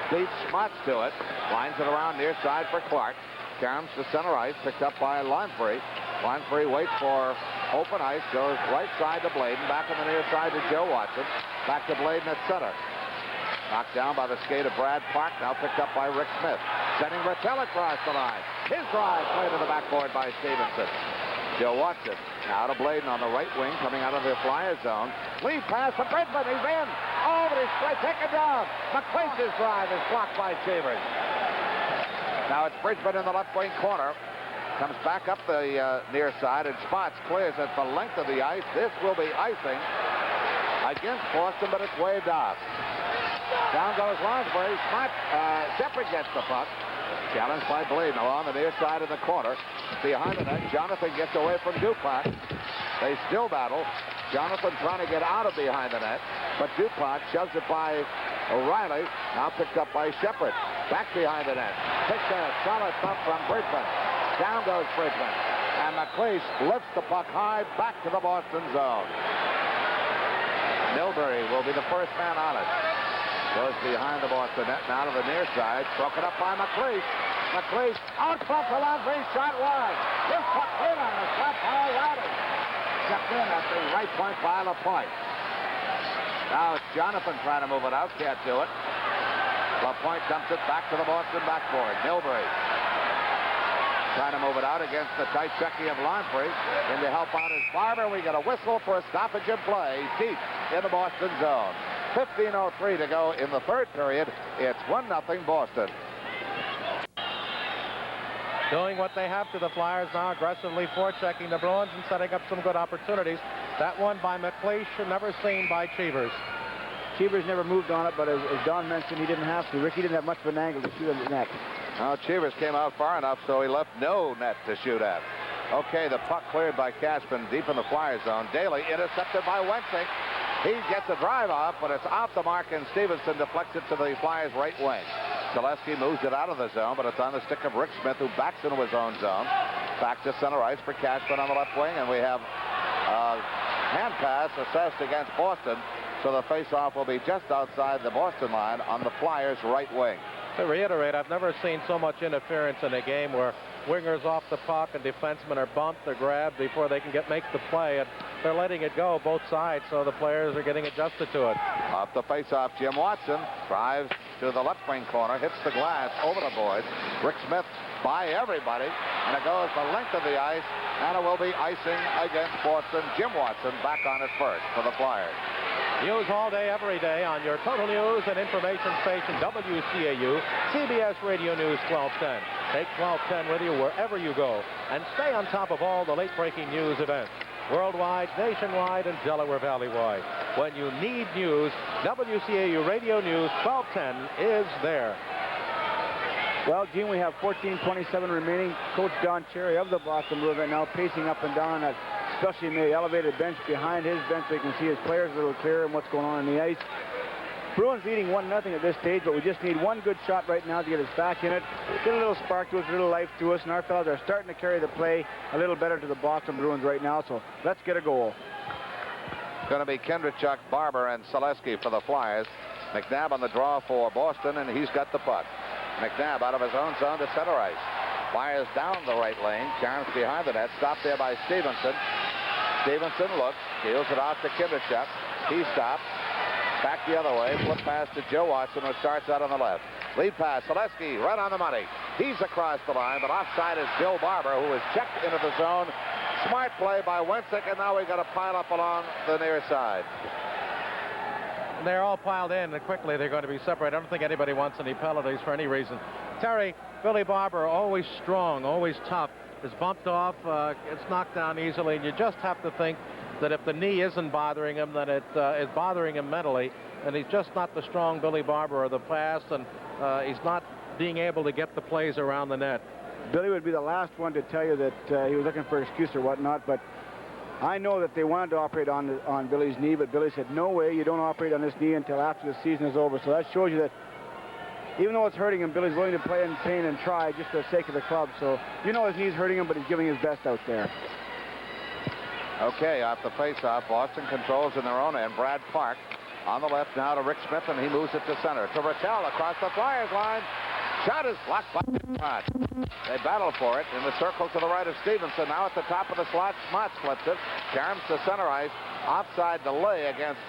beats Schmatz to it. Lines it around near side for Clark. Karams to center ice, picked up by Lansbury. Lansbury waits for open ice, goes right side to Bladen, back on the near side to Joe Watson. Back to Bladen at center. Knocked down by the skate of Brad Park, now picked up by Rick Smith. Sending Rattel across the line. His drive played to the backboard by Stevenson. Joe Watson now to Bladen on the right wing, coming out of the Flyers zone. Lead pass to Bridgman, he's in. Oh, but he's taken down. McQuaid's drive is blocked by Chambers. Now it's Bridgman in the left wing corner. Comes back up the near side, and Spots clears at the length of the ice. This will be icing against Boston, but it's waved off. Down goes Lansbury. Shepard gets the puck. Challenged by Bladen along the near side of the corner. Behind the net, Jonathan gets away from DuPont. They still battle. Jonathan trying to get out of behind the net, but DuPont shoves it by O'Reilly. Now picked up by Shepard. Back behind the net. Takes a solid thump from Bridgman. Down goes Bridgman. And McLeish lifts the puck high back to the Boston zone. Milbury will be the first man on it. Goes behind the Boston net, now to the near side. Broken up by McLeish. McLeish out front to Lansbury, shot wide. This puck in on the slap by O'Reilly. Kept in at the right point by LaPointe. Now it's Jonathan trying to move it out, can't do it. LaPointe dumps it back to the Boston backboard. Milbury trying to move it out against the tight checking of Lansbury. In to help out is Barber. We get a whistle for a stoppage in play deep in the Boston zone. 15:03 to go in the third period. It's 1-0 Boston. Doing what they have to the Flyers now, aggressively forechecking the Bruins and setting up some good opportunities. That one by McLeish, never seen by Cheevers. Cheevers never moved on it, but as Don mentioned, he didn't have to. Ricky didn't have much of an angle to shoot at the net. Now Cheevers came out far enough, so he left no net to shoot at. Okay, the puck cleared by Caspin deep in the Flyers zone. Daly intercepted by Wensink. He gets a drive off, but it's off the mark, and Stevenson deflects it to the Flyers' right wing. Selesky moves it out of the zone, but it's on the stick of Rick Smith, who backs into his own zone. Back to center ice for Caspin on the left wing, and we have a hand pass assessed against Boston, so the faceoff will be just outside the Boston line on the Flyers' right wing. To reiterate, I've never seen so much interference in a game where wingers off the puck and defensemen are bumped or grabbed before they can make the play, and they're letting it go both sides, so the players are getting adjusted to it. Off the faceoff, Jim Watson drives to the left wing corner, hits the glass over the boards. Rick Smith by everybody, and it goes the length of the ice, and it will be icing against Boston. Jim Watson back on it first for the Flyers. News all day, every day on your total news and information station, WCAU, CBS Radio News 1210. Take 1210 with you wherever you go, and stay on top of all the late-breaking news events, worldwide, nationwide, and Delaware Valley-wide. When you need news, WCAU Radio News 1210 is there. Well, Gene, we have 14:27 remaining. Coach Don Cherry of the Boston Bruins right now pacing up and down on that especially in the elevated bench behind his bench so you can see his players a little clearer and what's going on the ice. Bruins leading 1-0 at this stage, but we just need one good shot right now to get us back in it, get a little spark to us, a little life to us, and our fellas are starting to carry the play a little better to the Boston Bruins right now, so let's get a goal. Going to be Kendrachuk, Barber, and Selesky for the Flyers. McNabb on the draw for Boston, and he's got the puck. McNabb out of his own zone to center ice. Fires down the right lane. Charms behind the net. Stopped there by Stevenson. Stevenson looks. Deals it off to Kendrachuk. He stops. Back the other way. Flip pass to Joe Watson, who starts out on the left. Lead pass. Selesky right on the money. He's across the line, but offside is Bill Barber, who is checked into the zone. Smart play by Wensick, and now we got to pile up along the near side. They're all piled in, and quickly they're going to be separated. I don't think anybody wants any penalties for any reason. Terry, Billy Barber, always strong, always tough, is bumped off, it's knocked down easily, and you just have to think that if the knee isn't bothering him, then it is bothering him mentally, and he's just not the strong Billy Barber of the past, and he's not being able to get the plays around the net. Billy would be the last one to tell you that he was looking for an excuse or whatnot, but I know that they wanted to operate on Billy's knee, but Billy said, no way, you don't operate on this knee until after the season is over. So that shows you that even though it's hurting him, Billy's willing to play in pain and try just for the sake of the club. So you know his knee's hurting him, but he's giving his best out there. Okay, off the faceoff, Boston controls in their own end. Brad Park on the left now to Rick Smith, and he moves it to center. To Rattel across the Flyers line. Shot is blocked by Smart. They battle for it in the circle to the right of Stevenson. Now at the top of the slot, Smart flips it. Charms to center ice. Offside delay against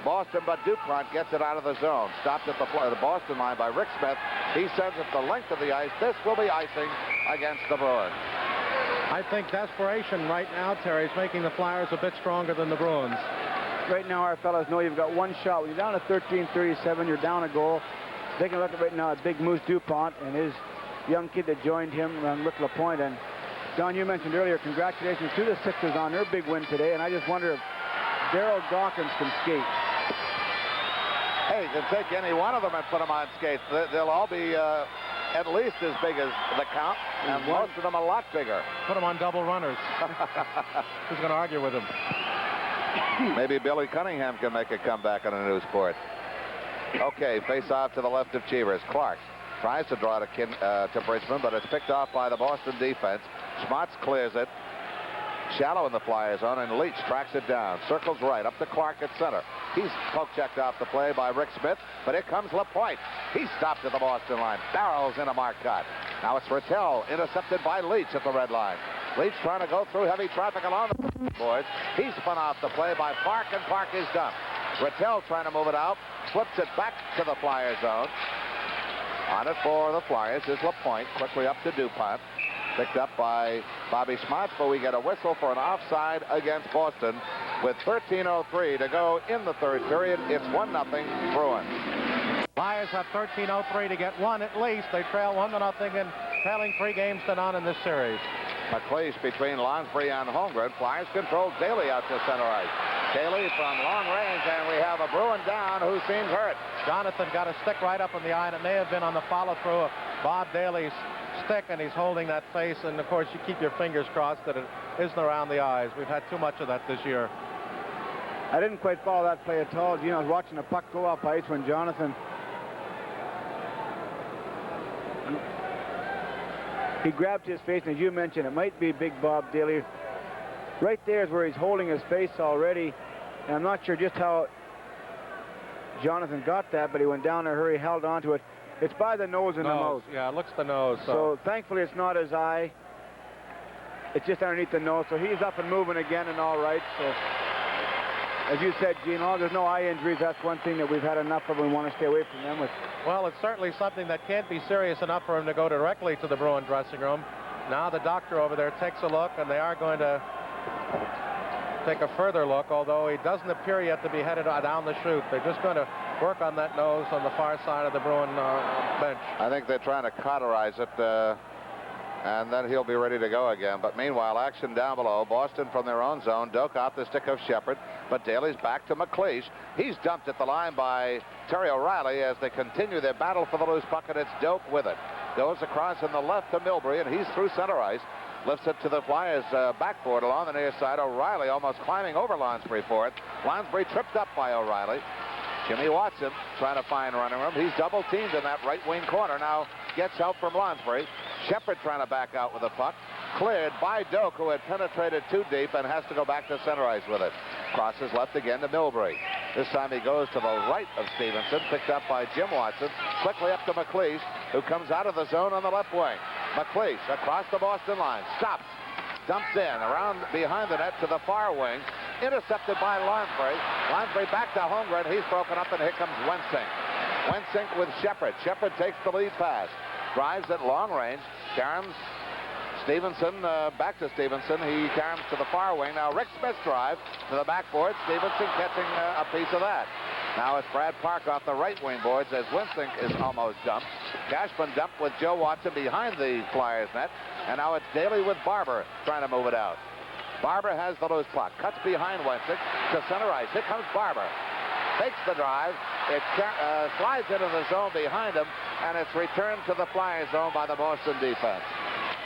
Boston, but DuPont gets it out of the zone. Stopped at the Boston line by Rick Smith. He sends it the length of the ice. This will be icing against the Bruins. I think desperation right now, Terry, is making the Flyers a bit stronger than the Bruins. Right now, our fellas know you've got one shot. When you're down to 13:37, you're down a goal. They can look at right now at Big Moose DuPont and his young kid that joined him, Rick LaPointe. And Don, you mentioned earlier, congratulations to the Sixers on their big win today. And I just wonder if Daryl Dawkins can skate. Hey, you can take any one of them and put them on skates. They'll all be at least as big as the count, and most of them a lot bigger. Put them on double runners. Who's going to argue with him? Maybe Billy Cunningham can make a comeback on a new sport. Okay, face off to the left of Cheevers. Clark tries to draw to Bridgman, but it's picked off by the Boston defense. Schmatz clears it. Shallow in the Flyers zone, and Leach tracks it down. Circles right up to Clark at center. He's poke-checked off the play by Rick Smith, but here comes LaPointe. He's stopped at the Boston line. Barrels in a mark cut. Now it's Rattel, intercepted by Leach at the red line. Leach trying to go through heavy traffic along the boards. He's spun off the play by Park, and Park is dumped. Rattel trying to move it out, flips it back to the Flyers zone. On it for the Flyers is LaPointe, quickly up to DuPont. Picked up by Bobby Schmatz, but we get a whistle for an offside against Boston with 13:03 to go in the third period. It's 1-0 Bruins. Flyers have 13:03 to get one at least. They trail 1-0 and trailing 3 games to none in this series. McLeish between Lonsbury and Holmgren. Flyers control Daly out to center ice. Daly from long range, and we have a Bruin down who seems hurt. Jonathan got a stick right up in the eye, and it may have been on the follow-through of Bob Daly's stick, and he's holding that face, and of course you keep your fingers crossed that it isn't around the eyes. We've had too much of that this year. I didn't quite follow that play at all. You know, I was watching the puck go up ice when Jonathan, he grabbed his face, and as you mentioned, it might be Big Bob Daly. Right there is where he's holding his face already, and I'm not sure just how Jonathan got that, but he went down in a hurry, held onto it. It's by the nose and the mouth. Yeah, it looks the nose. So thankfully it's not his eye. It's just underneath the nose. So he's up and moving again and all right. So as you said, Gene, there's no eye injuries. That's one thing that we've had enough of. We want to stay away from them. Well, it's certainly something that can't be serious enough for him to go directly to the Bruin dressing room. Now the doctor over there takes a look, and they are going to take a further look, although he doesn't appear yet to be headed down the chute. They're just going to work on that nose on the far side of the Bruin bench. I think they're trying to cauterize it, and then he'll be ready to go again. But meanwhile, action down below. Boston from their own zone. Doak off the stick of Shepard, but Daly's back to McLeish. He's dumped at the line by Terry O'Reilly as they continue their battle for the loose puck, and it's Doak with it. Goes across in the left to Milbury, and he's through center ice. Lifts it to the Flyers' backboard along the near side. O'Reilly almost climbing over Lonsbury for it. Lonsbury tripped up by O'Reilly. Jimmy Watson trying to find running room. He's double teamed in that right wing corner. Now gets help from Lonsbury. Shepard trying to back out with the puck. Cleared by Doak, who had penetrated too deep and has to go back to center ice with it. Crosses left again to Milbury. This time he goes to the right of Stevenson, picked up by Jim Watson. Quickly up to McLeish, who comes out of the zone on the left wing. McLeish across the Boston line. Stops. Dumps in around behind the net to the far wing. Intercepted by Lonsbury. Lonsbury back to Holmgren. He's broken up, and here comes Wensink. Wensink with Shepard. Shepard takes the lead pass. Drives at long range. Caroms. Stevenson, back to Stevenson. He caroms to the far wing. Now Rick Smith's drive to the backboard. Stevenson catching a piece of that. Now it's Brad Park off the right wing boards as Wensink is almost dumped. Cashman dumped with Joe Watson behind the Flyers net. And now it's Daly with Barber trying to move it out. Barber has the loose puck. Cuts behind Wensink to center ice. Here comes Barber. Takes the drive. It slides into the zone behind him, and it's returned to the Flyers zone by the Boston defense.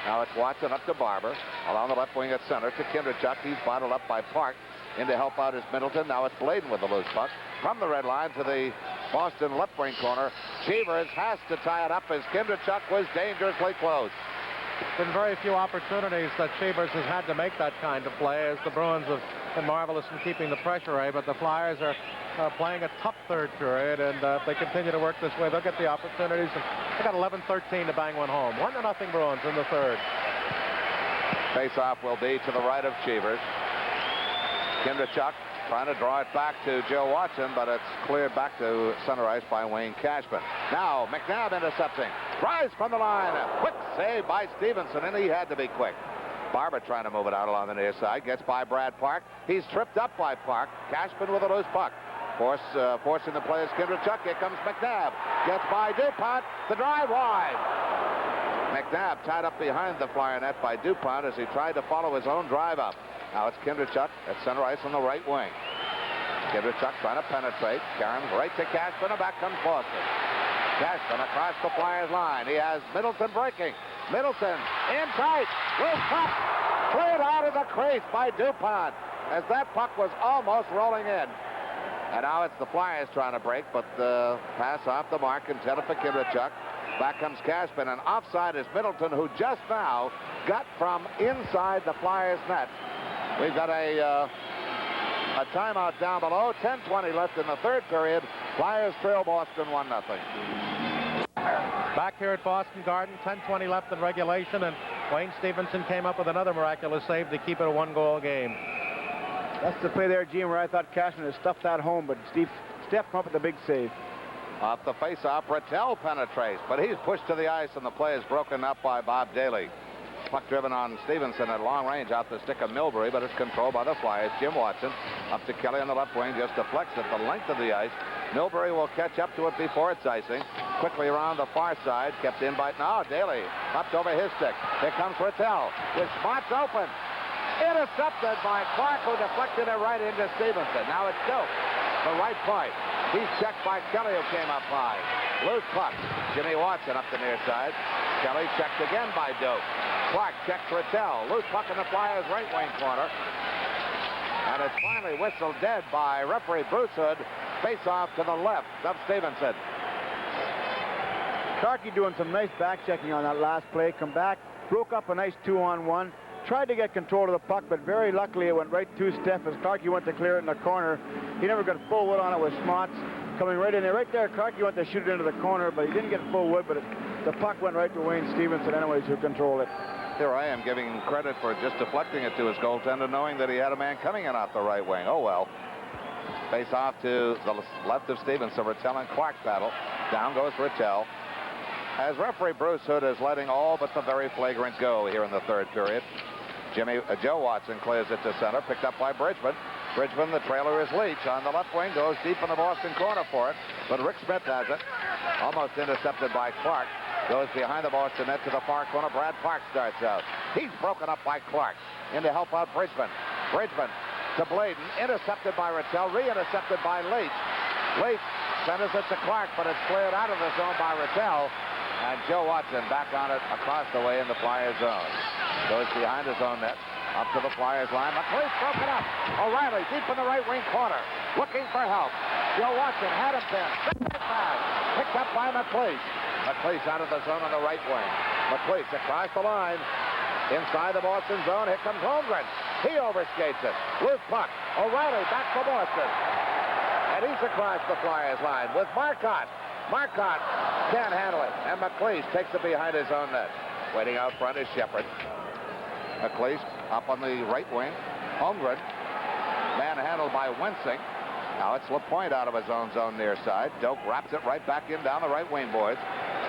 Now it's Watson up to Barber. Along the left wing at center to Kindrachuk. He's bottled up by Park. In to help out is Middleton. Now it's Bladen with the loose puck. From the red line to the Boston left wing corner. Cheevers has to tie it up as Kindrachuk was dangerously close. Been very few opportunities that Cheevers has had to make that kind of play, as the Bruins have been marvelous in keeping the pressure away, but the Flyers are playing a tough third period, and if they continue to work this way, they'll get the opportunities. And they got 11-13 to bang one home. 1-0 Bruins in the third. Face-off will be to the right of Cheevers. Kindrachuk trying to draw it back to Joe Watson, but it's cleared back to center ice by Wayne Cashman. Now McNabb intercepting. Drives from the line. Quick save by Stevenson, and he had to be quick. Barber trying to move it out along the near side. Gets by Brad Park. He's tripped up by Park. Cashman with a loose puck. Forcing the play is Kindrachuk. Here comes McNabb. Gets by DuPont. The drive wide. McNabb tied up behind the Flyer net by DuPont as he tried to follow his own drive up. Now it's Kindrachuk at center ice on the right wing. Kindrachuk trying to penetrate. Caroms right to Cashman, and back comes Boston. Cashman across the Flyers line. He has Middleton breaking. Middleton in tight. Loose puck. Cleared out of the crease by DuPont as that puck was almost rolling in. And now it's the Flyers trying to break, but the pass off the mark intended for Kindrachuk. Back comes Cashman, and offside is Middleton, who just now got from inside the Flyers net. We've got a timeout down below. 10:20 left in the third period. Flyers trail Boston 1-0. Back here at Boston Garden, 10:20 left in regulation, and Wayne Stevenson came up with another miraculous save to keep it a one-goal game. That's the play there, Gene, where I thought Cashman had stuffed that home, but Steph come up with a big save. Off the face-off, Rattel penetrates, but he's pushed to the ice, and the play is broken up by Bob Daly. Puck driven on Stevenson at long range out the stick of Milbury, but it's controlled by the Flyers. Jim Watson up to Kelly on the left wing, just deflects it the length of the ice. Milbury will catch up to it before it's icing. Quickly around the far side, kept in by now Daly, up over his stick. Here comes Rattel with spots open. Intercepted by Clark, who deflected it right into Stevenson. Now it's Doak, the right point. He's checked by Kelly, who came up high. Loose puck. Jimmy Watson up the near side. Kelly checked again by Doak. Clark checks Rattel. Loose puck in the Flyers' right wing corner. And it's finally whistled dead by referee Bruce Hood. Face off to the left of Stevenson. Sharkey doing some nice back checking on that last play. Come back, broke up a nice 2-on-1. tried to get control of the puck, but very luckily it went right to Steph as Clarkie went to clear it in the corner. He never got full wood on it with Schmotz coming right in there. Right there, Clarkie went to shoot it into the corner, but he didn't get full wood, but the puck went right to Wayne Stevenson anyways, who controlled it. Here I am giving him credit for just deflecting it to his goaltender, knowing that he had a man coming in off the right wing. Oh, well. Face off to the left of Stevenson. Rattel and Clark battle. Down goes Rattel. As referee Bruce Hood is letting all but the very flagrant go here in the third period. Joe Watson clears it to center, picked up by Bridgman. Bridgman, the trailer is Leach on the left wing, goes deep in the Boston corner for it, but Rick Smith has it. Almost intercepted by Clark. Goes behind the Boston net to the far corner. Brad Park starts out. He's broken up by Clark. In to help out Bridgman. Bridgman to Bladen. Intercepted by Rattel. Re-intercepted by Leach. Leach centers it to Clark, but it's cleared out of the zone by Rattel. And Joe Watson back on it across the way in the Flyers zone. Goes behind his own net. Up to the Flyers line. McLeish broken up. O'Reilly deep in the right wing corner. Looking for help. Joe Watson had him pinned. Second pass. Picked up by McLeish. McLeish out of the zone on the right wing. McLeish across the line. Inside the Boston zone. Here comes Holmgren. He overskates it. Loose puck. O'Reilly back for Boston. And he's across the Flyers line with Marcotte. Marcotte can't handle it. And McLeish takes it behind his own net. Waiting out front is Shepard. McLeish up on the right wing. Holmgren. Manhandled by Wensing. Now it's LaPointe out of his own zone near side. Doak wraps it right back in down the right wing, boys.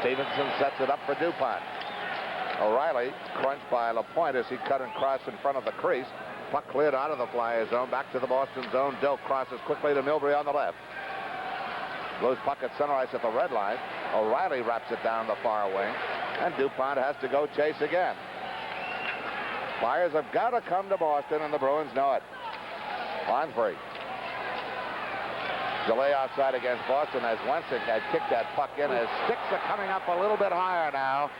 Stevenson sets it up for DuPont. O'Reilly crunched by LaPointe as he cut and crossed in front of the crease. Puck cleared out of the Flyers zone. Back to the Boston zone. Doak crosses quickly to Milbury on the left. Loose puck at center ice at the red line. O'Reilly wraps it down the far wing. And DuPont has to go chase again. Flyers have got to come to Boston, and the Bruins know it. On free. Delay outside against Boston as Wensing had kicked that puck in. His sticks are coming up a little bit higher now.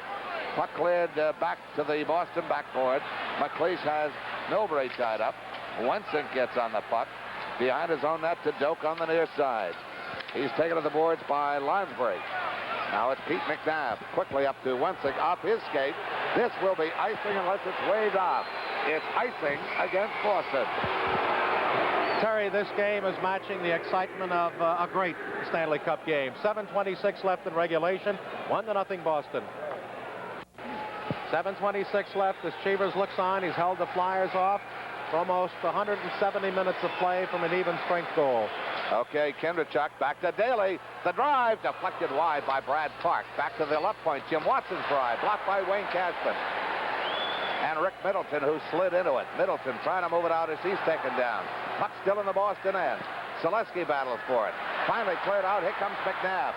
Puck cleared back to the Boston backboard. McLeish has Milbury tied up. Wensing gets on the puck. Behind his own net to Doak on the near side. He's taken to the boards by Limesbury. Now it's Pete McNabb. Quickly up to Wensing off his skate. This will be icing unless it's waved off. It's icing against Boston. Terry, this game is matching the excitement of a great Stanley Cup game. 7:26 left in regulation. 1-0 Boston. 7:26 left as Cheevers looks on. He's held the Flyers off for almost 170 minutes of play from an even strength goal. Okay, Kindrachuk back to Daly. The drive deflected wide by Brad Park. Back to the left point. Jim Watson's drive blocked by Wayne Caspen. And Rick Middleton, who slid into it. Middleton trying to move it out as he's taken down. Puck still in the Boston end. Selesky battles for it. Finally cleared out. Here comes McNabb.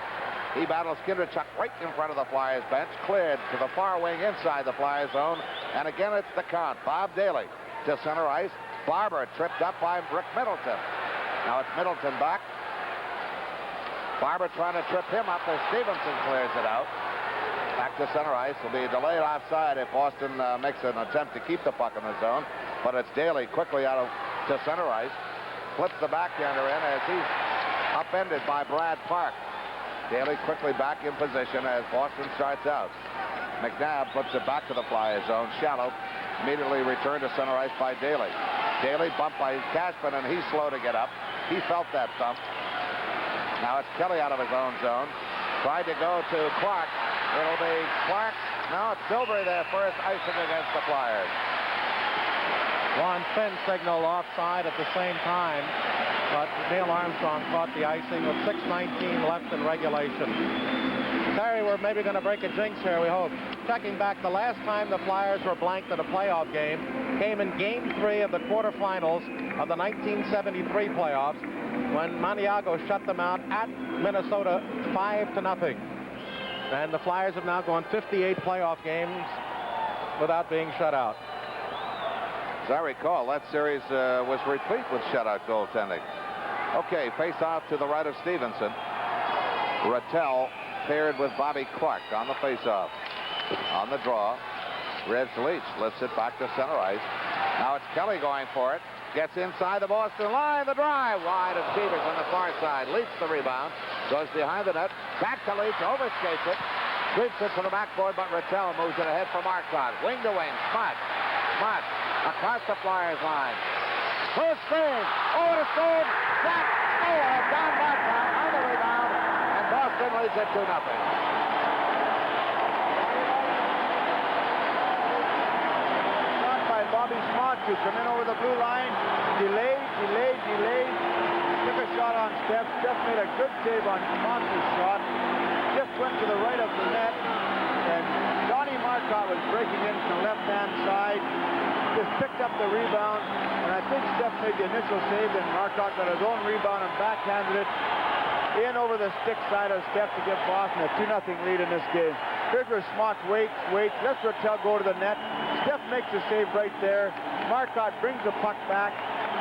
He battles Kindrachuk right in front of the Flyers bench. Cleared to the far wing inside the Flyers zone. And again, it's the count. Bob Daly to center ice. Barber tripped up by Rick Middleton. Now it's Middleton back. Barber trying to trip him up as Stevenson clears it out. Back to center ice. Will be delayed offside if Boston makes an attempt to keep the puck in the zone. But it's Daly quickly out to center ice. Flips the backhander in as he's upended by Brad Park. Daly quickly back in position as Boston starts out. McNabb flips it back to the Flyers zone. Shallow immediately returned to center ice by Daly. Daly bumped by Caspen, and he's slow to get up. He felt that thump. Now it's Kelly out of his own zone. Tried to go to Clark. It'll be Clark. Now it's Milbury there first, icing against the Flyers. Ron Finn signaled offside at the same time, but Neil Armstrong caught the icing with 6:19 left in regulation. Terry, we're maybe going to break a jinx here, we hope. Checking back, the last time the Flyers were blanked in a playoff game came in Game 3 of the quarterfinals of the 1973 playoffs when Maniago shut them out at Minnesota 5-0. And the Flyers have now gone 58 playoff games without being shut out. As I recall, that series was replete with shutout goaltending. Okay, face off to the right of Stevenson. Rattel paired with Bobby Clark on the face-off. On the draw, Reg Leach lifts it back to center ice. Now it's Kelly going for it. Gets inside the Boston line. The drive wide of Cheevers on the far side. Leach the rebound. Goes behind the net. Back to Leach. Overskates it. Sweeps it to the backboard, but Rattel moves it ahead for Marcotte. Wing to wing. Spot. Smart across the Flyers line. Full screen. Over the screen. Flat. Down Marquardt on the rebound. And Boston leads it 2-0. Shot by Bobby Schmott to come in over the blue line. Delayed. Took a shot on Steph. Steph made a good save on Schmott's shot. Just went to the right of the net. And Johnny Marquardt was breaking in from the left-hand side. Just picked up the rebound. And I think Steph made the initial save. And Marquardt got his own rebound and backhanded it in over the stick side of Steph to give Boston a 2-0 lead in this game. Here's where Schmott waits. Lets Rattel go to the net. Steph makes the save right there. Marquardt brings the puck back.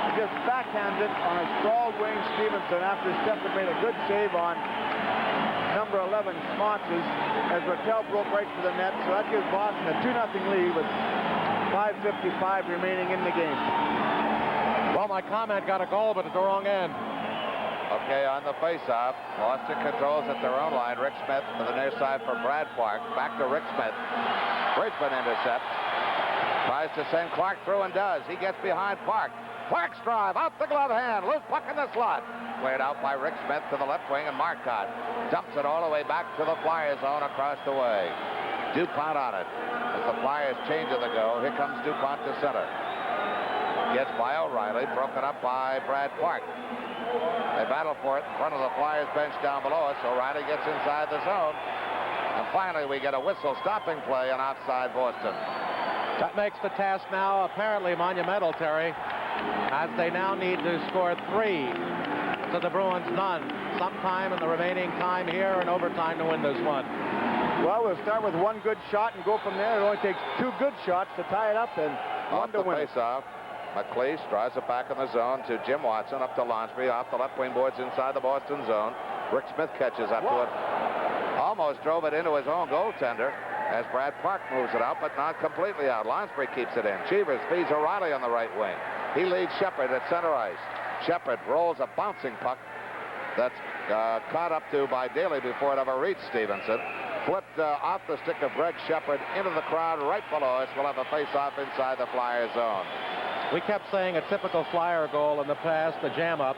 He just backhands it on a sprawled Wayne Stevenson after Steph had made a good save on number 11, Schmott, as Rattel broke right to the net. So that gives Boston a 2-0 lead with 5:55 remaining in the game. Well, my comment got a goal, but at the wrong end. Okay, on the faceoff, Boston controls at their own line. Rick Smith to the near side for Brad Park. Back to Rick Smith. Bridgman intercepts. Tries to send Clark through and does. He gets behind Park. Park's drive out the glove hand. Loose puck in the slot. Played out by Rick Smith to the left wing, and Marquardt dumps it all the way back to the Flyers zone across the way. DuPont on it. As the Flyers change of the go, here comes DuPont to center. Gets by O'Reilly, broken up by Brad Park. They battle for it in front of the Flyers bench down below us. O'Reilly gets inside the zone. And finally, we get a whistle stopping play on outside Boston. That makes the task now apparently monumental, Terry, as they now need to score 3 to the Bruins none. Sometime in the remaining time here and overtime to win this one. Well, we'll start with one good shot and go from there. It only takes 2 good shots to tie it up and one to win. Face-off. McLeish drives it back in the zone to Jim Watson, up to Lonsbury, off the left wing boards inside the Boston zone. Rick Smith catches up to it. Almost drove it into his own goaltender as Brad Park moves it out, but not completely out. Lonsbury keeps it in. Cheevers feeds O'Reilly on the right wing. He leads Shepard at center ice. Shepard rolls a bouncing puck that's caught up to by Daly before it ever reached Stevenson. Flipped off the stick of Greg Shepard into the crowd right below us. We'll have a face-off inside the Flyers zone. We kept saying a typical Flyer goal in the past, the jam-up.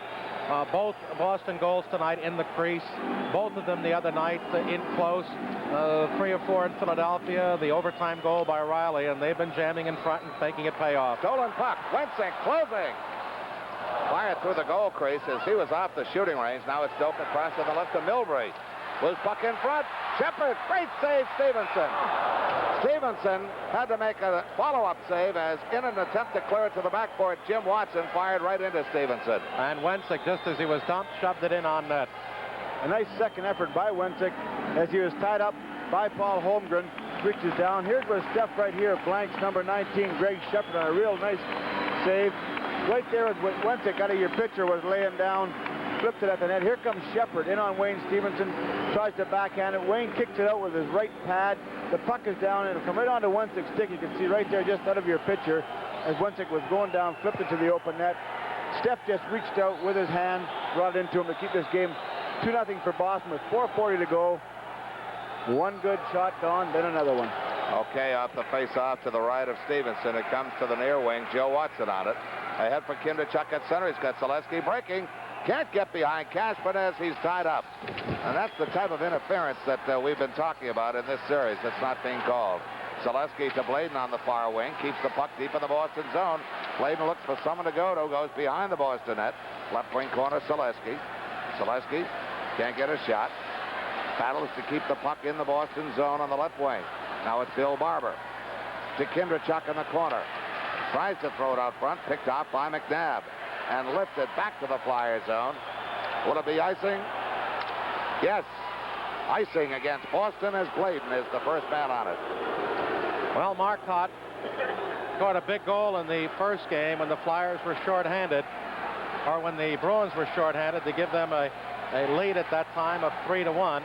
Both Boston goals tonight in the crease. Both of them the other night in close. 3 or 4 in Philadelphia. The overtime goal by Riley, and they've been jamming in front and making it pay off. Stolen puck. Wensink closing. Fired through the goal crease as he was off the shooting range. Now it's Doak across to the left of Milbury. Loose puck in front. Shepard. Great save, Stevenson. Stevenson had to make a follow-up save as in an attempt to clear it to the backboard, Jim Watson fired right into Stevenson. And Wensink, just as he was dumped, shoved it in on net. A nice second effort by Wensink as he was tied up by Paul Holmgren. Reaches down. Here's where Steph right here blanks number 19, Greg Shepard, on a real nice save. Right there as Wensink out of your picture was laying down. Flips it at the net. Here comes Shepard in on Wayne Stevenson. Tries to backhand it. Wayne kicks it out with his right pad. The puck is down and it'll come right onto Wensink's stick. You can see right there just out of your picture as Wensink was going down, flipped it to the open net. Steph just reached out with his hand, brought it into him to keep this game 2-0 for Boston with 4:40 to go. One good shot gone, then another one. Okay, off the face-off to the right of Stevenson. It comes to the near wing. Joe Watson on it. Ahead for Kinderchuk at center. He's got Zaleski breaking. Can't get behind Cashman as he's tied up. And that's the type of interference that we've been talking about in this series that's not being called. Zaleski to Bladen on the far wing. Keeps the puck deep in the Boston zone. Bladen looks for someone to go to. Goes behind the Boston net. Left wing corner, Zaleski. Zaleski can't get a shot. Battles to keep the puck in the Boston zone on the left wing. Now it's Bill Barber. To Kinderchuk in the corner. Tries to throw it out front. Picked off by McNabb. And lifted back to the Flyer zone. Will it be icing? Yes. Icing against Boston as Bladen is the first man on it. Well, Marquardt scored a big goal in the first game when the Flyers were shorthanded, or when the Bruins were shorthanded, to give them a lead at that time of 3-1.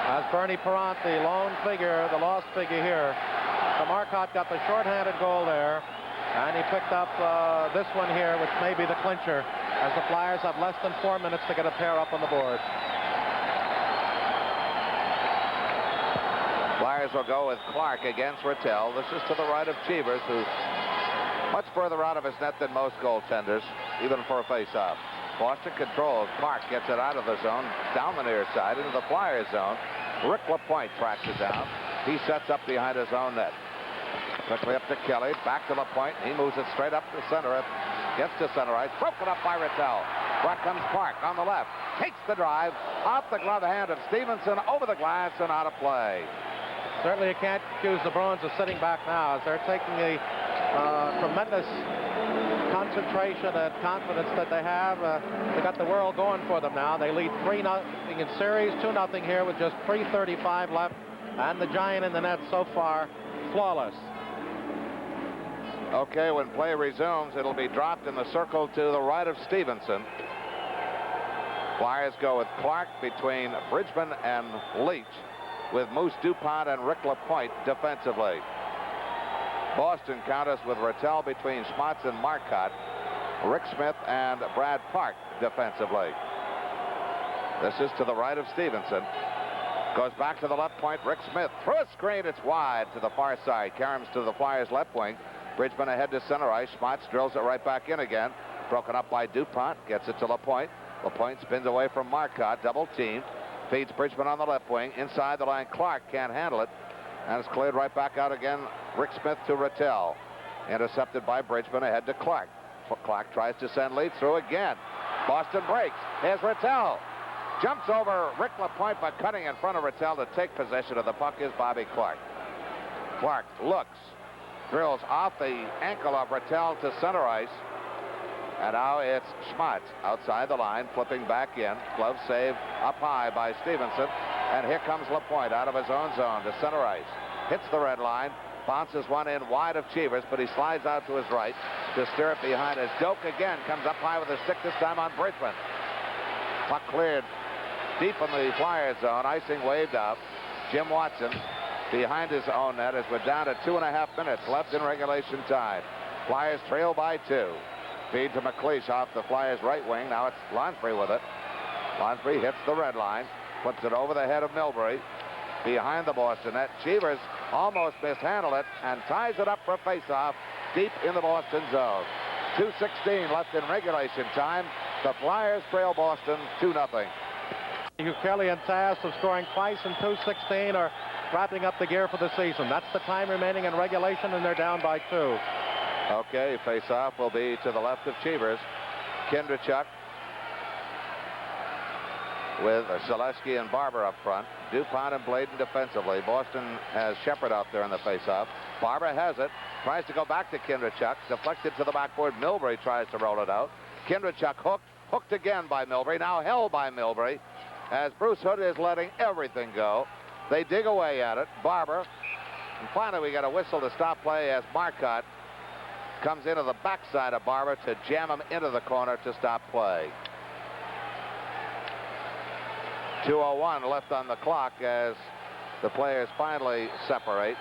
As Bernie Parent, the lone figure, the lost figure here. So Marquardt got the shorthanded goal there. And he picked up this one here, which may be the clincher, as the Flyers have less than 4 minutes to get a pair up on the board. Flyers will go with Clark against Rattel. This is to the right of Cheevers, who much further out of his net than most goaltenders, even for a face-off. Boston controls. Clark gets it out of the zone, down the near side, into the Flyers zone. Rick LaPointe tracks it down. He sets up behind his own net. Quickly up to Kelly, back to LaPointe. He moves it straight up to center. It gets to center ice. Broken up by Rattel. Back comes Clark on the left. Takes the drive. Off the glove hand of Stevenson. Over the glass and out of play. Certainly you can't accuse the Bruins of sitting back now as they're taking the tremendous concentration and confidence that they have. They got the world going for them now. They lead 3-0 in series, 2-0 here with just 3:35 left. And the Giant in the net so far, flawless. Okay, when play resumes, it'll be dropped in the circle to the right of Stevenson. Flyers go with Clark between Bridgman and Leach, with Moose DuPont and Rick LaPointe defensively. Boston counters with Rattel between Schmatz and Marcotte, Rick Smith and Brad Park defensively. This is to the right of Stevenson. Goes back to the left point. Rick Smith through a screen. It's wide to the far side. Karams to the Flyers left wing. Bridgman ahead to center ice. Schmatz drills it right back in again. Broken up by DuPont. Gets it to LaPointe. LaPointe spins away from Marcotte. Double team. Feeds Bridgman on the left wing. Inside the line. Clark can't handle it. And it's cleared right back out again. Rick Smith to Rattel. Intercepted by Bridgman ahead to Clark. Clark tries to send Leach through again. Boston breaks. Here's Rattel. Jumps over Rick LaPointe, but cutting in front of Rattel to take possession of the puck is Bobby Clark. Clark looks. Drills off the ankle of Rattel to center ice. And now it's Schmatz outside the line, flipping back in. Glove save up high by Stevenson. And here comes LaPointe out of his own zone to center ice. Hits the red line. Bounces one in wide of Cheevers, but he slides out to his right to steer it behind as Doak again comes up high with a stick, this time on Bridgman. Puck cleared deep in the Flyers zone. Icing waved up. Jim Watson behind his own net as we're down to 2.5 minutes left in regulation time. Flyers trail by 2. Feed to McLeish off the Flyers right wing. Now it's Lonsbury with it. Lonsbury hits the red line. Puts it over the head of Milbury. Behind the Boston net. Cheevers almost mishandled it and ties it up for a face-off deep in the Boston zone. 2:16 left in regulation time. The Flyers trail Boston 2-0. Hugh Kelly and task of scoring twice in 2:16 are wrapping up the gear for the season. That's the time remaining in regulation, and they're down by 2. Okay, face-off will be to the left of Cheevers. Kindrachuk with Zaleski and Barber up front. DuPont and Bladen defensively. Boston has Shepard out there in the face-off. Barber has it. Tries to go back to Kindrachuk. Deflected to the backboard. Milbury tries to roll it out. Kindrachuk hooked again by Milbury. Now held by Milbury as Bruce Hood is letting everything go. They dig away at it. Barber. And finally we got a whistle to stop play as Marcotte comes into the backside of Barber to jam him into the corner to stop play. 2:01 left on the clock as the players finally separate.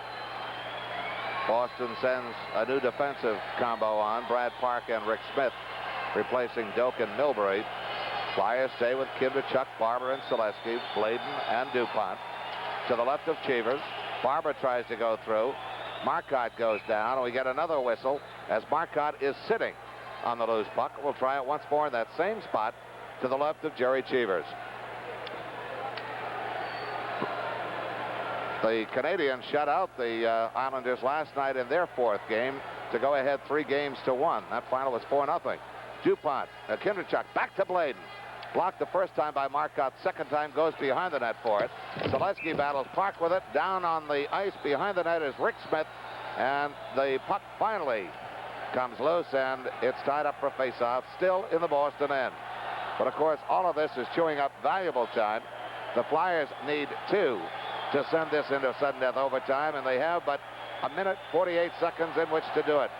Boston sends a new defensive combo on. Brad Park and Rick Smith replacing Doak and Milbury. Flyers stay with Kindrachuk, Barber, and Zaleski, Bladen, and DuPont. To the left of Cheevers. Barber tries to go through. Marcotte goes down, and we get another whistle as Marcotte is sitting on the loose puck. We'll try it once more in that same spot to the left of Jerry Cheevers. The Canadians shut out the Islanders last night in their 4th game to go ahead 3-1. That final was 4-0. DuPont, Kindrachuk, back to Bladen. Blocked the first time by Marcotte. Second time goes behind the net for it. Zaleski battles Park with it. Down on the ice behind the net is Rick Smith. And the puck finally comes loose, and it's tied up for face-off, still in the Boston end. But, of course, all of this is chewing up valuable time. The Flyers need 2 to send this into sudden death overtime, and they have but 1 minute 48 seconds in which to do it.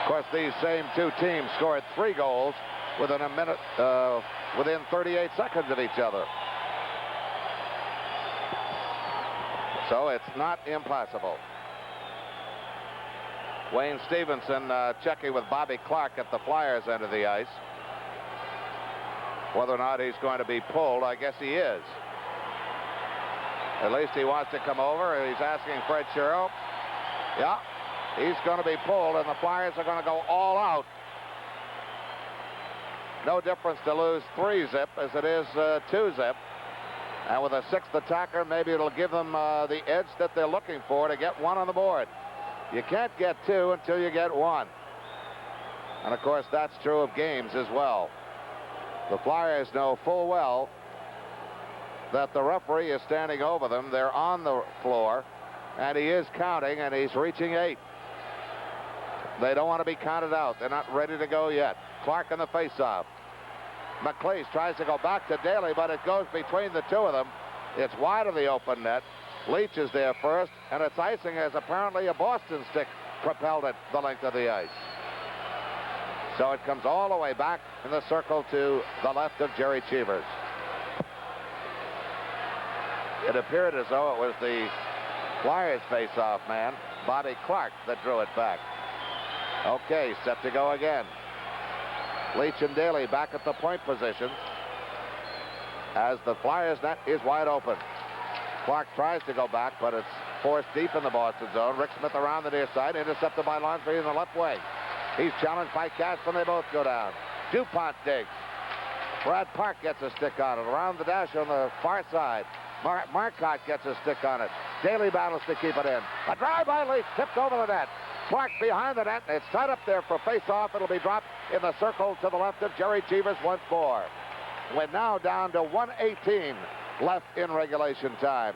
Of course, these same 2 teams scored 3 goals within a minute, within 38 seconds of each other. So it's not impossible. Wayne Stevenson checking with Bobby Clark at the Flyers end of the ice. Whether or not he's going to be pulled, I guess he is. At least he wants to come over. He's asking Fred Sherrill. Yeah, He's going to be pulled, and the Flyers are going to go all out. No difference to lose 3-zip as it is 2-zip. And with a 6th attacker, maybe it'll give them the edge that they're looking for to get 1 on the board. You can't get 2 until you get 1. And, of course, that's true of games as well. The Flyers know full well that the referee is standing over them. They're on the floor, and he is counting, and he's reaching 8. They don't want to be counted out. They're not ready to go yet. Clark in the faceoff. McLeish tries to go back to Daly, but it goes between the two of them. It's wide of the open net. Leach is there first, and it's icing as apparently a Boston stick propelled it the length of the ice. So it comes all the way back in the circle to the left of Jerry Cheevers. It appeared as though it was the Flyers face-off man, Bobby Clark, that drew it back. Okay, set to go again. Leach and Daly back at the point position as the Flyers net is wide open. Clark tries to go back, but it's forced deep in the Boston zone. Rick Smith around the near side, intercepted by Lonsbury in the left wing. He's challenged by Cashman. They both go down. DuPont digs. Brad Park gets a stick on it. Around the dash on the far side. Marcotte gets a stick on it. Daly battles to keep it in. A drive by Leach, tipped over the net. Clark behind the net. It's tied up there for face-off. It'll be dropped in the circle to the left of Jerry Cheevers once more. We're now down to 1:18 left in regulation time.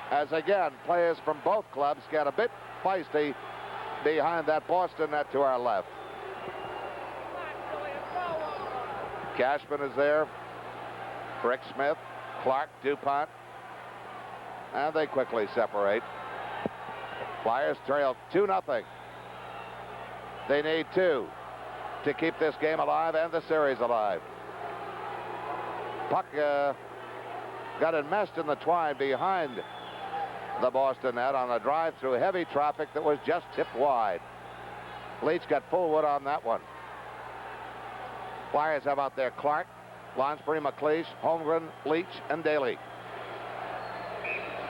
As again, players from both clubs get a bit feisty behind that Boston net to our left. Cashman is there. Rick Smith, Clark, DuPont. And they quickly separate. Flyers trail 2-0. They need 2 to keep this game alive and the series alive. Puck got enmeshed in the twine behind the Boston net on a drive through heavy traffic that was just tipped wide. Leach got full wood on that one. Flyers have out there Clark, Lonsbury, McLeish, Holmgren, Leach, and Daly.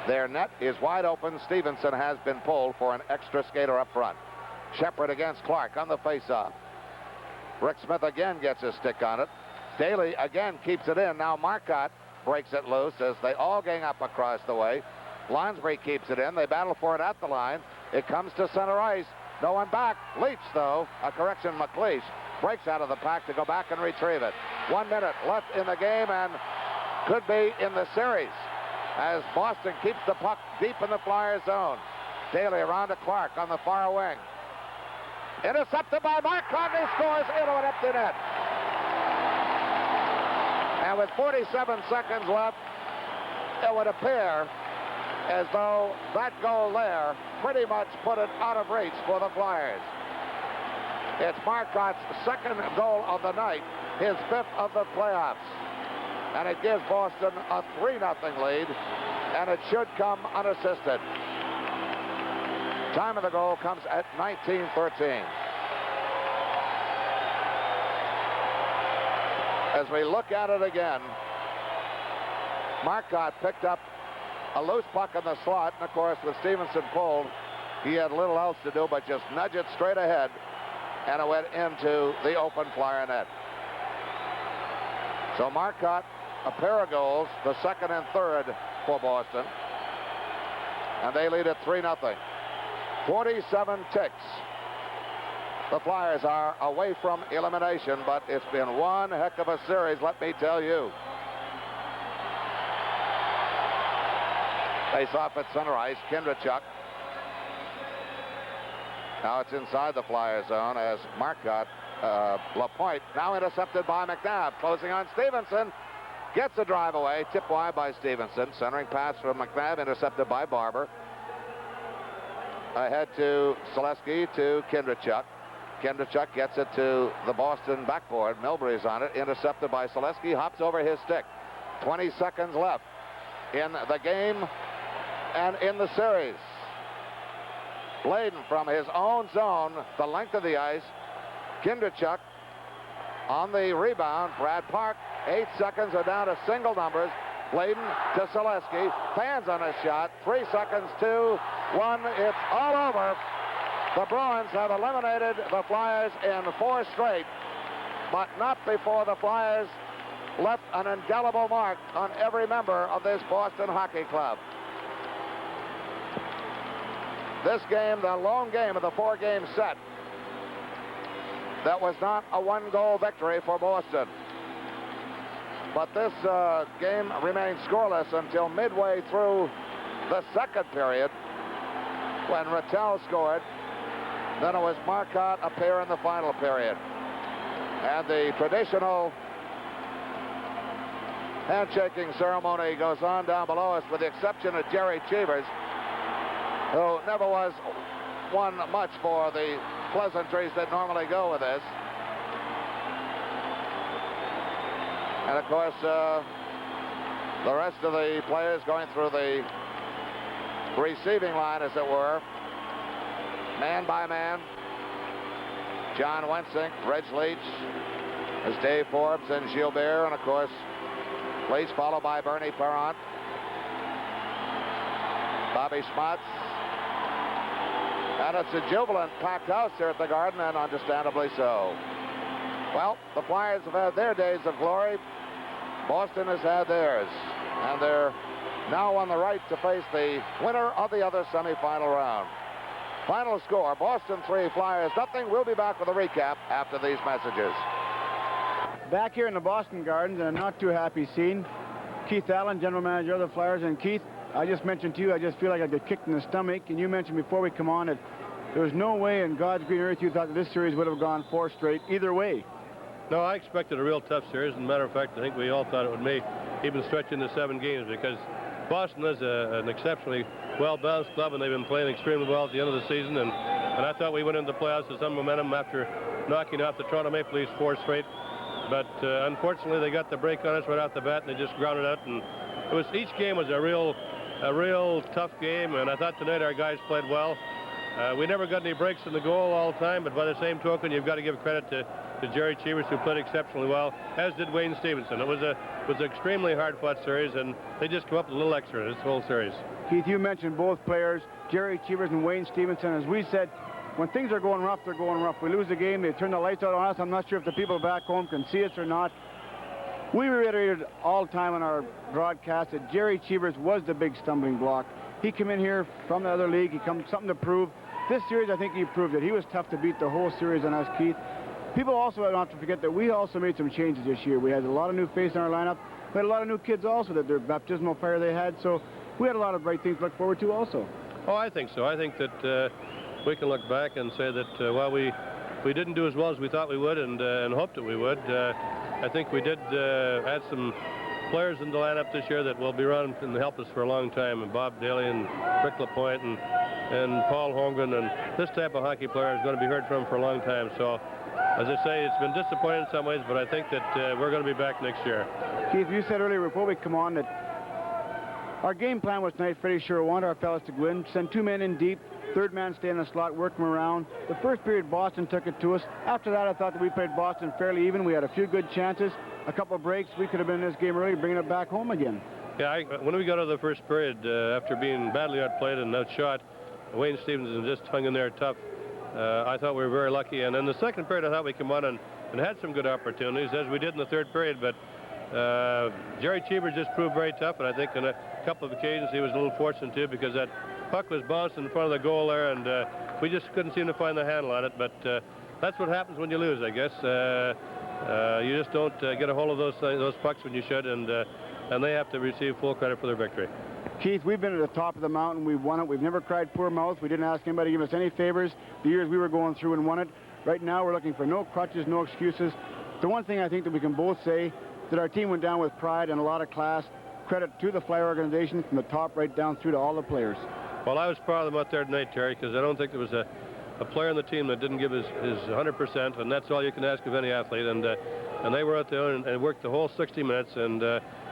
Their net is wide open. Stevenson has been pulled for an extra skater up front. Shepard against Clark on the faceoff. Rick Smith again gets a stick on it. Daly again keeps it in. Now Marcotte breaks it loose as they all gang up across the way. Lonsbury keeps it in. They battle for it at the line. It comes to center ice. No one back. Leach, though, a correction, McLeish, breaks out of the pack to go back and retrieve it. 1 minute left in the game and could be in the series as Boston keeps the puck deep in the Flyers zone. Daly around to Clark on the far wing. Intercepted by Marcotte. He scores into an empty net. And with 47 seconds left, it would appear as though that goal there pretty much put it out of reach for the Flyers. It's Marcotte's second goal of the night, his 5th of the playoffs. And it gives Boston a 3-0 lead, and it should come unassisted. Time of the goal comes at 19:13. As we look at it again, Marcotte picked up a loose puck in the slot, and of course with Stevenson pulled, he had little else to do but just nudge it straight ahead, and it went into the open Flyer net. So Marcotte, a pair of goals, the second and third for Boston, and they lead at 3-0. 47 ticks. The Flyers are away from elimination, but it's been one heck of a series, let me tell you. Face off at center ice, Kindrachuk. Now it's inside the Flyers zone as Marcotte, Lapointe, now intercepted by McNabb, closing on Stevenson. Gets a drive away, tipped wide by Stevenson. Centering pass from McNabb, intercepted by Barber. Ahead to Selesky, to Kindrachuk. Kindrachuk gets it to the Boston backboard. Milbury's on it, intercepted by Selesky, hops over his stick. 20 seconds left in the game and in the series. Bladen from his own zone, the length of the ice. Kindrachuk on the rebound. Brad Park, 8 seconds are down to single numbers. Bladen to Selesky, fans on a shot. 3 seconds, 2, 1, it's all over. The Bruins have eliminated the Flyers in 4 straight, but not before the Flyers left an indelible mark on every member of this Boston Hockey Club. This game, the lone game of the 4-game set, that was not a 1-goal victory for Boston. But this game remained scoreless until midway through the second period when Rattel scored. Then it was Marcotte a pair in the final period. And the traditional handshaking ceremony goes on down below us, with the exception of Jerry Cheevers, who never was one much for the pleasantries that normally go with this. And of course, the rest of the players going through the receiving line, as it were, man by man. John Wensink, Reg Leach, as Dave Forbes and Gilbert, and of course, Leach followed by Bernie Parent, Bobby Schmatz. And it's a jubilant packed house here at the Garden, and understandably so. Well, the Flyers have had their days of glory. Boston has had theirs. And they're now on the right to face the winner of the other semifinal round. Final score, Boston 3, Flyers nothing. We'll be back with a recap after these messages. Back here in the Boston Gardens, and a not too happy scene. Keith Allen, general manager of the Flyers. And Keith, I just mentioned to you, I just feel like I get kicked in the stomach. And you mentioned before we come on that there was no way in God's green earth you thought that this series would have gone 4 straight either way. No, I expected a real tough series. As a matter of fact, I think we all thought it would may even stretch into 7 games, because Boston is an exceptionally well-balanced club, and they've been playing extremely well at the end of the season. And I thought we went into the playoffs with some momentum after knocking off the Toronto Maple Leafs 4 straight. But unfortunately, they got the break on us right off the bat, and they just grounded out. And it was, each game was a real tough game, and I thought tonight our guys played well. We never got any breaks in the goal all the time, but by the same token, you've got to give credit to Jerry Cheevers, who played exceptionally well, as did Wayne Stevenson. It was an extremely hard-fought series, and they just come up with a little extra in this whole series. Keith, you mentioned both players, Jerry Cheevers and Wayne Stevenson. As we said, when things are going rough, they're going rough. We lose the game, they turn the lights out on us. I'm not sure if the people back home can see us or not. We reiterated all the time on our broadcast that Jerry Cheevers was the big stumbling block. He came in here from the other league. He come something to prove. This series, I think he proved it. He was tough to beat the whole series on us, Keith. People also don't have to forget that we also made some changes this year. We had a lot of new faces in our lineup. We had a lot of new kids also that their baptismal fire they had. So we had a lot of bright things to look forward to also. Oh, I think so. I think that we can look back and say that while we didn't do as well as we thought we would and hoped that we would, I think we did add some players in the lineup this year that will be around and help us for a long time. And Bob Daly and Rick LaPointe and Paul Holmgren, and this type of hockey player is going to be heard from for a long time. So, as I say, it's been disappointing in some ways, but I think that we're going to be back next year. Keith, you said earlier before we come on that our game plan was tonight, Freddie sure wanted our fellas to go in, send 2 men in deep, third man stay in the slot, work them around. The first period, Boston took it to us. After that, I thought that we played Boston fairly even. We had a few good chances, a couple of breaks. We could have been in this game early, bringing it back home again. Yeah, when we got out of the first period, after being badly outplayed and outshot, Wayne Stevenson just hung in there tough. I thought we were very lucky. And in the second period, I thought we came on and had some good opportunities, as we did in the third period. But Jerry Cheevers just proved very tough, and I think on a couple of occasions he was a little fortunate too, because that puck was bouncing in front of the goal there, and we just couldn't seem to find the handle on it. But that's what happens when you lose, I guess. You just don't get a hold of those pucks when you should, and they have to receive full credit for their victory. Keith, we've been at the top of the mountain. We've won it. We've never cried poor mouth. We didn't ask anybody to give us any favors the years we were going through and won it. Right now, we're looking for no crutches, no excuses. The one thing I think that we can both say that our team went down with pride and a lot of class. Credit to the Flyer organization from the top right down through to all the players. Well, I was proud of them out there tonight, Terry, because I don't think there was a player on the team that didn't give his 100%, and that's all you can ask of any athlete. And they were out there and worked the whole 60 minutes, and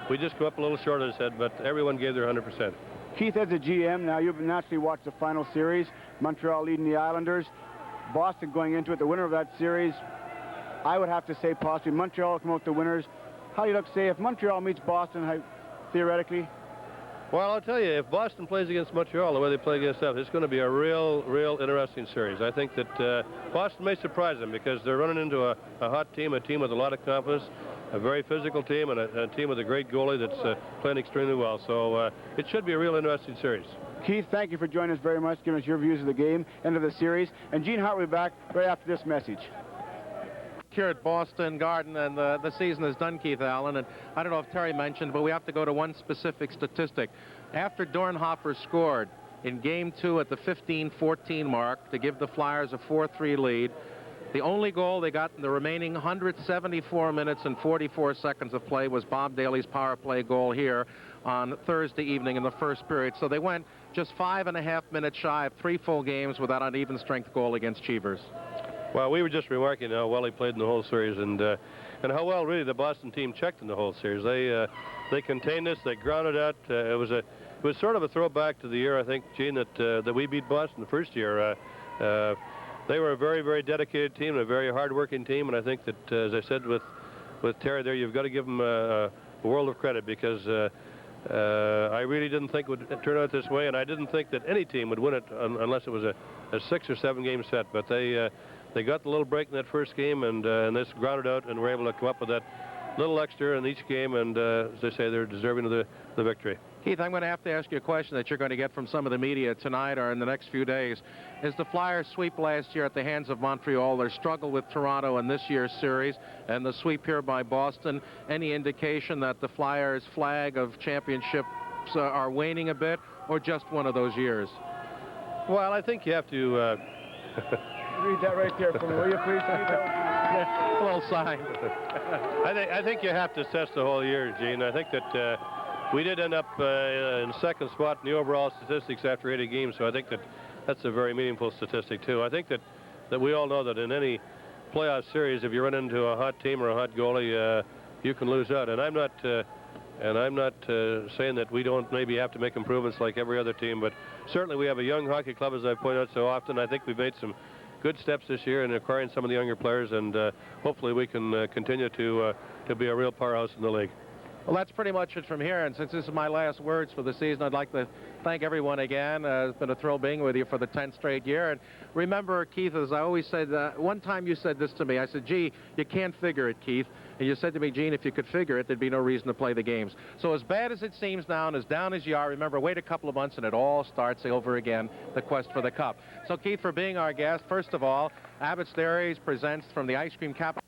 we just come up a little short, as I said, but everyone gave their 100%. Keith, as a GM, now you've naturally watched the final series. Montreal leading the Islanders. Boston going into it, the winner of that series. I would have to say possibly Montreal will come out the winners. How do you look, say, if Montreal meets Boston, theoretically? Well, I'll tell you, if Boston plays against Montreal the way they play against us, it's going to be a real interesting series. I think that Boston may surprise them because they're running into a hot team, a team with a lot of confidence, a very physical team, and a team with a great goalie that's playing extremely well. So it should be a real interesting series. Keith, thank you for joining us very much, giving us your views of the game and of the series. And Gene Hart will be back right after this message. Here at Boston Garden, and the season is done, Keith Allen, and I don't know if Terry mentioned, but we have to go to one specific statistic. After Dornhofer scored in Game 2 at the 15-14 mark to give the Flyers a 4-3 lead, the only goal they got in the remaining 174 minutes and 44 seconds of play was Bob Daly's power play goal here on Thursday evening in the first period. So they went just 5.5 minutes shy of 3 full games without an even strength goal against Cheevers. Well, we were just remarking how well he played in the whole series, and how well really the Boston team checked in the whole series. They contained us, they grounded out. It was sort of a throwback to the year, I think, Gene, that we beat Boston the first year. They were a very dedicated team, a very hard-working team, and I think that, as I said with Terry there, you've got to give them a world of credit because I really didn't think it would turn out this way, and I didn't think that any team would win it unless it was a 6 or 7 game set. But they got the little break in that first game, and this grounded out, and were able to come up with that little extra in each game, and as I say, they're deserving of the victory. Keith, I'm going to have to ask you a question that you're going to get from some of the media tonight or in the next few days. Is the Flyers' sweep last year at the hands of Montreal, their struggle with Toronto in this year's series, and the sweep here by Boston, any indication that the Flyers' flag of championships are waning a bit, or just one of those years? Well, I think you have to... Read that right there for me, will you please? A little sign. I think you have to assess the whole year, Gene. I think that we did end up in second spot in the overall statistics after 80 games, so I think that's a very meaningful statistic, too. I think that we all know that in any playoff series, if you run into a hot team or a hot goalie, you can lose out. And I'm not saying that we don't maybe have to make improvements like every other team, but certainly we have a young hockey club, as I've pointed out so often. I think we've made some good steps this year in acquiring some of the younger players, and hopefully we can continue to be a real powerhouse in the league. Well, that's pretty much it from here, and since this is my last words for the season, I'd like to thank everyone again. It's been a thrill being with you for the 10th straight year. And remember, Keith, as I always said, one time you said this to me. I said, gee, you can't figure it, Keith. And you said to me, Gene, if you could figure it, there'd be no reason to play the games. So as bad as it seems now and as down as you are, remember, wait a couple of months and it all starts over again, the quest for the cup. So, Keith, for being our guest, first of all, Abbott's Dairies presents from the Ice Cream Capital